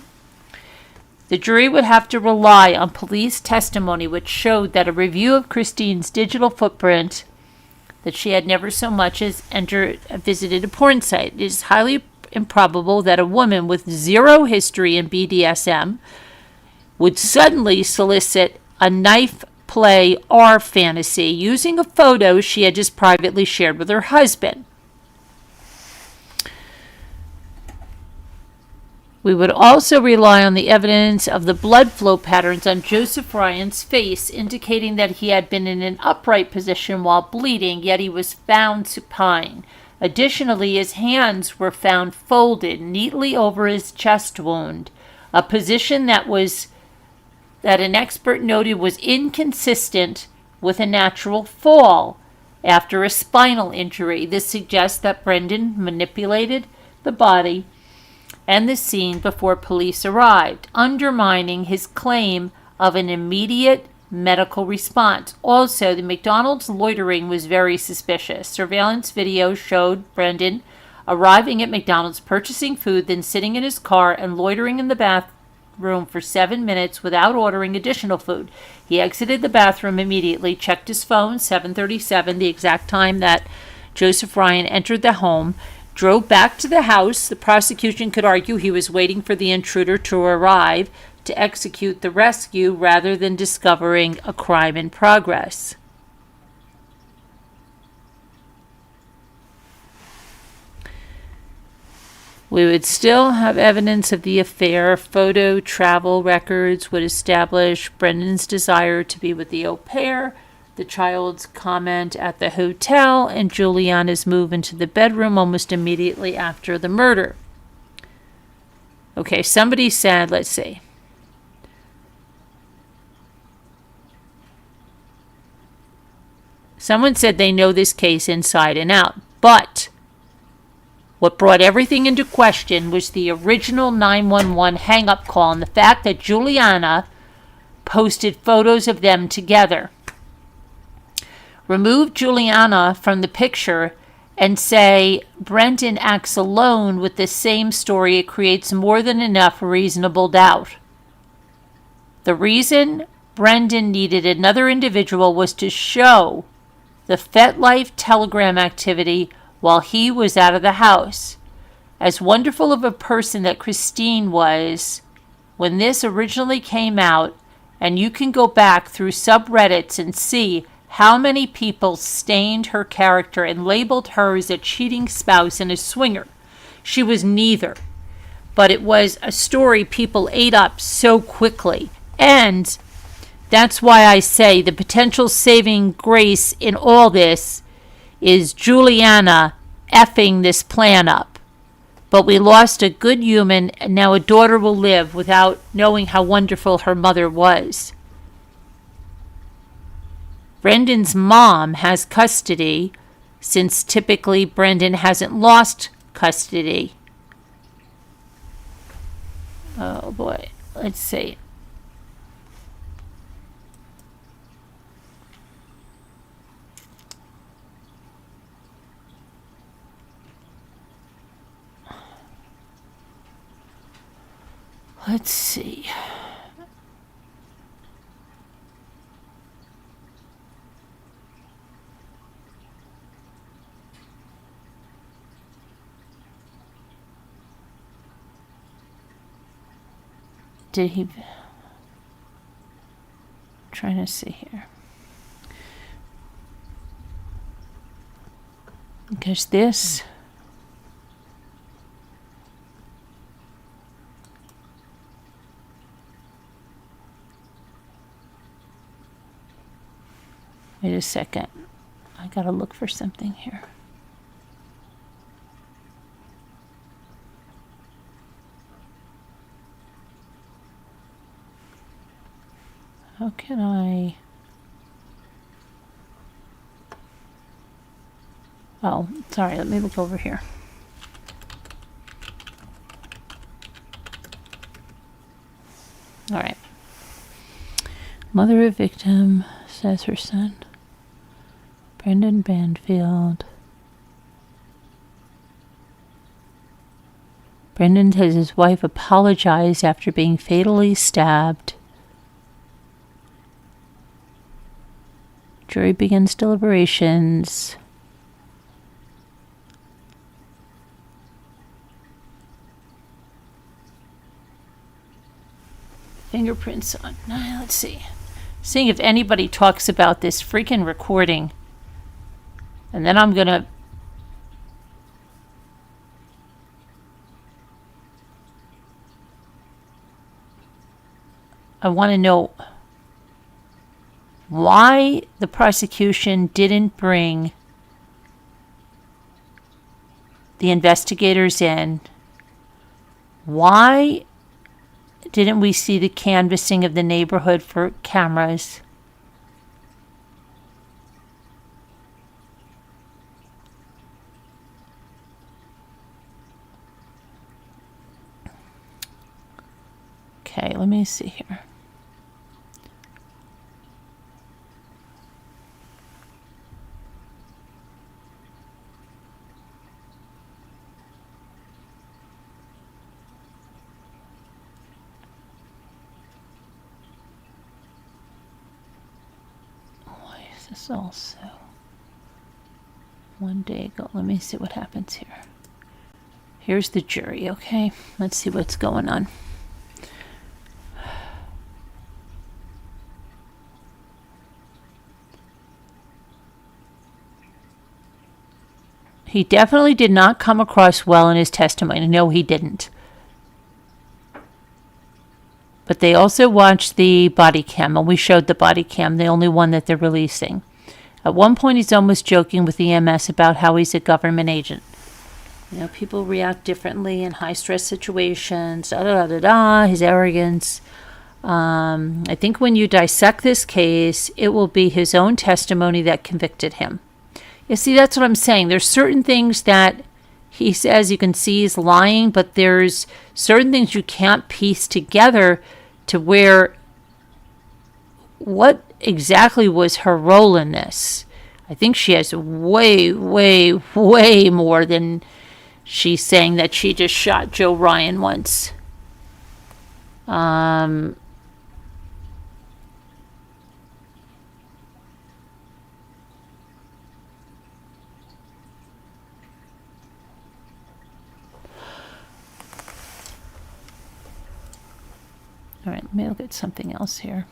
The jury would have to rely on police testimony which showed that a review of Christine's digital footprint that she had never so much as visited a porn site. It is highly improbable that a woman with zero history in BDSM would suddenly solicit a knife play or fantasy using a photo she had just privately shared with her husband. We would also rely on the evidence of the blood flow patterns on Joseph Ryan's face, indicating that he had been in an upright position while bleeding, yet he was found supine. Additionally, his hands were found folded neatly over his chest wound, a position that an expert noted was inconsistent with a natural fall after a spinal injury. This suggests that Brendan manipulated the body and the scene before police arrived, undermining his claim of an immediate medical response. Also, the McDonald's loitering was very suspicious. Surveillance video showed Brendan arriving at McDonald's, purchasing food, then sitting in his car and loitering in the bathroom for 7 minutes without ordering additional food. He exited the bathroom immediately, checked his phone, 7:37, the exact time that Joseph Ryan entered the home, drove back to the house. The prosecution could argue he was waiting for the intruder to arrive to execute the rescue rather than discovering a crime in progress. We would still have evidence of the affair. Photo travel records would establish Brendan's desire to be with the au pair, the child's comment at the hotel, and Juliana's move into the bedroom almost immediately after the murder. Okay, somebody said, let's see. Someone said they know this case inside and out, but what brought everything into question was the original 911 hang-up call and the fact that Juliana posted photos of them together. Remove Juliana from the picture and say Brendan acts alone with the same story, it creates more than enough reasonable doubt. The reason Brendan needed another individual was to show the FetLife Telegram activity while he was out of the house. As wonderful of a person that Christine was, when this originally came out, and you can go back through subreddits and see how many people stained her character and labeled her as a cheating spouse and a swinger. She was neither. But it was a story people ate up so quickly. And that's why I say the potential saving grace in all this is Juliana effing this plan up. But we lost a good human, and now a daughter will live without knowing how wonderful her mother was. Brendan's mom has custody, since typically Brendan hasn't lost custody. Oh boy. let's see. Let's see. Did he? Trying to see here. Because this. Wait a second. I gotta look for something here. How can I? Oh, sorry. Let me look over here. All right. Mother of victim says her son, Brendan Banfield. Brendan says his wife apologized after being fatally stabbed. Jury begins deliberations. Fingerprints on. Let's see. Seeing if anybody talks about this freaking recording. And then I'm going to. I want to know why the prosecution didn't bring the investigators in. Why didn't we see the canvassing of the neighborhood for cameras? Okay, let me see here. This also one day ago. Let me see what happens here. Here's the jury, okay? Let's see what's going on. He definitely did not come across well in his testimony. No, he didn't. But they also watched the body cam, and we showed the body cam, the only one that they're releasing. At one point, he's almost joking with EMS about how he's a government agent. You know, people react differently in high-stress situations, his arrogance. I think when you dissect this case, it will be his own testimony that convicted him. You see, that's what I'm saying. There's certain things that he says you can see he's lying, but there's certain things you can't piece together to where what exactly was her role in this. I think she has way, way, way more than she's saying that she just shot Joe Ryan once. All right, let me look at something else here.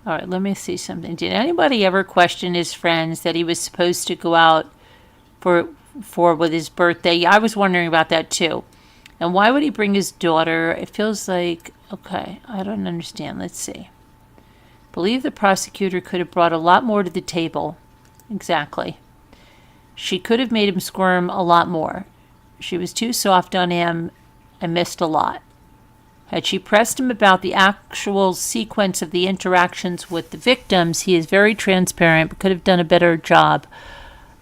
All right, let me see something. Did anybody ever question his friends that he was supposed to go out for with his birthday? I was wondering about that too. And why would he bring his daughter? It feels like, okay, I don't understand. Let's see. Believe the prosecutor could have brought a lot more to the table. Exactly. She could have made him squirm a lot more. She was too soft on him and missed a lot. Had she pressed him about the actual sequence of the interactions with the victims, he is very transparent, but could have done a better job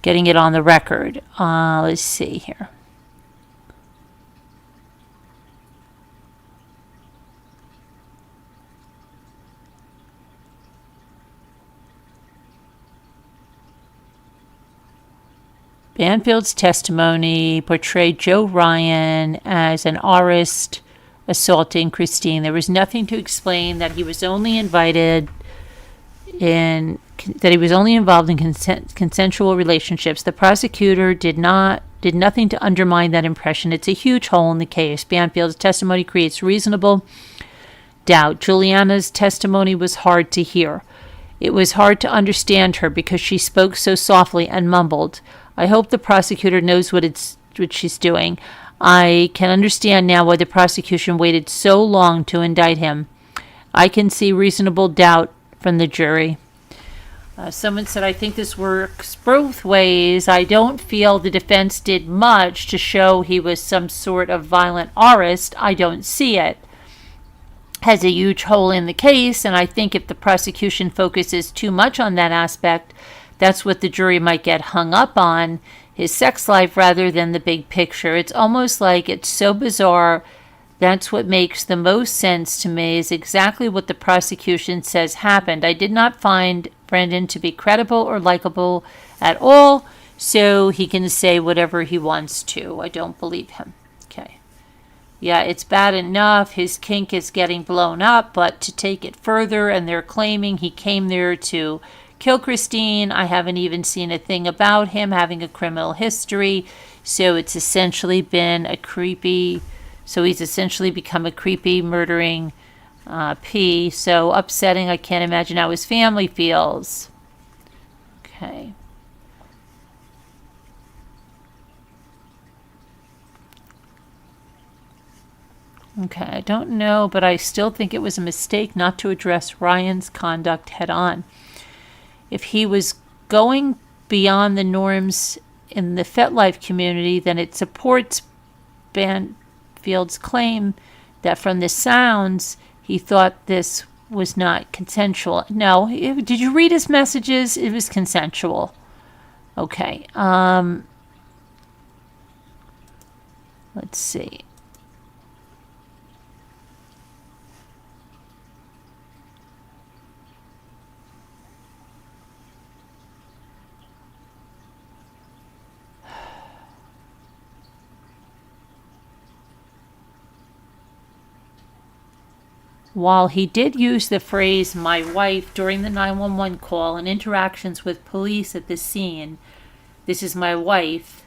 getting it on the record. Let's see here. Banfield's testimony portrayed Joe Ryan as an arsonist assaulting Christine. There was nothing to explain that he was only involved in consensual relationships. The prosecutor did nothing to undermine that impression. It's a huge hole in the case. Banfield's testimony creates reasonable doubt. Juliana's testimony was hard to hear. It was hard to understand her because she spoke so softly and mumbled. I hope the prosecutor knows what she's doing. I can understand now why the prosecution waited so long to indict him. I can see reasonable doubt from the jury. Someone said, I think this works both ways. I don't feel the defense did much to show he was some sort of violent arsonist. I don't see it. Has a huge hole in the case, and I think if the prosecution focuses too much on that aspect, that's what the jury might get hung up on, his sex life rather than the big picture. It's almost like it's so bizarre. That's what makes the most sense to me, is exactly what the prosecution says happened. I did not find Brendan to be credible or likable at all, so he can say whatever he wants to. I don't believe him. Okay. Yeah, it's bad enough. His kink is getting blown up, but to take it further, and they're claiming he came there to kill Christine. I haven't even seen a thing about him having a criminal history, so it's essentially been a creepy... So he's essentially become a creepy, murdering P. So upsetting, I can't imagine how his family feels. Okay. Okay, I don't know, but I still think it was a mistake not to address Ryan's conduct head on. If he was going beyond the norms in the FetLife community, then it supports Banfield's claim that from the sounds, he thought this was not consensual. No, did you read his messages? It was consensual. Okay. Let's see. While he did use the phrase "my wife" during the 911 call and interactions with police at the scene, "this is my wife,"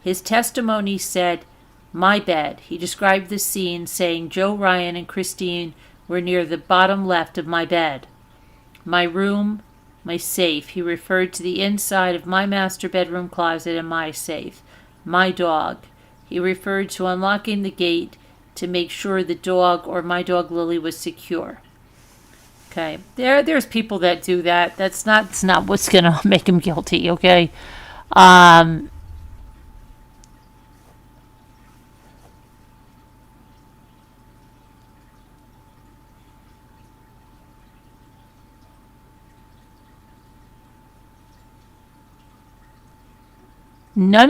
his testimony said, "my bed." He described the scene saying Joe Ryan and Christine were near the bottom left of my bed. My room, my safe. He referred to the inside of my master bedroom closet and my safe. My dog. He referred to unlocking the gate to make sure the dog or my dog Lily was secure. Okay, there's people that do that. That's not what's gonna make him guilty. Okay, none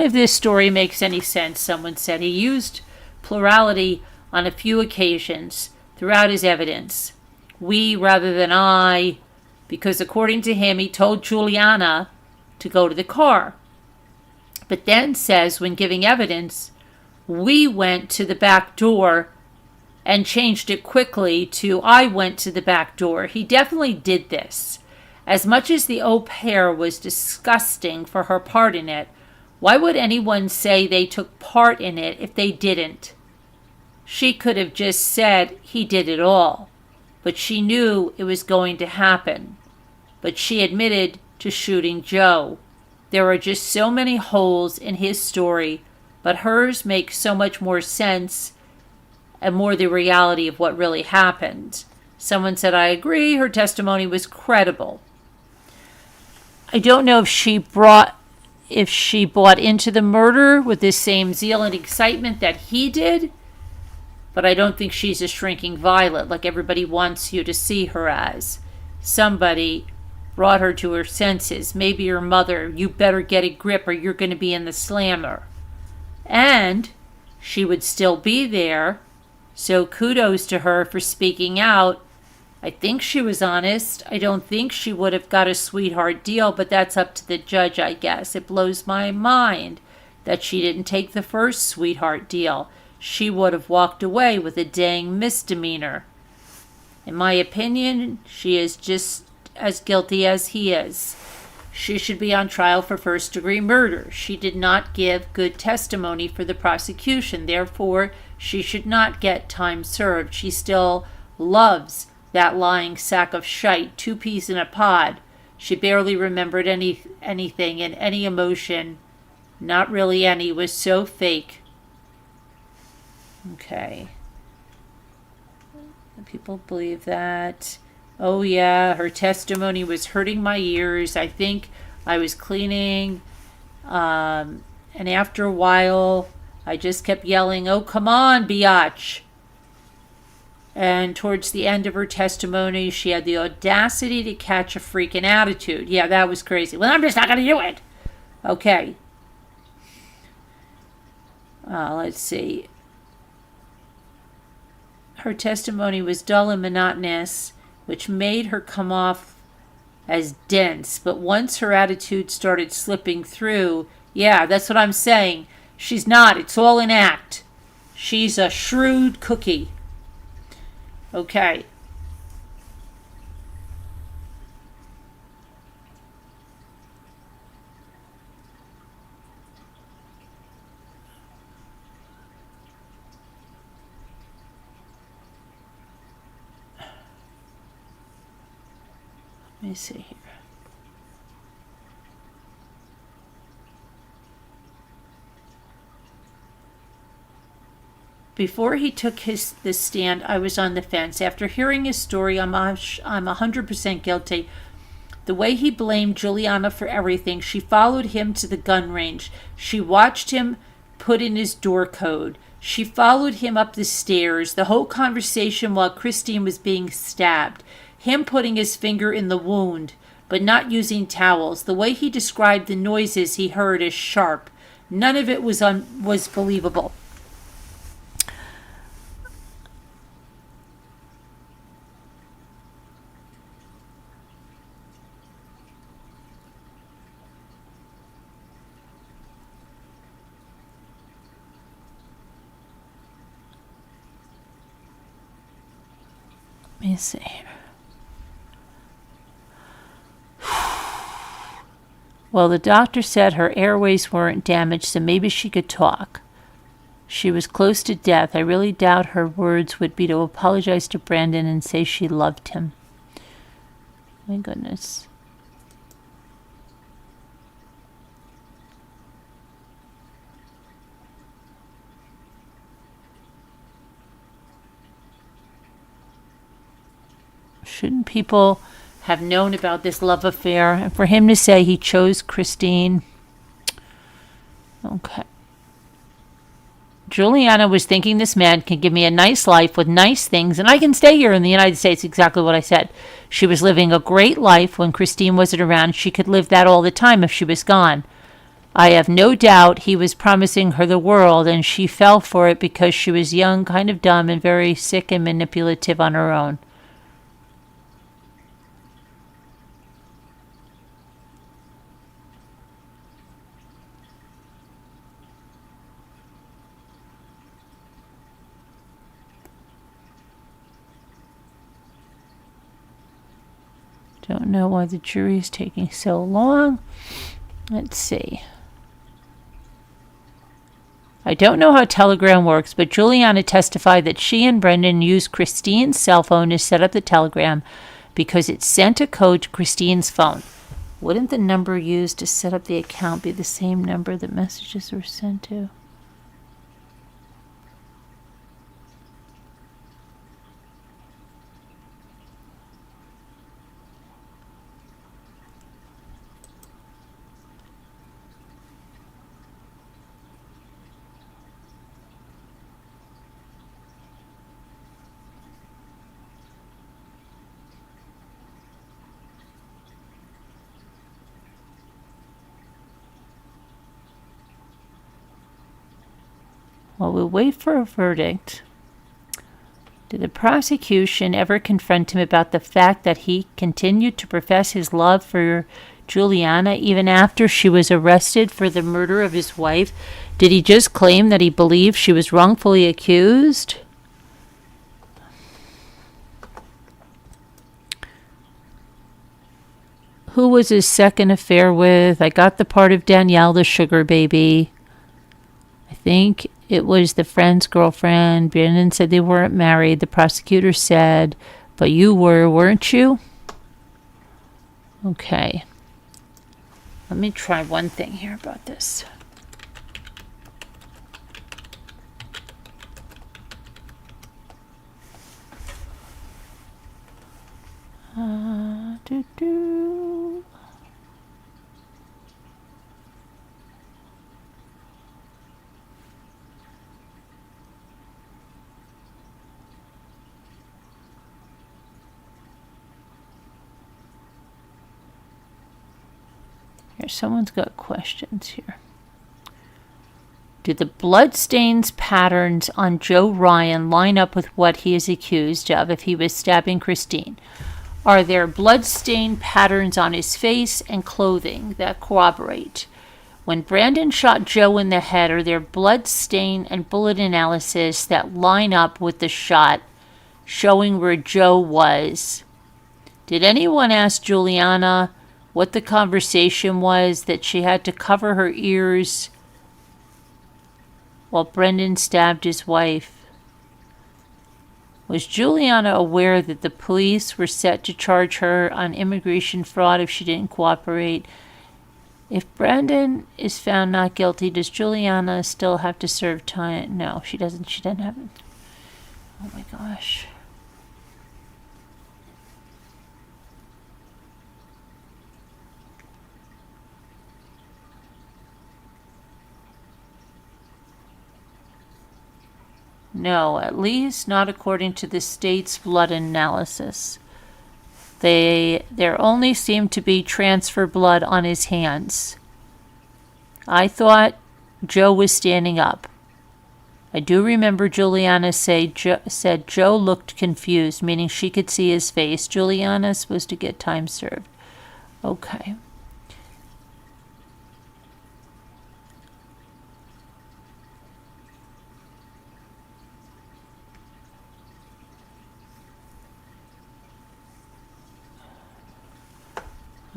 of this story makes any sense. Someone said he used plurality on a few occasions throughout his evidence. We rather than I, because according to him, he told Juliana to go to the car. But then says when giving evidence, we went to the back door and changed it quickly to I went to the back door. He definitely did this. As much as the au pair was disgusting for her part in it, why would anyone say they took part in it if they didn't? She could have just said he did it all, but she knew it was going to happen. But she admitted to shooting Joe. There are just so many holes in his story, but hers makes so much more sense and more the reality of what really happened. Someone said, I agree, her testimony was credible. I don't know if she bought into the murder with the same zeal and excitement that he did, but I don't think she's a shrinking violet like everybody wants you to see her as. Somebody brought her to her senses, maybe her mother. You better get a grip or you're going to be in the slammer. And she would still be there, so kudos to her for speaking out. I think she was honest. I don't think she would have got a sweetheart deal, but that's up to the judge, I guess. It blows my mind that she didn't take the first sweetheart deal. She would have walked away with a dang misdemeanor. In my opinion, she is just as guilty as he is. She should be on trial for first-degree murder. She did not give good testimony for the prosecution. Therefore, she should not get time served. She still loves that lying sack of shite, 2 peas in a pod. She barely remembered anything, and any emotion, not really any, was so fake. Okay. People believe that. Oh yeah, her testimony was hurting my ears. I think I was cleaning, and after a while, I just kept yelling, "Oh, come on, biatch." And towards the end of her testimony, she had the audacity to catch a freaking attitude. Yeah, that was crazy. Well, I'm just not going to do it. Okay. Let's see. Her testimony was dull and monotonous, which made her come off as dense. But once her attitude started slipping through, yeah, that's what I'm saying. She's not. It's all an act. She's a shrewd cookie. Okay. Let me see here. Before he took the stand, I was on the fence. After hearing his story, I'm 100% guilty. The way he blamed Juliana for everything, she followed him to the gun range. She watched him put in his door code. She followed him up the stairs. The whole conversation while Christine was being stabbed. Him putting his finger in the wound, but not using towels. The way he described the noises he heard as sharp. None of it was believable. Let me see here. Well, the doctor said her airways weren't damaged, so maybe she could talk. She was close to death. I really doubt her words would be to apologize to Brandon and say she loved him. My goodness. Shouldn't people have known about this love affair? And for him to say he chose Christine. Okay. Juliana was thinking this man can give me a nice life with nice things and I can stay here in the United States. Exactly what I said. She was living a great life when Christine wasn't around. She could live that all the time if she was gone. I have no doubt he was promising her the world and she fell for it because she was young, kind of dumb, and very sick and manipulative on her own. Don't know why the jury is taking so long. Let's see. I don't know how Telegram works, but Juliana testified that she and Brendan used Christine's cell phone to set up the Telegram because it sent a code to Christine's phone. Wouldn't the number used to set up the account be the same number that messages were sent to? While we wait for a verdict, did the prosecution ever confront him about the fact that he continued to profess his love for Juliana even after she was arrested for the murder of his wife? Did he just claim that he believed she was wrongfully accused? Who was his second affair with? I got the part of Danielle, the sugar baby. I think it was the friend's girlfriend. Brendan said they weren't married. The prosecutor said, but you were, weren't you? Okay. Let me try one thing here about this. Here, someone's got questions here. Do the bloodstains patterns on Joe Ryan line up with what he is accused of if he was stabbing Christine? Are there bloodstain patterns on his face and clothing that corroborate? When Brandon shot Joe in the head, are there bloodstain and bullet analysis that line up with the shot showing where Joe was? Did anyone ask Juliana what the conversation was that she had to cover her ears while Brendan stabbed his wife? Was Juliana aware that the police were set to charge her on immigration fraud if she didn't cooperate? If Brendan is found not guilty, does Juliana still have to serve time? No, she doesn't. She doesn't have it. Oh my gosh. No, at least not according to the state's blood analysis. There only seemed to be transfer blood on his hands. I thought Joe was standing up. I do remember Juliana said Joe looked confused, meaning she could see his face. Juliana's supposed to get time served. Okay.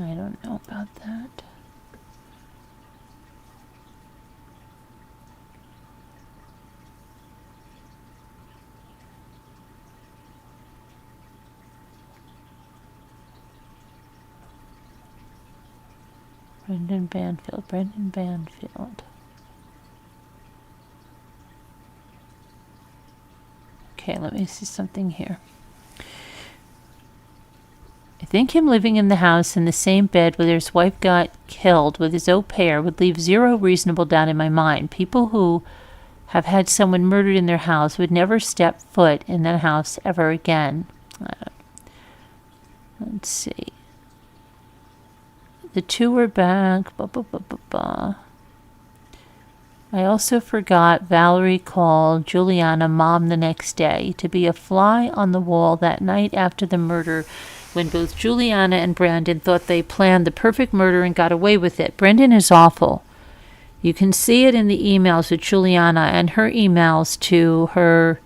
I don't know about that. Brendan Banfield. Okay, let me see something here. I think him living in the house in the same bed where his wife got killed with his au pair would leave zero reasonable doubt in my mind. People who have had someone murdered in their house would never step foot in that house ever again. Let's see. The two were back. I also forgot Valerie called Juliana mom the next day to be a fly on the wall that night after the murder, when both Juliana and Brandon thought they planned the perfect murder and got away with it. Brendan is awful. You can see it in the emails with Juliana and her emails to her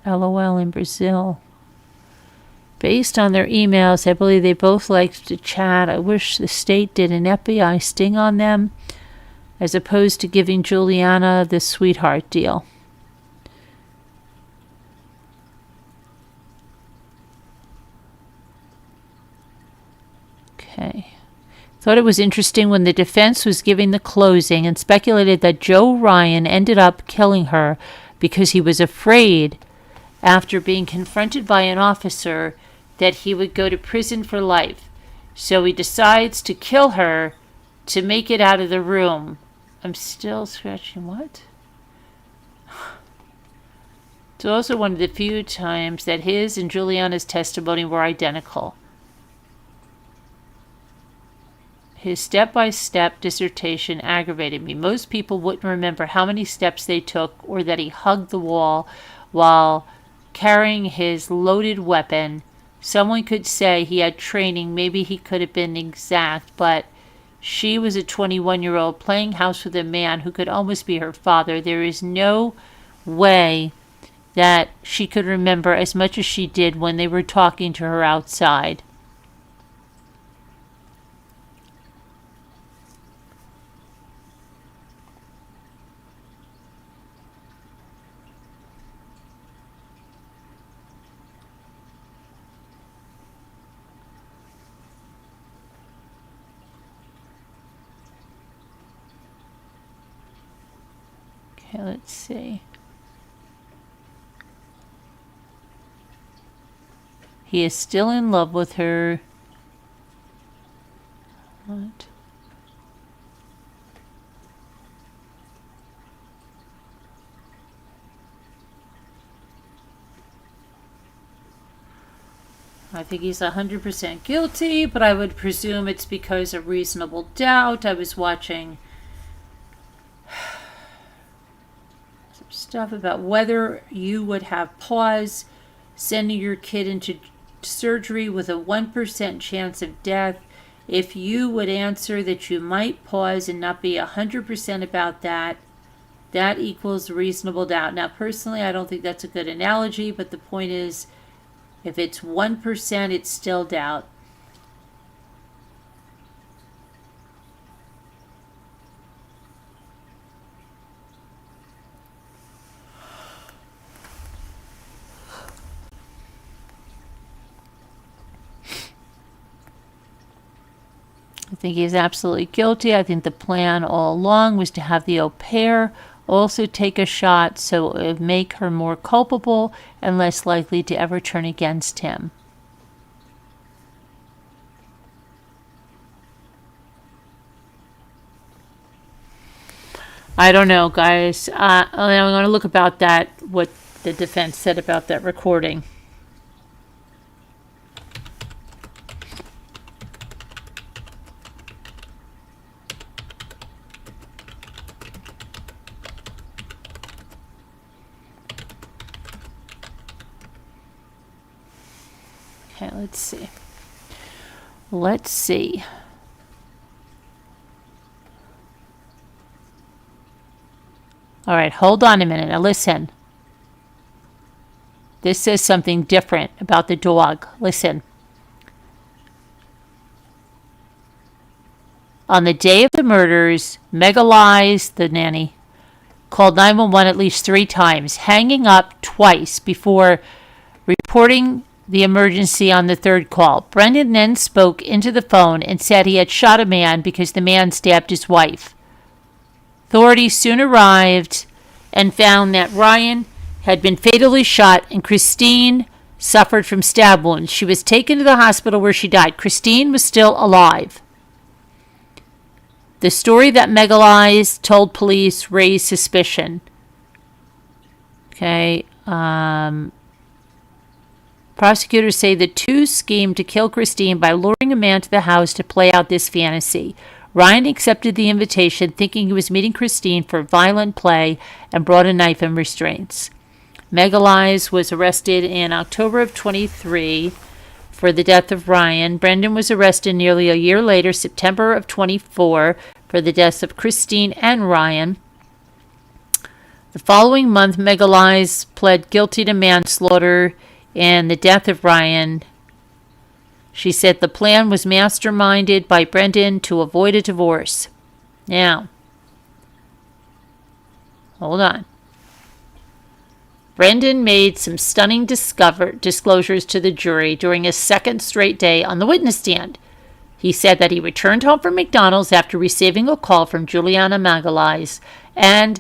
LOL in Brazil. Based on their emails, I believe they both liked to chat. I wish the state did an FBI sting on them, as opposed to giving Juliana the sweetheart deal. Okay. Thought it was interesting when the defense was giving the closing and speculated that Joe Ryan ended up killing her because he was afraid, after being confronted by an officer, that he would go to prison for life. So he decides to kill her to make it out of the room. I'm still scratching what? It's also one of the few times that his and Juliana's testimony were identical. His step-by-step dissertation aggravated me. Most people wouldn't remember how many steps they took or that he hugged the wall while carrying his loaded weapon. Someone could say he had training. Maybe he could have been exact, but she was a 21-year-old playing house with a man who could almost be her father. There is no way that she could remember as much as she did when they were talking to her outside. Okay, let's see. He is still in love with her. What? I think he's 100% guilty, but I would presume it's because of reasonable doubt. I was watching some stuff about whether you would have pause sending your kid into surgery with a 1% chance of death. If you would answer that you might pause and not be 100% about that, that equals reasonable doubt. Now, personally, I don't think that's a good analogy, but the point is, if it's 1%, it's still doubt. I think he's absolutely guilty. I think the plan all along was to have the au pair also take a shot so it would make her more culpable and less likely to ever turn against him. I don't know, guys. I'm going to look about that, what the defense said about that recording. Okay, let's see. Let's see. All right, hold on a minute. Now listen. This says something different about the dog. Listen. On the day of the murders, Megalize, the nanny, called 911 at least 3 times, hanging up twice before reporting the emergency on the 3rd call. Brendan then spoke into the phone and said he had shot a man because the man stabbed his wife. Authorities soon arrived and found that Ryan had been fatally shot and Christine suffered from stab wounds. She was taken to the hospital where she died. Christine was still alive. The story that Megalize told police raised suspicion. Okay, prosecutors say the two schemed to kill Christine by luring a man to the house to play out this fantasy. Ryan accepted the invitation, thinking he was meeting Christine for violent play, and brought a knife and restraints. Megalize was arrested in October of 23 for the death of Ryan. Brendan was arrested nearly a year later, September of 24, for the deaths of Christine and Ryan. The following month, Megalize pled guilty to manslaughter and the death of Ryan. She said the plan was masterminded by Brendan to avoid a divorce. Now, hold on. Brendan made some stunning disclosures to the jury during a second straight day on the witness stand. He said that he returned home from McDonald's after receiving a call from Juliana Peralta and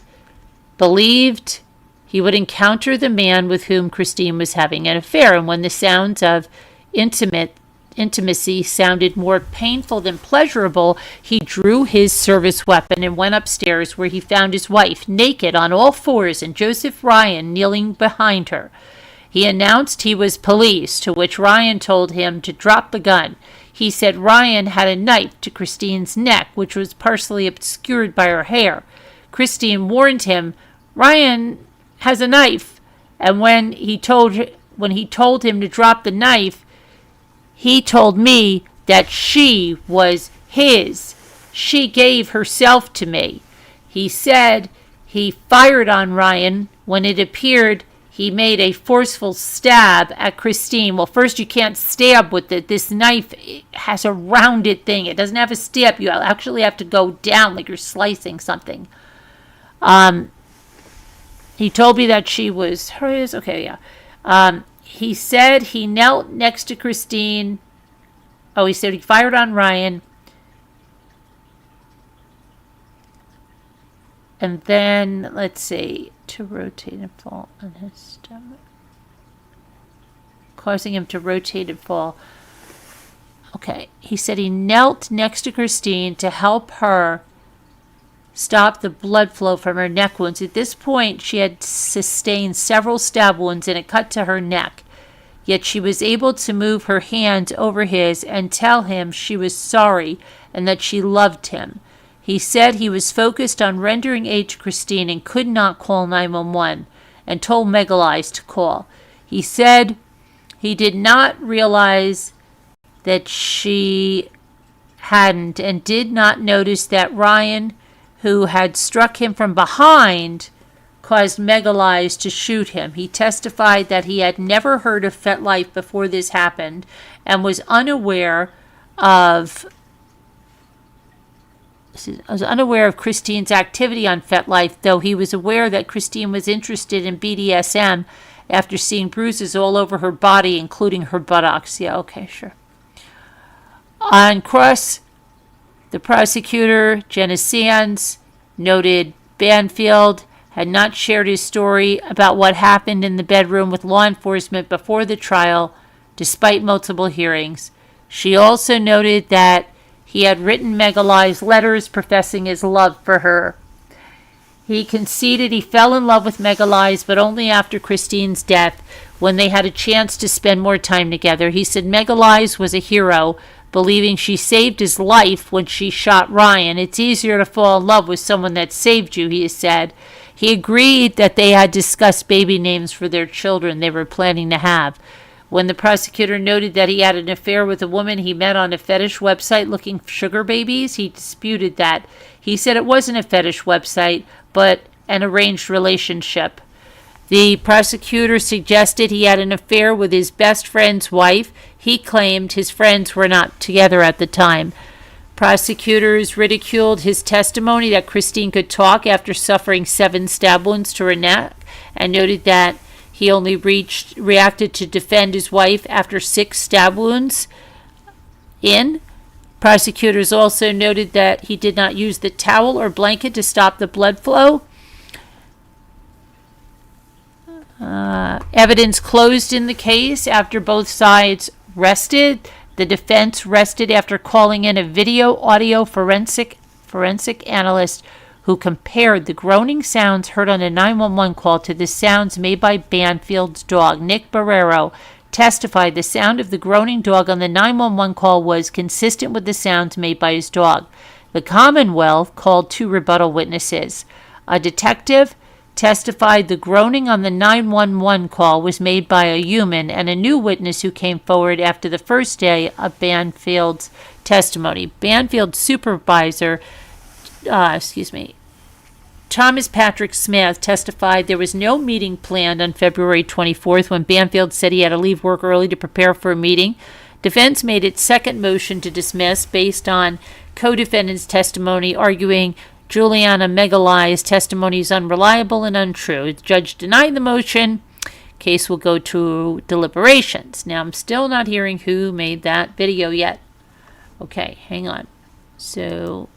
believed he would encounter the man with whom Christine was having an affair. And when the sounds of intimacy sounded more painful than pleasurable, he drew his service weapon and went upstairs, where he found his wife naked on all fours and Joseph Ryan kneeling behind her. He announced he was police, to which Ryan told him to drop the gun. He said Ryan had a knife to Christine's neck, which was partially obscured by her hair. Christine warned him, Ryan has a knife. And when he told him to drop the knife, he told me that she was his. She gave herself to me. He said he fired on Ryan. When it appeared, he made a forceful stab at Christine. Well, first, you can't stab with it. This knife has a rounded thing. It doesn't have a stab. You actually have to go down like you're slicing something. He told me that she was hers. Okay, yeah. He said he knelt next to Christine. Oh, he said he fired on Ryan. And then, let's see, to rotate and fall on his stomach. Causing him to rotate and fall. Okay, he said he knelt next to Christine to help her stop the blood flow from her neck wounds. At this point, she had sustained several stab wounds and it cut to her neck. Yet she was able to move her hand over his and tell him she was sorry and that she loved him. He said he was focused on rendering aid to Christine and could not call 911 and told Megalize to call. He said he did not realize that she hadn't and did not notice that Ryan, who had struck him from behind, caused Megalize to shoot him. He testified that he had never heard of FetLife before this happened and was unaware of Christine's activity on FetLife, though he was aware that Christine was interested in BDSM after seeing bruises all over her body, including her buttocks. Yeah, okay, sure. On cross, the prosecutor, Jenna Sands, noted Banfield had not shared his story about what happened in the bedroom with law enforcement before the trial, despite multiple hearings. She also noted that he had written Megalize letters professing his love for her. He conceded he fell in love with Megalize, but only after Christine's death, when they had a chance to spend more time together. He said Megalize was a hero, believing she saved his life when she shot Ryan. It's easier to fall in love with someone that saved you, he said. He agreed that they had discussed baby names for their children they were planning to have. When the prosecutor noted that he had an affair with a woman he met on a fetish website looking for sugar babies, he disputed that. He said it wasn't a fetish website, but an arranged relationship. The prosecutor suggested he had an affair with his best friend's wife. He claimed his friends were not together at the time. Prosecutors ridiculed his testimony that Christine could talk after suffering 7 stab wounds to her neck and noted that he only reacted to defend his wife after 6 stab wounds in. Prosecutors also noted that he did not use the towel or blanket to stop the blood flow. Evidence closed in the case after both sides rested. The defense rested after calling in a video audio forensic analyst who compared the groaning sounds heard on a 911 call to the sounds made by Banfield's dog. Nick Barrero testified the sound of the groaning dog on the 911 call was consistent with the sounds made by his dog. The Commonwealth called 2 rebuttal witnesses. A detective testified the groaning on the 911 call was made by a human, and a new witness who came forward after the first day of Banfield's testimony. Banfield's supervisor, Thomas Patrick Smith, testified there was no meeting planned on February 24th when Banfield said he had to leave work early to prepare for a meeting. Defense made its second motion to dismiss based on co-defendant's testimony, arguing Juliana Megalize's testimony is unreliable and untrue. The judge denied the motion. Case will go to deliberations. Now, I'm still not hearing who made that video yet. Okay, hang on. So,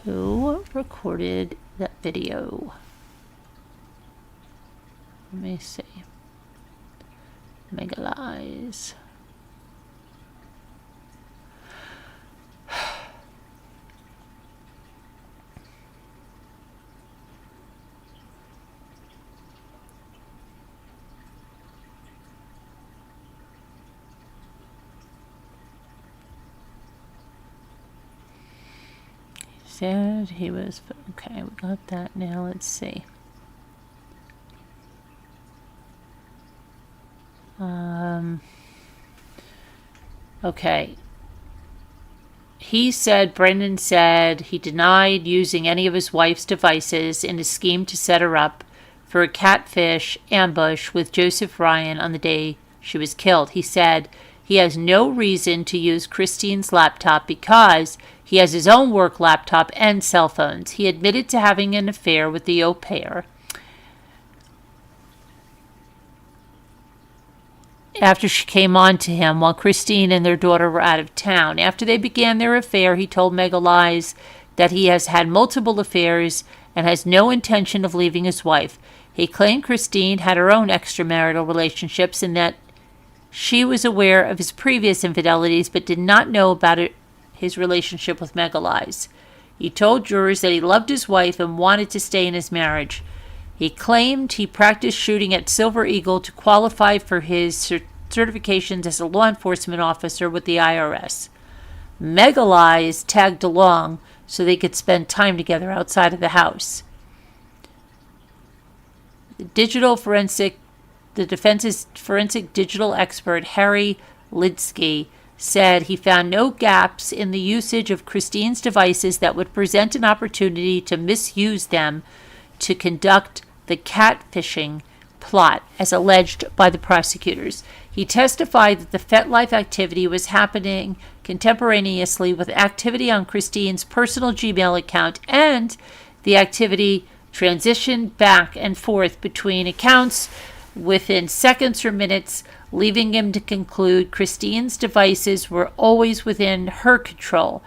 who recorded that video? Let me see. Megalize. said he was, okay, we got that now. Let's see. Okay. Brendan said he denied using any of his wife's devices in a scheme to set her up for a catfish ambush with Joseph Ryan on the day she was killed. He said he has no reason to use Christine's laptop because he has his own work laptop and cell phones. He admitted to having an affair with the au pair after she came on to him while Christine and their daughter were out of town. After they began their affair, he told Mega Lies that he has had multiple affairs and has no intention of leaving his wife. He claimed Christine had her own extramarital relationships and that she was aware of his previous infidelities but did not know about his relationship with Mega Lies. He told jurors that he loved his wife and wanted to stay in his marriage. He claimed he practiced shooting at Silver Eagle to qualify for his certifications as a law enforcement officer with the IRS. Mega Lies tagged along so they could spend time together outside of the house. The defense's forensic digital expert, Harry Lidsky, said he found no gaps in the usage of Christine's devices that would present an opportunity to misuse them to conduct the catfishing plot, as alleged by the prosecutors. He testified that the FetLife activity was happening contemporaneously with activity on Christine's personal Gmail account, and the activity transitioned back and forth between accounts within seconds or minutes, leaving him to conclude Christine's devices were always within her control.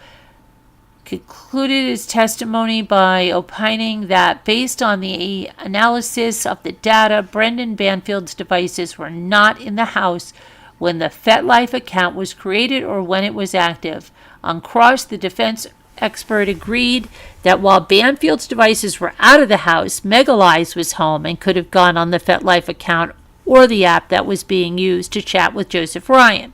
Concluded his testimony by opining that based on the analysis of the data, Brendan Banfield's devices were not in the house when the FetLife account was created or when it was active. On cross, the defense expert agreed that while Banfield's devices were out of the house, Mega Lies was home and could have gone on the FetLife account or the app that was being used to chat with Joseph Ryan.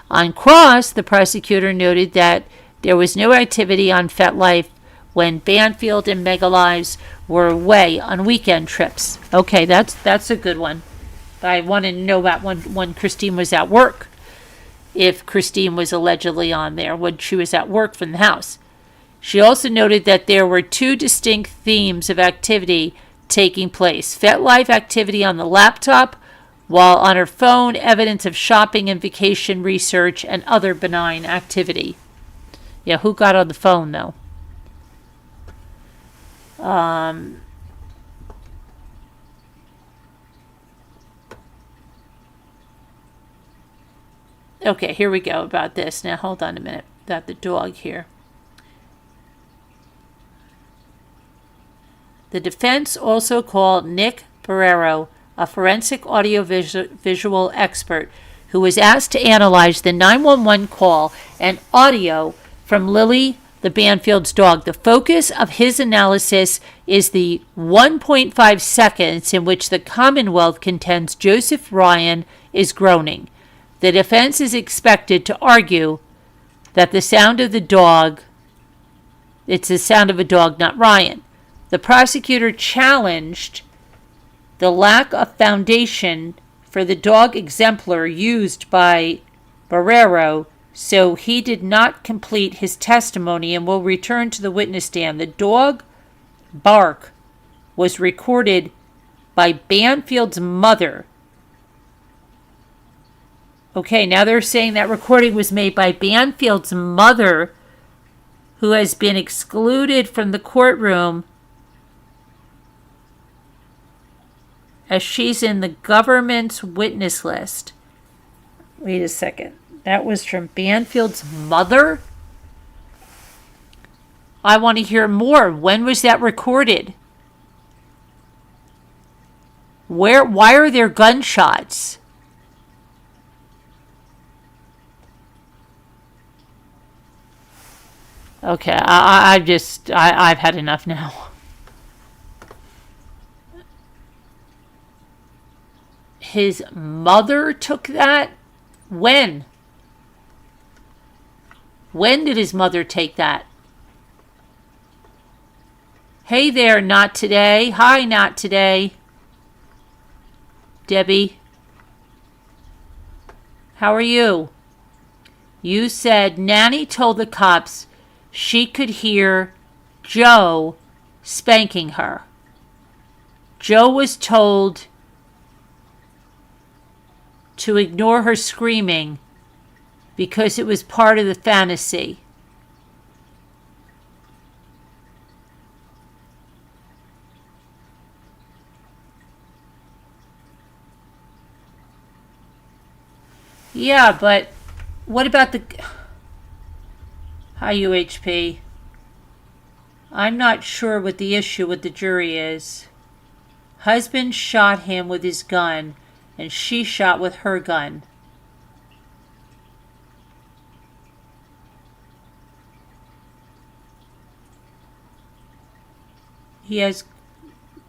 On cross, the prosecutor noted that there was no activity on FetLife when Banfield and Mega Lies were away on weekend trips. Okay, that's a good one. I wanted to know about when Christine was at work. If Christine was allegedly on there when she was at work from the house. She also noted that there were two distinct themes of activity taking place. FetLife activity on the laptop, while on her phone, evidence of shopping and vacation research and other benign activity. Yeah, who got on the phone, though? Okay, here we go about this. Now, hold on a minute. Got the dog here. The defense also called Nick Barrero, a forensic audio-visual expert, who was asked to analyze the 911 call and audio from Lily, the Banfield's dog. The focus of his analysis is the 1.5 seconds in which the Commonwealth contends Joseph Ryan is groaning. The defense is expected to argue that it's the sound of a dog, not Ryan. The prosecutor challenged the lack of foundation for the dog exemplar used by Barrero, so he did not complete his testimony and will return to the witness stand. The dog bark was recorded by Banfield's mother. Okay, now they're saying that recording was made by Banfield's mother, who has been excluded from the courtroom as she's in the government's witness list. Wait a second. That was from Banfield's mother? I want to hear more. When was that recorded? Why are there gunshots? Okay, I've had enough now. His mother took that? When? When did his mother take that? Hey there, not today. Hi, not today. Debbie. How are you? You said Nanny told the cops she could hear Joe spanking her. Joe was told to ignore her screaming because it was part of the fantasy. Yeah, but what about the... Hi, UHP. I'm not sure what the issue with the jury is. Husband shot him with his gun, and she shot with her gun. He has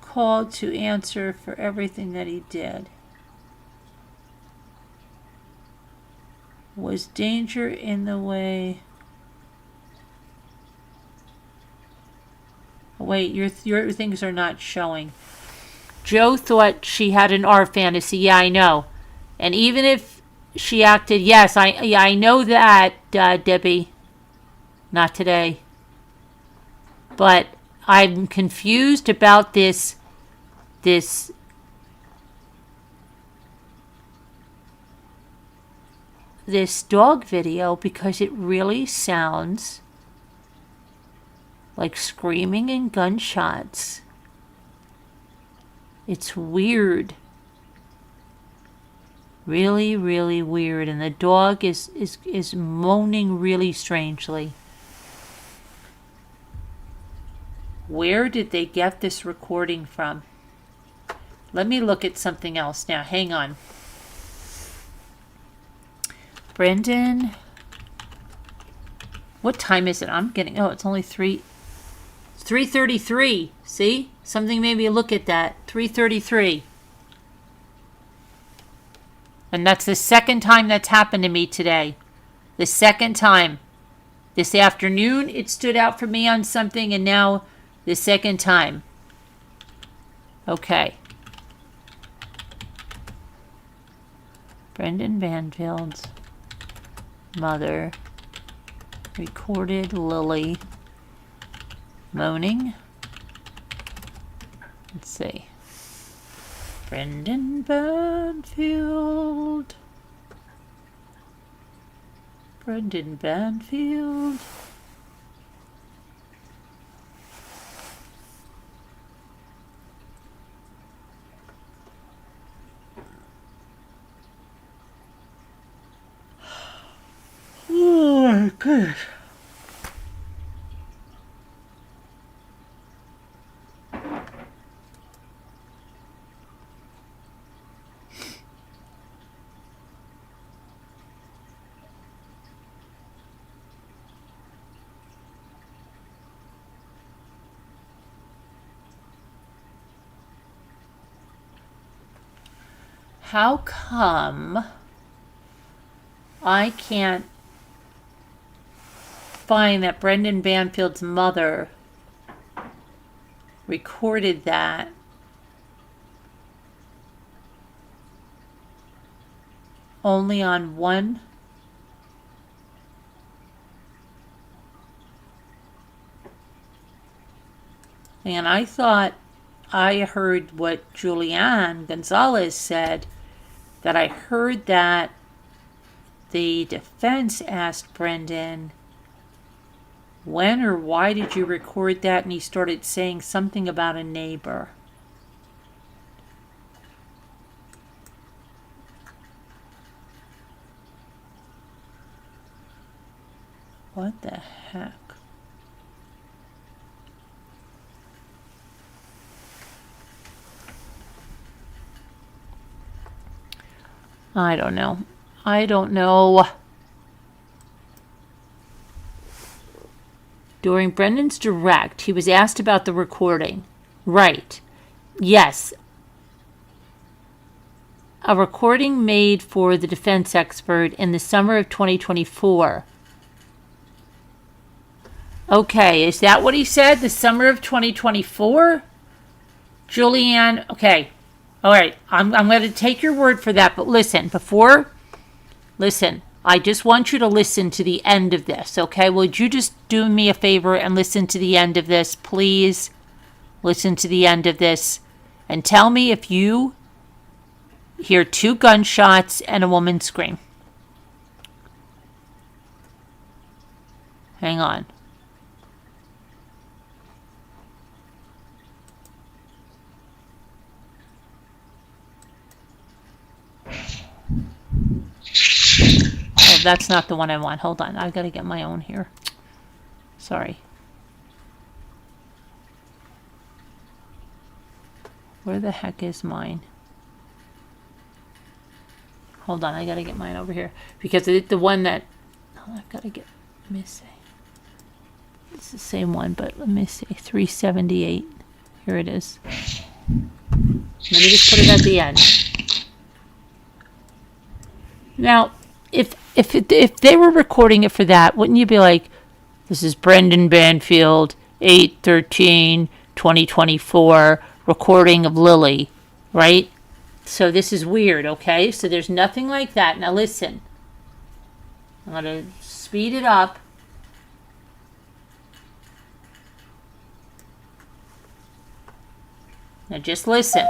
called to answer for everything that he did. Was danger in the way? Wait, your things are not showing. Joe thought she had an R fantasy. Yeah, I know. And even if she acted, yes, I know that, Debbie. Not today. But I'm confused about this dog video because it really sounds like screaming and gunshots. It's weird. Really, really weird. And the dog is moaning really strangely. Where did they get this recording from? Let me look at something else now. Hang on. Brendan. What time is it? I'm getting... Oh, it's only 3:33. See? Something made me look at that. 3:33. And that's the second time that's happened to me today. The second time. This afternoon, it stood out for me on something, and now the second time. Okay. Brendan Banfield's mother recorded Lily moaning. Let's see. Brendan Banfield. Brendan Banfield. Oh my goodness. How come I can't find that Brendan Banfield's mother recorded that only on one? And I thought I heard what Juliana Gonzalez said, that I heard that the defense asked Brendan, when or why did you record that? And he started saying something about a neighbor. What the heck? I don't know. I don't know. During Brendan's direct, he was asked about the recording. Right. Yes. A recording made for the defense expert in the summer of 2024. Okay, is that what he said? The summer of 2024? Julianne, okay. All right, I'm going to take your word for that, but listen, I just want you to listen to the end of this, okay? Would you just do me a favor and listen to the end of this, please? Listen to the end of this and tell me if you hear 2 gunshots and a woman scream. Hang on. Oh, that's not the one I want. Hold on. I've got to get my own here. Sorry. Where the heck is mine? Hold on. I got to get mine over here. Because the one that... Oh, I've got to get... Let me see. It's the same one, but let me see. 378. Here it is. Let me just put it at the end. Now, if they were recording it for that, wouldn't you be like, this is Brendan Banfield, 8/13/2024, recording of Lily, right? So this is weird, okay? So there's nothing like that. Now listen. I'm going to speed it up. Now just listen.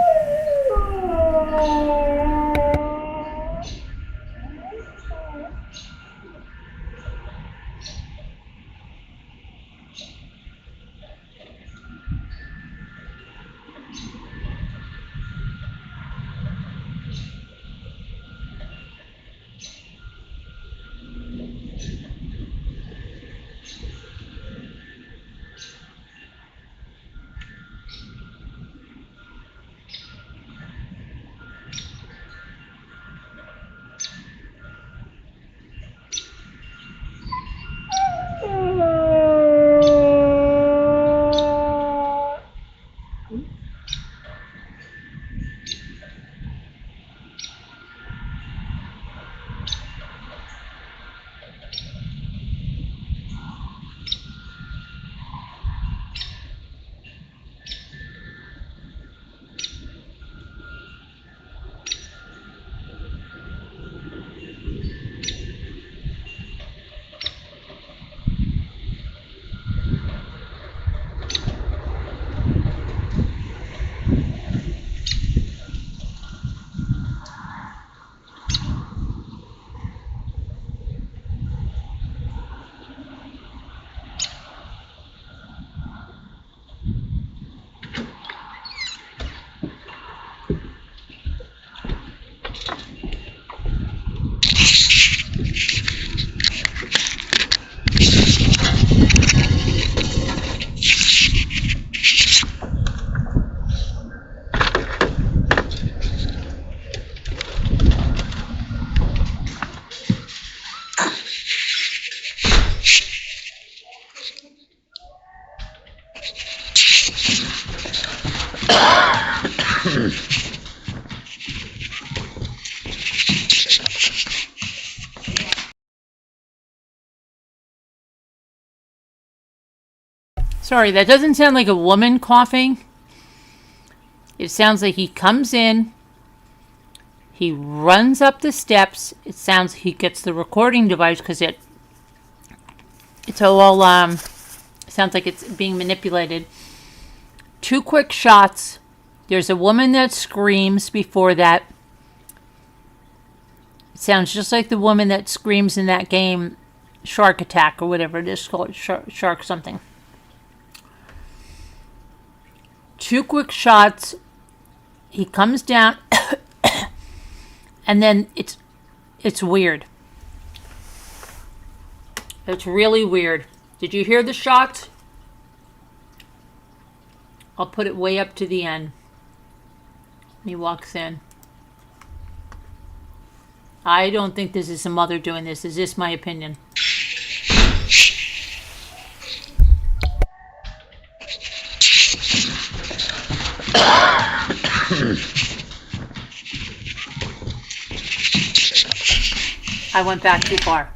Sorry, that doesn't sound like a woman coughing. It sounds like he comes in, he runs up the steps. It sounds he gets the recording device because it's all sounds like it's being manipulated. 2 quick shots. There's a woman that screams before that. It sounds just like the woman that screams in that game, Shark Attack or whatever it is called, Shark something. 2 quick shots. He comes down, and then it's weird. It's really weird. Did you hear the shots? I'll put it way up to the end. He walks in. I don't think this is a mother doing this. Is this my opinion? I went back too far.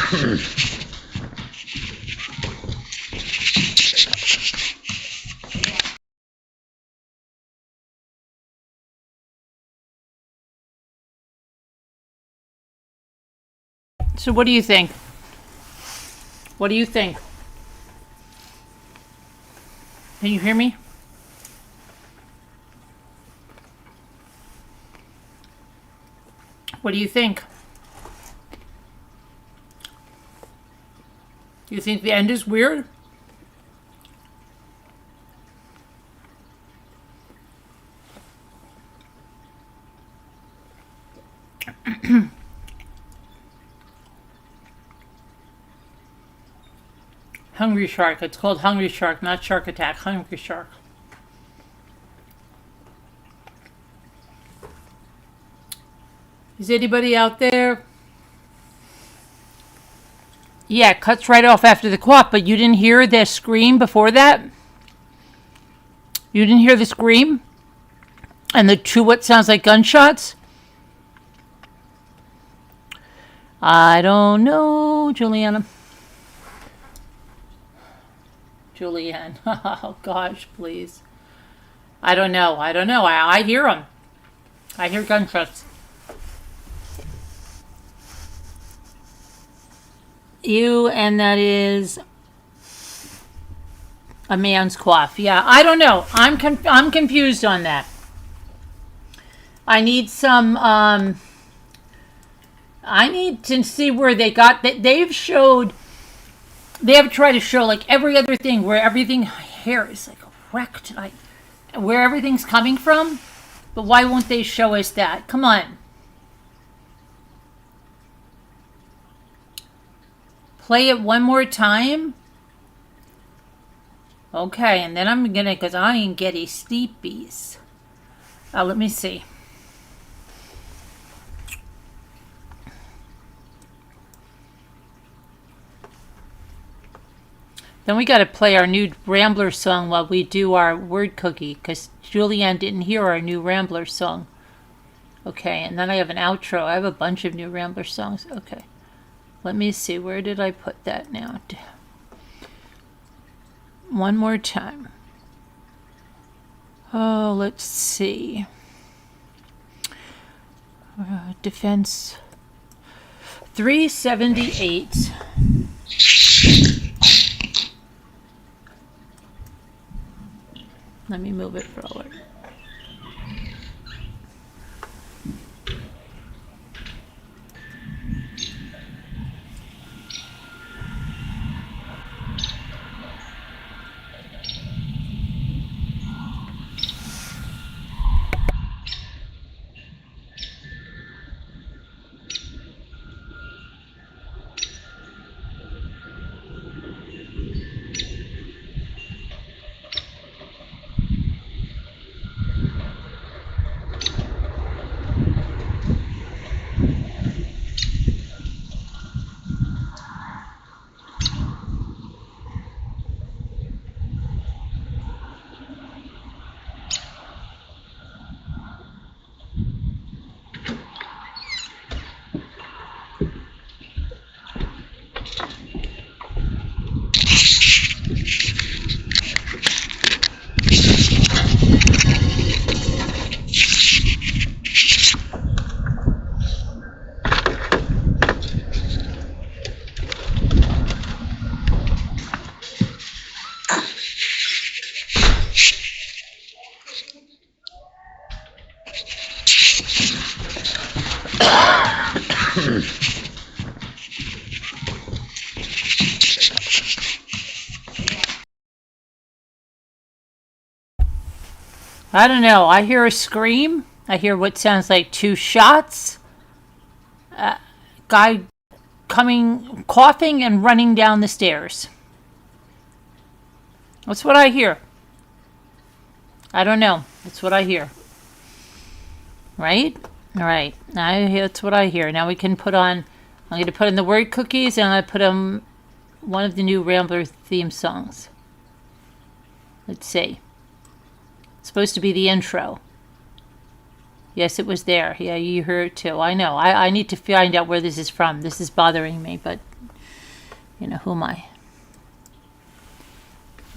So what do you think? What do you think? Can you hear me? What do you think? Do you think the end is weird? Hungry Shark. It's called Hungry Shark, not Shark Attack. Hungry Shark. Is anybody out there? Yeah, it cuts right off after the cough, but you didn't hear the scream before that? You didn't hear the scream? And the two what sounds like gunshots? I don't know, Juliana. Julianne. Oh, gosh, please. I don't know. I hear them. I hear gunshots. And that is a man's cough. Yeah, I don't know. I'm confused on that. I need some, I need to see where they got that. They have tried to show like every other thing where everything hair is like wrecked, like where everything's coming from. But why won't they show us that? Come on. Play it one more time. Okay, and then I'm gonna, because I ain't getting sleepies. Let me see. Then we got to play our new Rambler song while we do our word cookie, because Julianne didn't hear our new Rambler song. Okay, and then I have an outro. I have a bunch of new Rambler songs. Okay, let me see. Where did I put that now? One more time. Oh, let's see. Defense 378. Let me move it forward. I don't know. I hear a scream. I hear what sounds like two shots. Guy coming, coughing and running down the stairs. That's what I hear. I don't know. That's what I hear. Right? All right. That's what I hear. Now we can put on, I'm going to put in the word cookies and I'm going to put on one of the new Rambler theme songs. Let's see. It's supposed to be the intro. Yes, it was there. Yeah, you heard it too. I know. I need to find out where this is from. This is bothering me, but Who am I?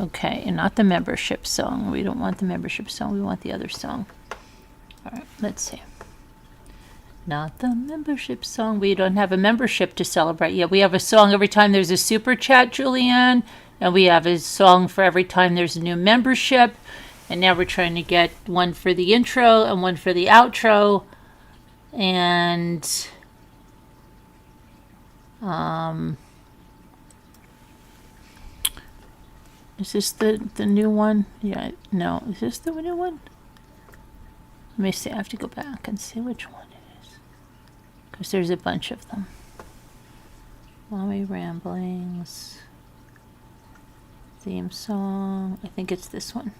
Okay, and not the membership song. We don't want the membership song. We want the other song. All right, let's see. Not the membership song. We don't have a membership to celebrate yet. We have a song every time there's a super chat, Julianne. And we have a song for every time there's a new membership. And now we're trying to get one for the intro and one for the outro. And is this the new one? Yeah, no. Is this the new one? Let me see. I have to go back and see which one it is. Because there's a bunch of them. Mommy Ramblings. Theme song. I think it's this one.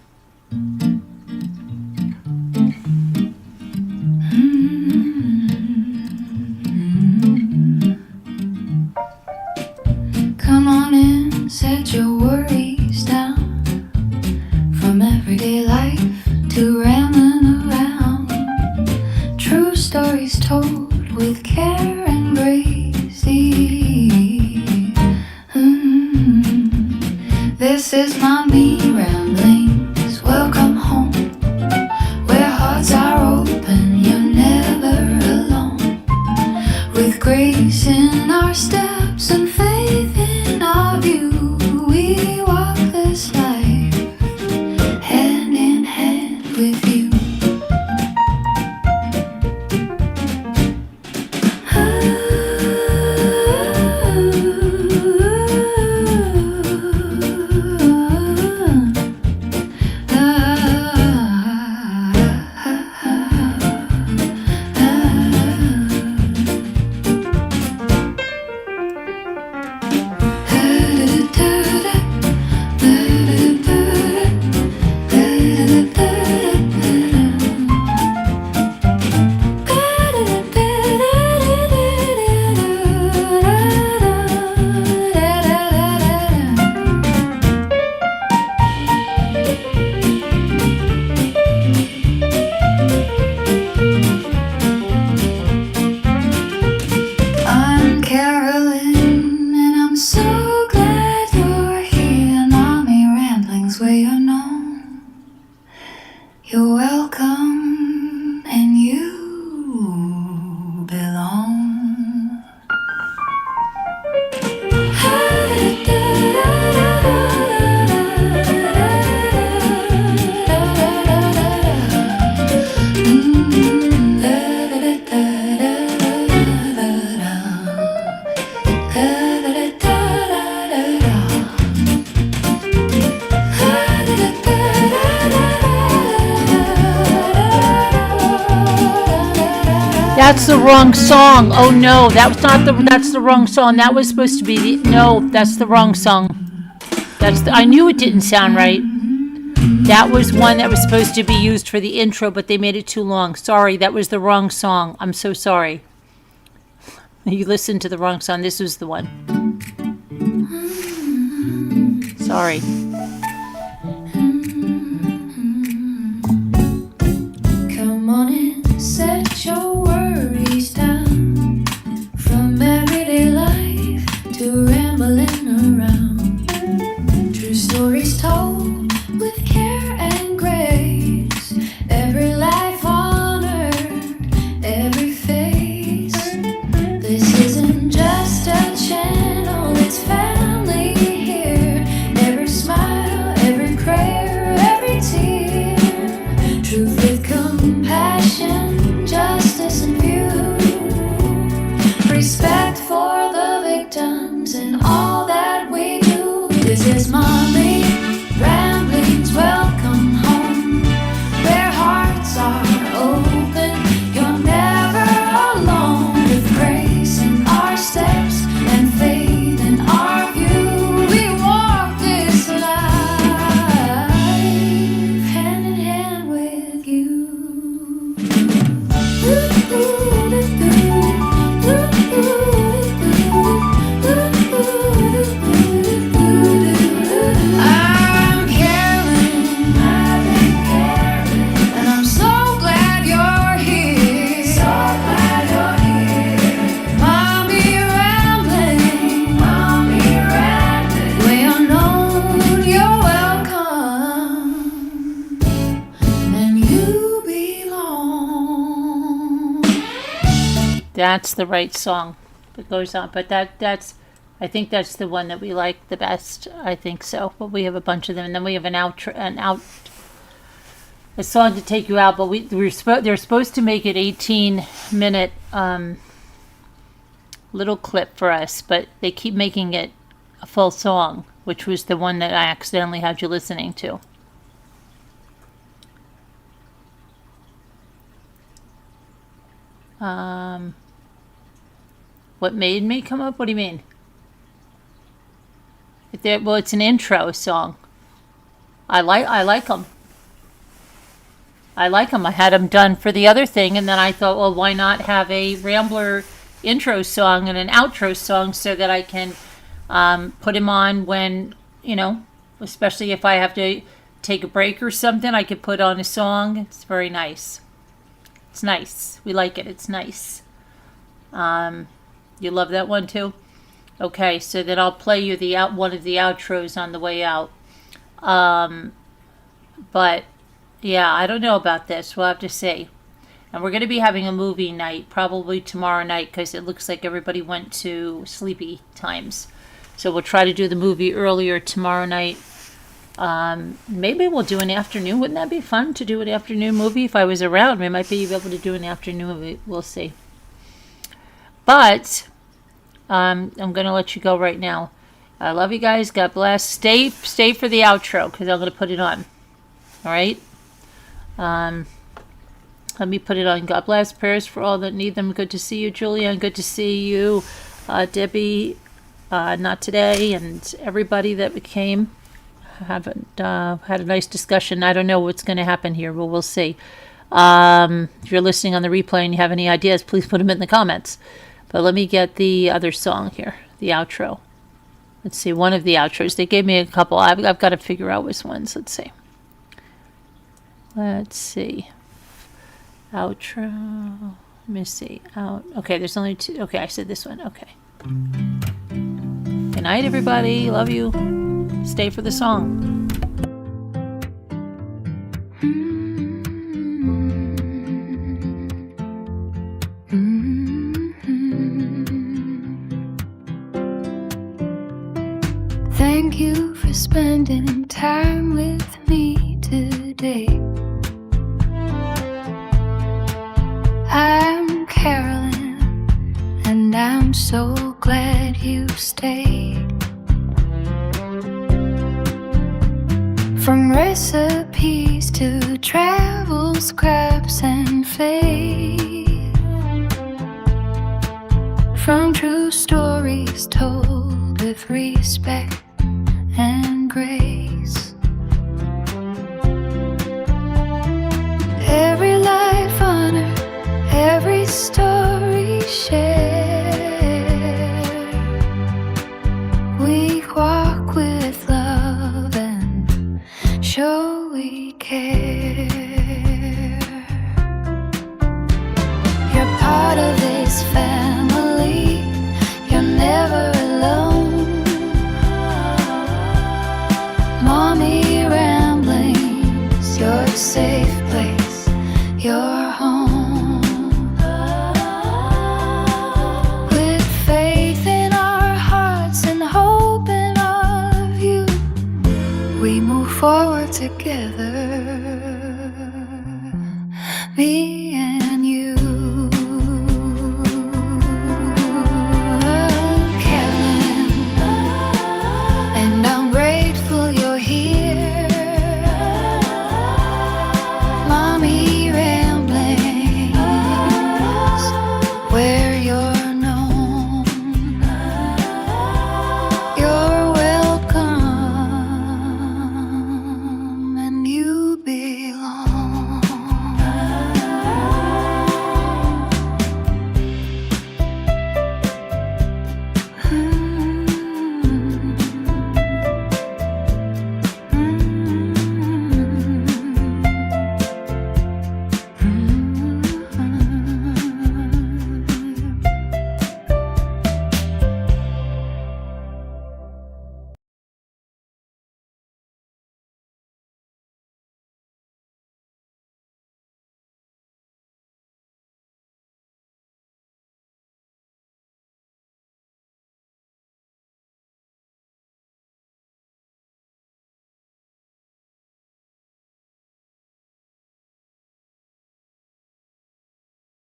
Come on in, set your worries down. From everyday life to rambling around. True stories told with care and grace. This is Mommy Ramblings. Welcome home, where hearts are open. You're never alone. With grace in our steps and faith in our view, we walk this life hand in hand with you. You're welcome and you belong. That's the wrong song. Oh no, that's the wrong song. That was supposed to be no, that's the wrong song. I knew it didn't sound right. That was one that was supposed to be used for the intro, but they made it too long. Sorry, that was the wrong song. I'm so sorry. You listened to the wrong song. This was the one. Sorry. Come on in, set your worries down. From everyday life to rambling around. True stories told with care and grace. Every life on earth, every face. This isn't just a channel, it's family here. Every smile That's the right song that goes on. But that's I think that's the one that we like the best. I think so. But we have a bunch of them, and then we have a song to take you out. But they're supposed to make it 18-minute little clip for us, but they keep making it a full song, which was the one that I accidentally had you listening to. What made me come up? What do you mean? Well, it's an intro song. I like them. I like them. I had them done for the other thing, and then I thought, well, why not have a Rambler intro song and an outro song so that I can put him on when, especially if I have to take a break or something, I could put on a song. It's very nice. It's nice. We like it. It's nice. You love that one too? Okay, so then I'll play you one of the outros on the way out. But yeah, I don't know about this. We'll have to see. And we're going to be having a movie night probably tomorrow night because it looks like everybody went to sleepy times. So we'll try to do the movie earlier tomorrow night. Maybe we'll do an afternoon. Wouldn't that be fun to do an afternoon movie? If I was around, we might be able to do an afternoon movie. We'll see. But I'm going to let you go right now. I love you guys. God bless. Stay for the outro because I'm going to put it on. All right? Let me put it on. God bless. Prayers for all that need them. Good to see you, Julian. Good to see you, Debbie. Not today, and everybody that came. Haven't had a nice discussion. I don't know what's going to happen here, but we'll see. If you're listening on the replay and you have any ideas, please put them in the comments. But let me get the other song here, the outro. Let's see, one of the outros. They gave me a couple. I've got to figure out which ones. Let's see. Outro. Let me see. Okay, there's only two. Okay, I said this one. Okay. Good night, everybody. Love you. Stay for the song. Thank you for spending time with me today. I'm Carolyn, and I'm so glad you stayed. From recipes to travel, scraps, and faith. From true stories told with respect and grace.